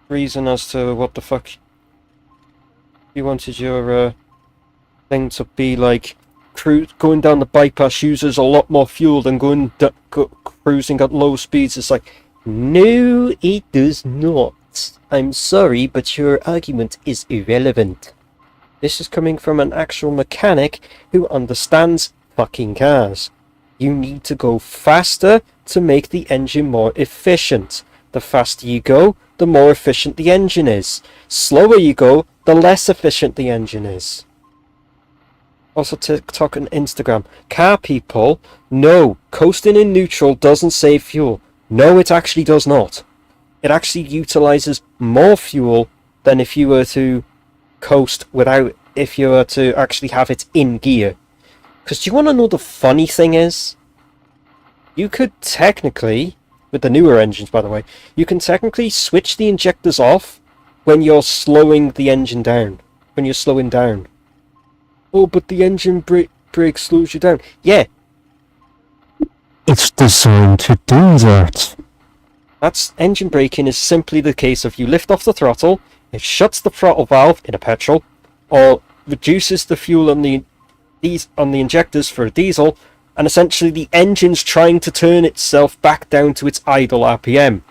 reason as to what the fuck you wanted your thing to be like, going down the bypass uses a lot more fuel than cruising at low speeds, it's like, no, it does not. I'm sorry, but your argument is irrelevant. This is coming from an actual mechanic who understands fucking cars. You need to go faster to make the engine more efficient. The faster you go, the more efficient the engine is. Slower you go, the less efficient the engine is. Also TikTok and Instagram. Car people, no, coasting in neutral doesn't save fuel. No, it actually does not. It actually utilizes more fuel than if you were to coast if you were to actually have it in gear. Because do you want to know the funny thing is? You could technically, with the newer engines by the way, you can technically switch the injectors off when you're slowing the engine down. When you're slowing down. Oh, but the engine brake slows you down. Yeah. It's designed to do that. That's engine braking is simply the case of you lift off the throttle, it shuts the throttle valve in a petrol, or reduces the fuel on the injectors for a diesel, and essentially the engine's trying to turn itself back down to its idle RPM.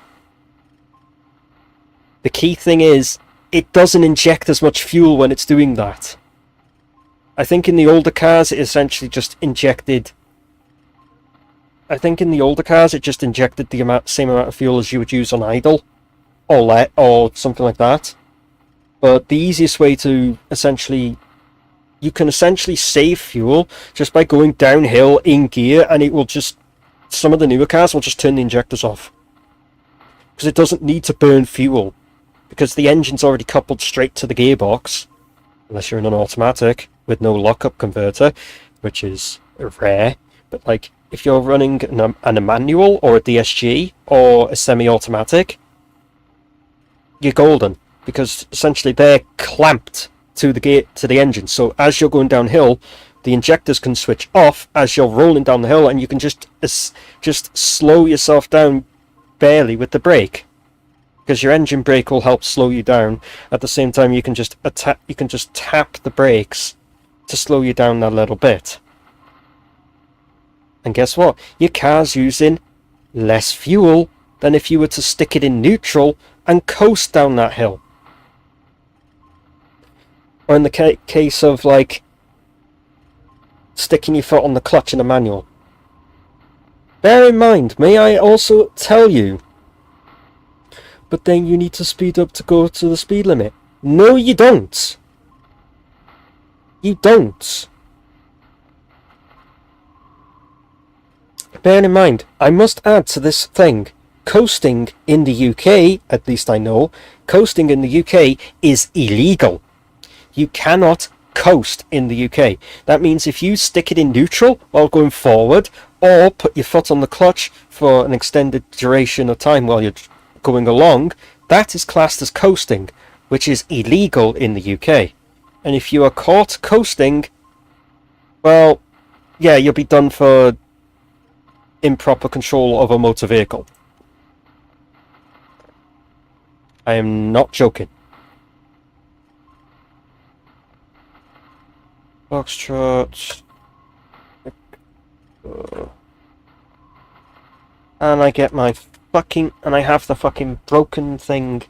The key thing is, it doesn't inject as much fuel when it's doing that. I think in the older cars it essentially just injected... I think in the older cars it just injected the same amount of fuel as you would use on idle, or something like that. But the easiest way to essentially you can essentially save fuel just by going downhill in gear, and it will just, some of the newer cars will just turn the injectors off. Because it doesn't need to burn fuel. Because the engine's already coupled straight to the gearbox. Unless you're in an automatic with no lockup converter, which is rare. But like, if you're running a manual or a DSG or a semi-automatic, you're golden. Because essentially they're clamped to the engine. So as you're going downhill, the injectors can switch off as you're rolling down the hill, and you can just slow yourself down barely with the brake, because your engine brake will help slow you down. At the same time, you can just tap the brakes to slow you down that little bit. And guess what? Your car's using less fuel than if you were to stick it in neutral and coast down that hill. Or in the case of like sticking your foot on the clutch in a manual. Bear in mind, may I also tell you, but then you need to speed up to go to the speed limit. No, you don't. You don't. Bear in mind, I must add to this thing, coasting in the UK, at least I know, coasting in the UK is illegal. You cannot coast in the UK. That means if you stick it in neutral while going forward, or put your foot on the clutch for an extended duration of time while you're going along, that is classed as coasting, which is illegal in the UK. And if you are caught coasting, well, yeah, you'll be done for improper control of a motor vehicle. I am not joking. Foxtrot. And I get my fucking, and I have the fucking broken thing.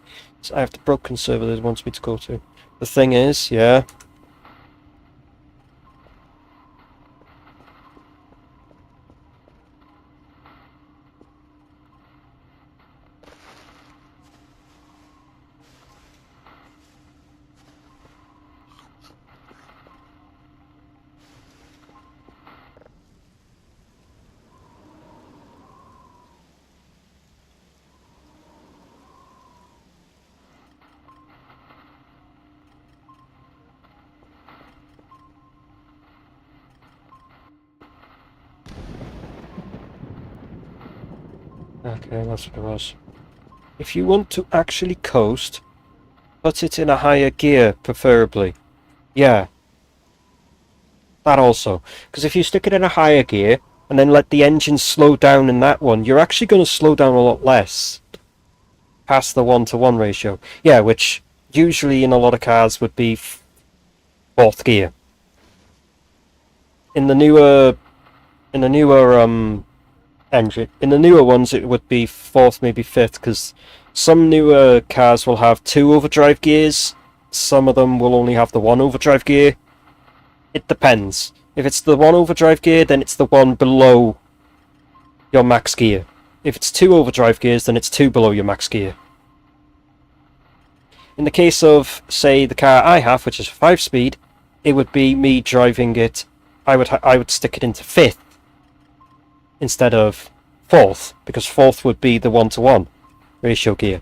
I have the broken server that it wants me to go to. The thing is, yeah. Okay, that's what it was. If you want to actually coast, put it in a higher gear, preferably. Yeah. That also. Because if you stick it in a higher gear, and then let the engine slow down in that one, you're actually going to slow down a lot less. Past the 1-to-1 ratio. Yeah, which usually in a lot of cars would be fourth gear. In the newer engine. In the newer ones, it would be fourth, maybe fifth, because some newer cars will have 2 overdrive gears. Some of them will only have the 1 overdrive gear. It depends. If it's the 1 overdrive gear, then it's the one below your max gear. If it's 2 overdrive gears, then it's 2 below your max gear. In the case of, say, the car I have, which is a 5-speed, it would be me driving it. I would stick it into 5th. Instead of 4th, because 4th would be the 1-to-1 ratio gear.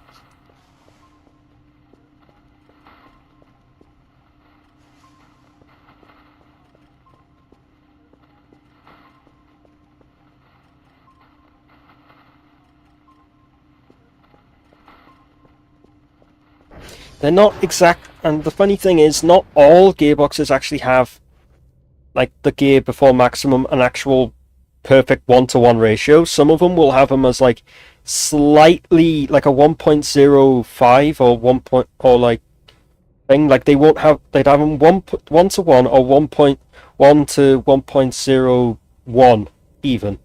They're not exact, and the funny thing is, not all gearboxes actually have, like, the gear before maximum, an actual perfect 1-to-1 ratio. Some of them will have them as like slightly like a 1.05 or 1 point, or like thing. Like they'd have them 1-to-1 or 1.1 to 1.01 even.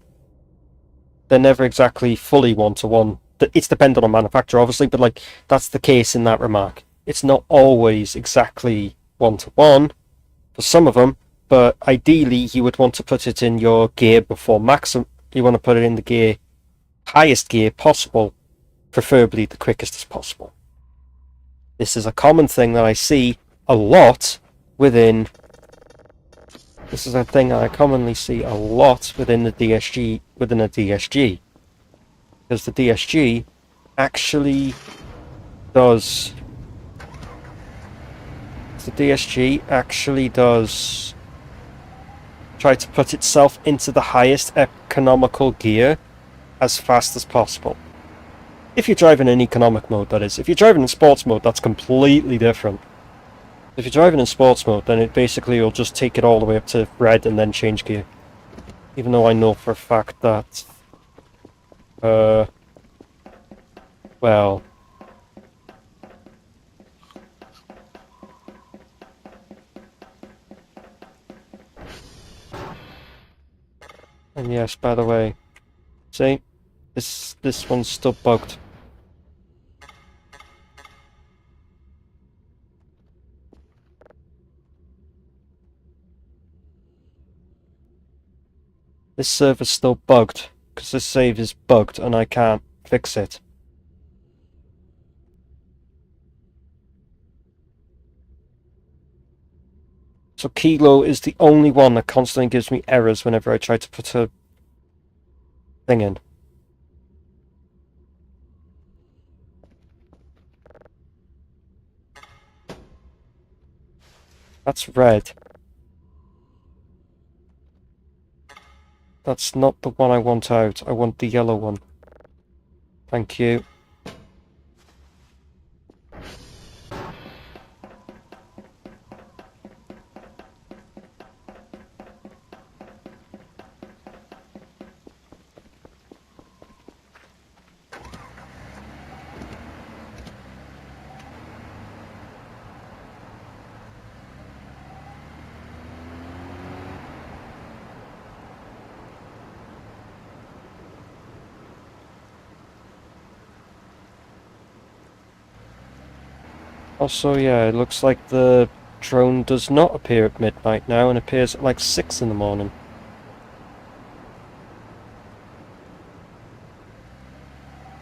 They're never exactly fully 1-to-1. It's dependent on manufacturer, obviously, but like that's the case in that remark. It's not always exactly 1-to-1 for some of them. But ideally, you would want to put it in your gear before maximum. You want to put it in the highest gear possible, preferably the quickest as possible. This is a common thing that I see a lot within This is a thing I commonly see a lot within the DSG, within a DSG. Because the DSG actually does... The DSG actually does try to put itself into the highest economical gear as fast as possible. If you're driving in economic mode, that is. If you're driving in sports mode, that's completely different. If you're driving in sports mode, then it basically will just take it all the way up to red and then change gear. Even though I know for a fact that... well... And yes, by the way, see? This one's still bugged. This server's still bugged, because this save is bugged and I can't fix it. So Kilo is the only one that constantly gives me errors whenever I try to put a thing in. That's red. That's not the one I want out. I want the yellow one. Thank you. Also, yeah, it looks like the drone does not appear at midnight now and appears at like 6 in the morning.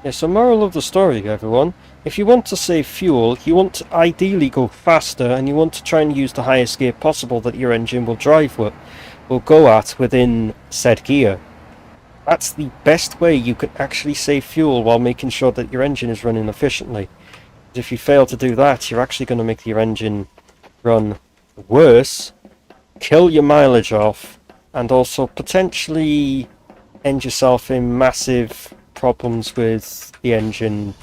Yeah, so moral of the story, everyone. If you want to save fuel, you want to ideally go faster and you want to try and use the highest gear possible that your engine will go at within said gear. That's the best way you can actually save fuel while making sure that your engine is running efficiently. If you fail to do that, you're actually going to make your engine run worse, kill your mileage off, and also potentially end yourself in massive problems with the engine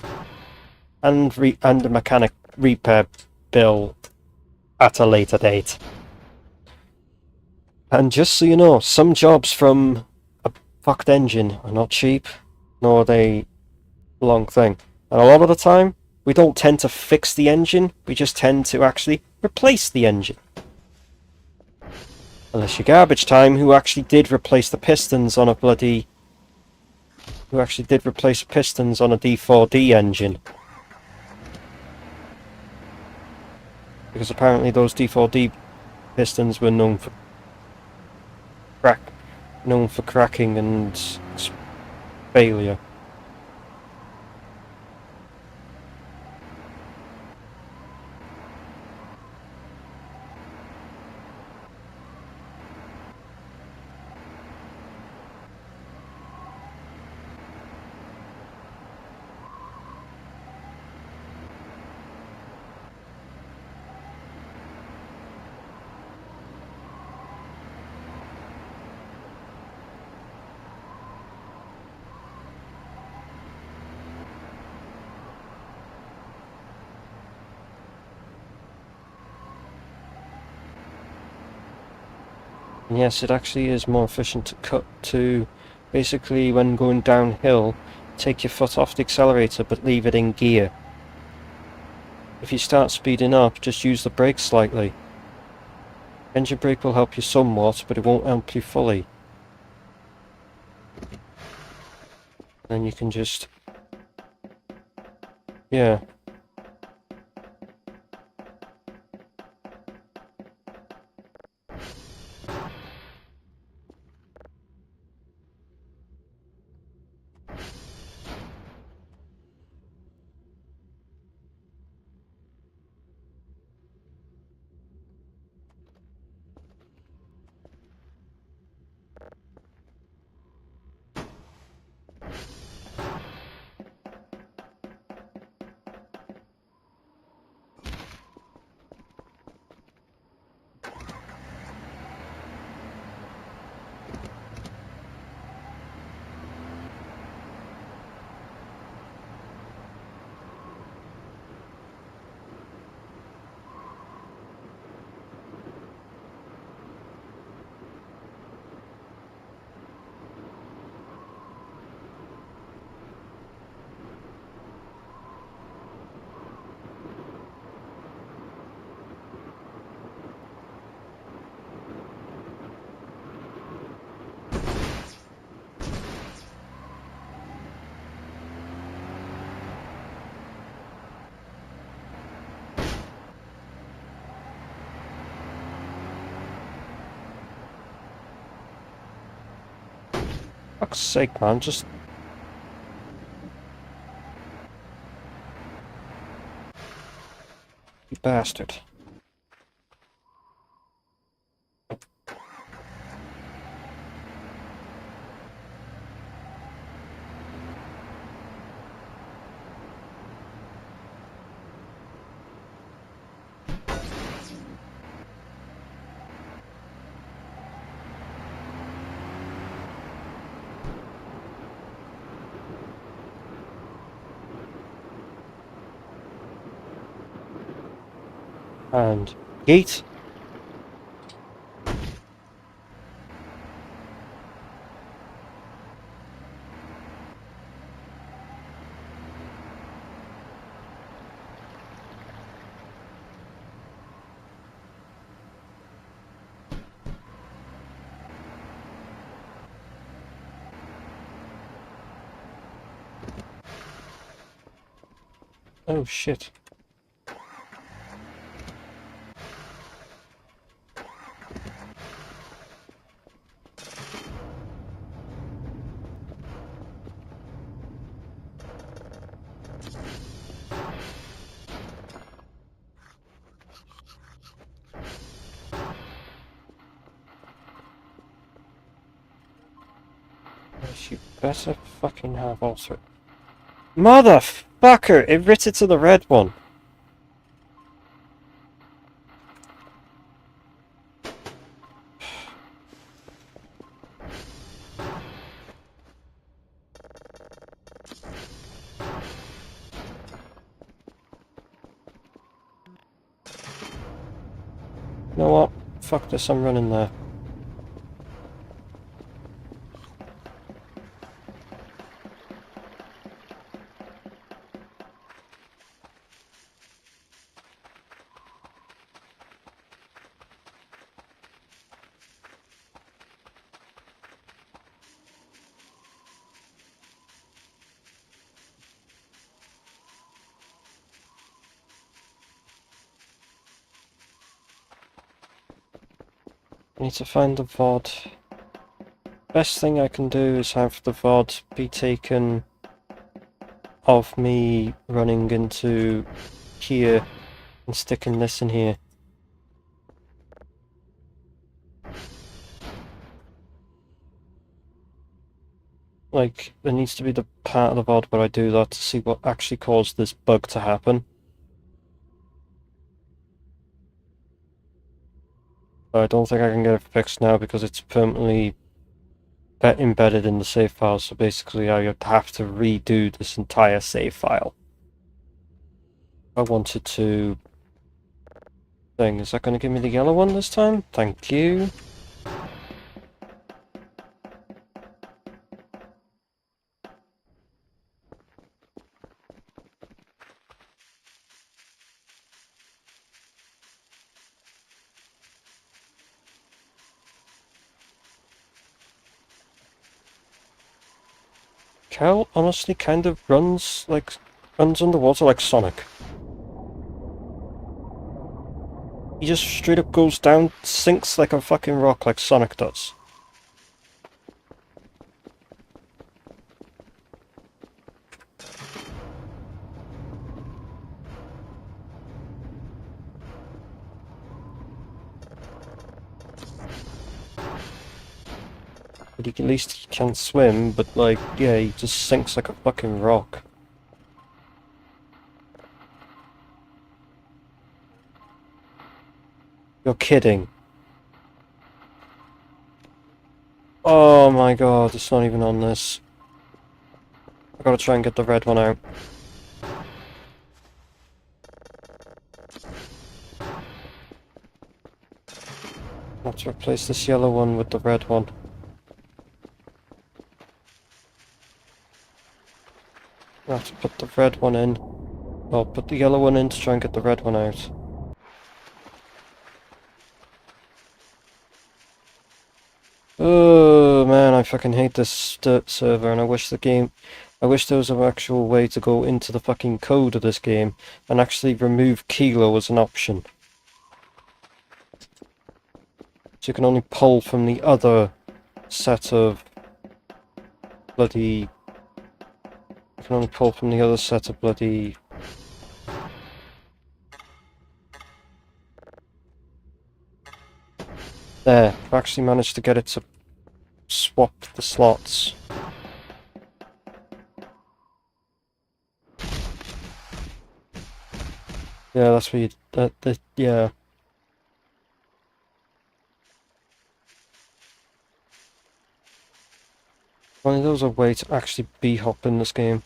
and the mechanic repair bill at a later date. And just so you know, some jobs from a fucked engine are not cheap, nor are they a long thing. And a lot of the time, we don't tend to fix the engine, we just tend to actually replace the engine. Unless you're Garbage Time, who actually did replace the pistons on a D4D engine. Because apparently those D4D pistons were known for cracking and failure. And yes, it actually is more efficient to cut to, basically when going downhill, take your foot off the accelerator but leave it in gear. If you start speeding up, just use the brakes slightly. Engine brake will help you somewhat, but it won't help you fully. Then you can just... yeah. fuck's sake, man, just... You bastard. And yeet. Oh shit. You better fucking have also. Motherfucker! It writ it to the red one. You know what? Fuck this, I'm running there. I need to find the VOD. Best thing I can do is have the VOD be taken of me running into here and sticking this in here. Like, there needs to be the part of the VOD where I do that to see what actually caused this bug to happen. But I don't think I can get it fixed now because it's permanently embedded in the save file, so basically I would have to redo this entire save file. I wanted to... Is that going to give me the yellow one this time? Thank you. Cal honestly kind of runs underwater like Sonic. He just straight up goes down, sinks like a fucking rock like Sonic does. But at least he can swim, but like, yeah, he just sinks like a fucking rock. You're kidding. Oh my god, it's not even on this. I gotta try and get the red one out. I have to replace this yellow one with the red one. I have to put the red one in. Well, put the yellow one in to try and get the red one out. Oh man, I fucking hate this server, and I wish there was an actual way to go into the fucking code of this game and actually remove kilo as an option. So you can only pull from the other set of bloody... I can only pull from the other set of bloody... There, I've actually managed to get it to swap the slots. Yeah, that's where you... yeah. Only there was a way to actually b-hop in this game.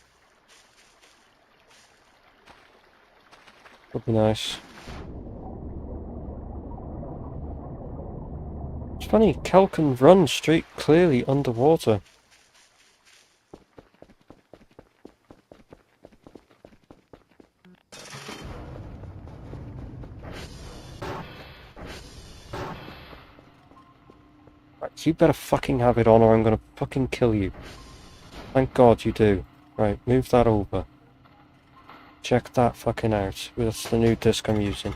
Would be nice. It's funny, Cal can run straight clearly underwater. Right, you better fucking have it on or I'm gonna fucking kill you. Thank God you do. Right, move that over. Check that fucking out. That's the new disc I'm using.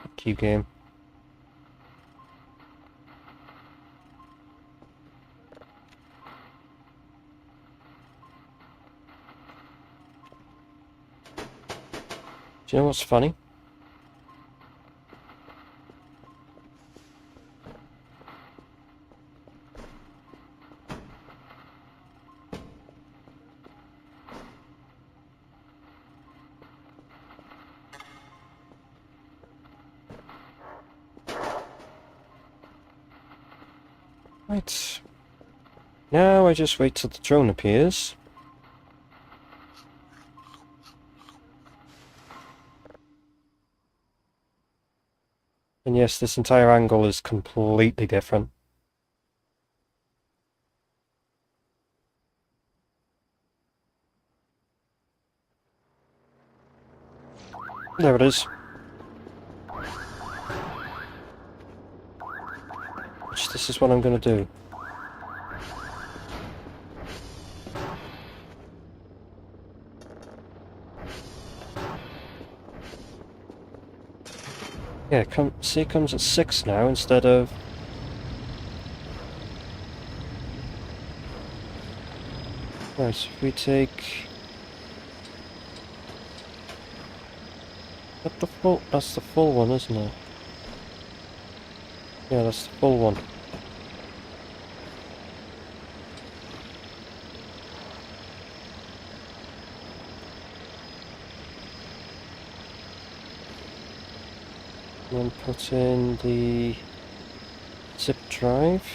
Fuck you, game. Do you know what's funny? Right. Now I just wait till the drone appears. And yes, this entire angle is completely different. There it is. Which this is what I'm going to do. Yeah, see it comes at 6 now instead of... Right, so if we take... That's the full one, isn't it? Yeah, that's the full one. And then put in the zip drive.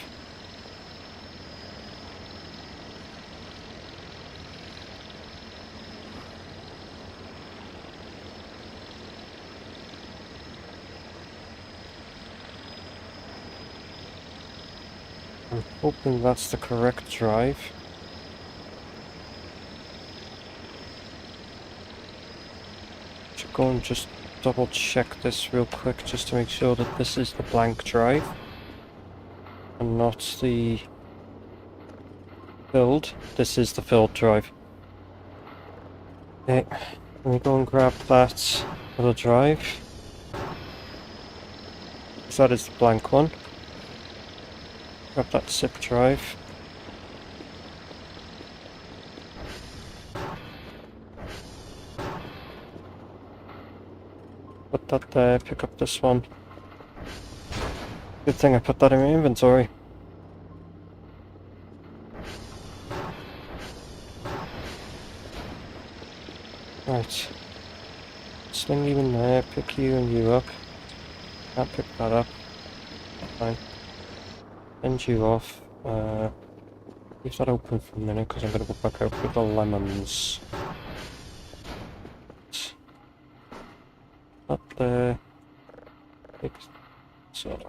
I'm hoping that's the correct drive. Should go and just double check this real quick just to make sure that this is the blank drive and not the filled. This is the filled drive. Okay, let me go and grab that other drive. So that is the blank one. Grab that zip drive. Put that there, pick up this one. Good thing I put that in my inventory. Right. Sling you in there, pick you and you up. Can't pick that up. Fine. End you off. Leave that open for a minute because I'm going to go back out with the lemons. Up there. Pick soda.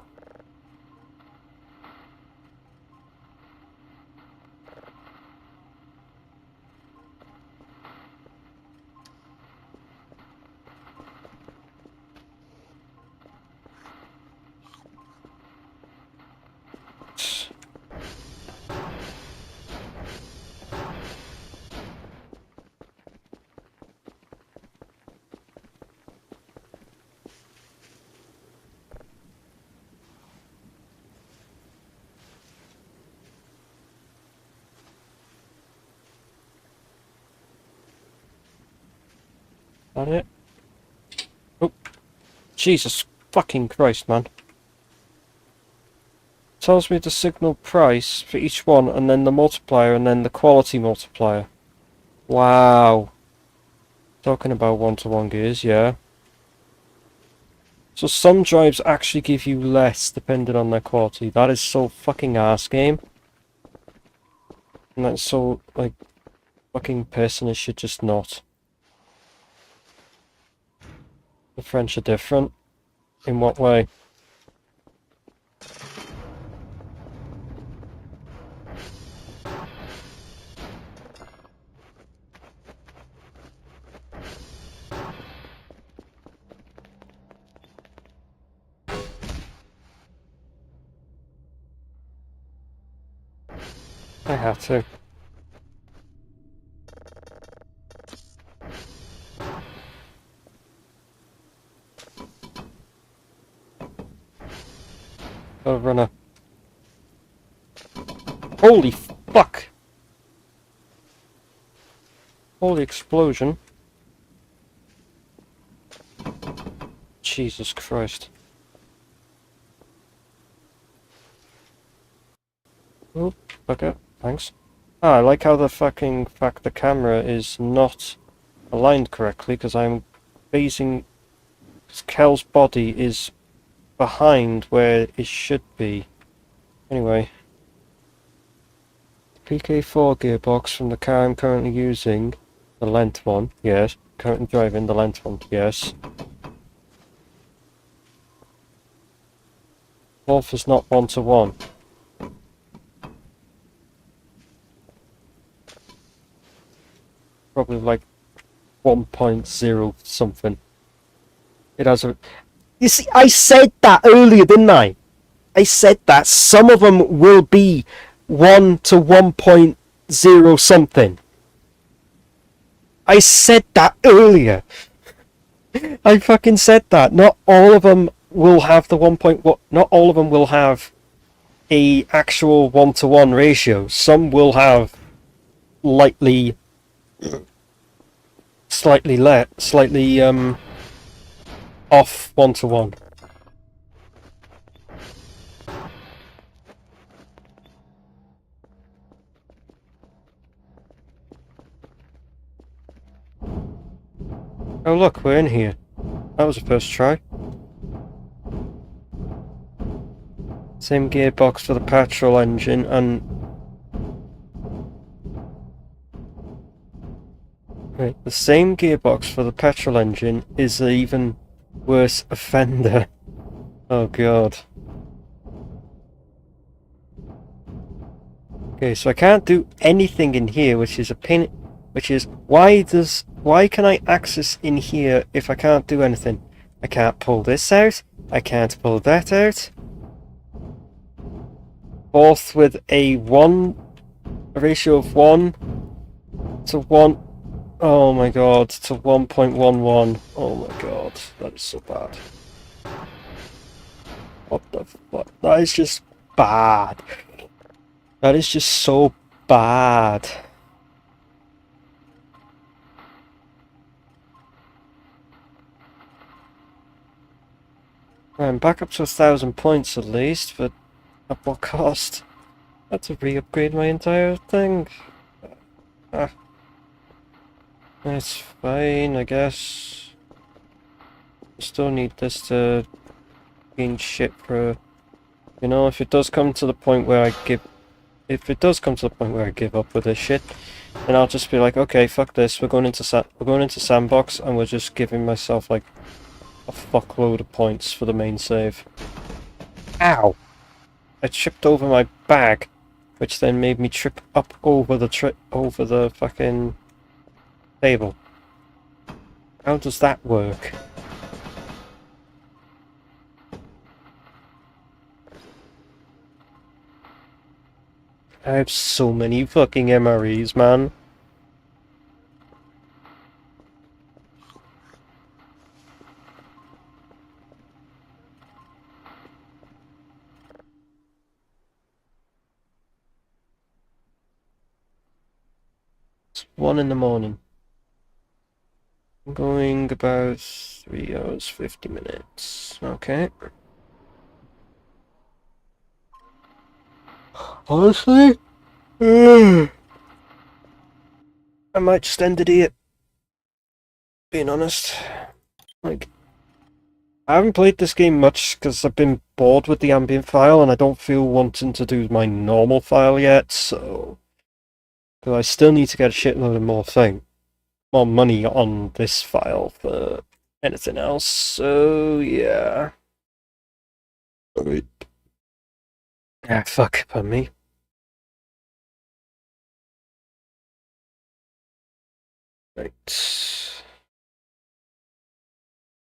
that it? Oh, Jesus fucking Christ, man. Tells me the signal price for each one, and then the multiplier, and then the quality multiplier. Wow. Talking about one-to-one gears, yeah. So some drives actually give you less depending on their quality. That is so fucking arse game. And that's so, like, fucking personally should just not. The French are different. In what way? I had to. Oh, runner. Holy fuck! Holy explosion. Jesus Christ. Oh, okay, thanks. Ah, I like how the fucking fact the camera is not aligned correctly, because I'm facing... Kel's body is behind where it should be. Anyway. PK4 gearbox from the car I'm currently using. The length one, yes. Currently driving the length one, yes. Wolf is not one-to-one. Probably like 1.0 something. It has a... You see, I said that earlier, didn't I? I said that some of them will be 1 to 1.0 something. I said that earlier. I fucking said that. Not all of them will have the 1.1. Not all of them will have a actual 1-to-1 ratio. Some will have slightly off 1-to-1. Oh look, we're in here. That was a first try. Same gearbox for the petrol engine and... Right, the same gearbox for the petrol engine is an even worse offender. Oh god. Okay, so I can't do anything in here, which is a pain... Which is, why can I access in here if I can't do anything? I can't pull this out, I can't pull that out. Both with a ratio of 1 to 1, oh my god, to 1.11. Oh my god, that is so bad. What the fuck? That is just bad. That is just so bad. I'm back up to 1,000 points at least, but at what cost? I had to re-upgrade my entire thing. Ah, it's fine, I guess. I still need this to gain shit for... You know, if it does come to the point where I give... If it does come to the point where I give up with this shit, then I'll just be like, okay, fuck this, we're going into sandbox, and we're just giving myself, like, a fuckload of points for the main save. Ow! I tripped over my bag, which then made me trip up over the fucking table. How does that work? I have so many fucking MREs, man. It's 1 in the morning. I'm going about 3 hours 50 minutes. Okay. Honestly, I might just end it here. Being honest, like, I haven't played this game much because I've been bored with the ambient file and I don't feel wanting to do my normal file yet, so... Because I still need to get a shitload of more money on this file for anything else, so yeah. Alright. Ah, fuck, pardon me. Right.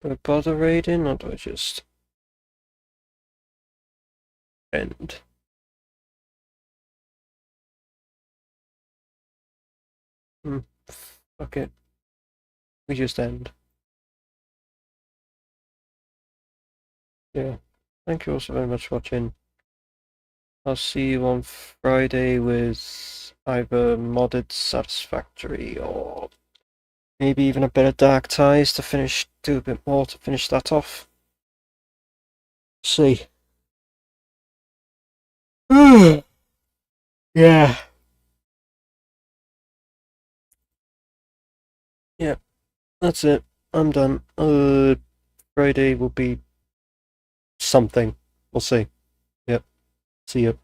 Do I bother raiding or do I just end? Fuck it. We just end. Yeah. Thank you all so very much for watching. I'll see you on Friday with either modded Satisfactory or maybe even a bit of Dark Ties to do a bit more to finish that off. See. Yeah. Yeah, that's it. I'm done. Friday will be something. We'll see. Yep. See you.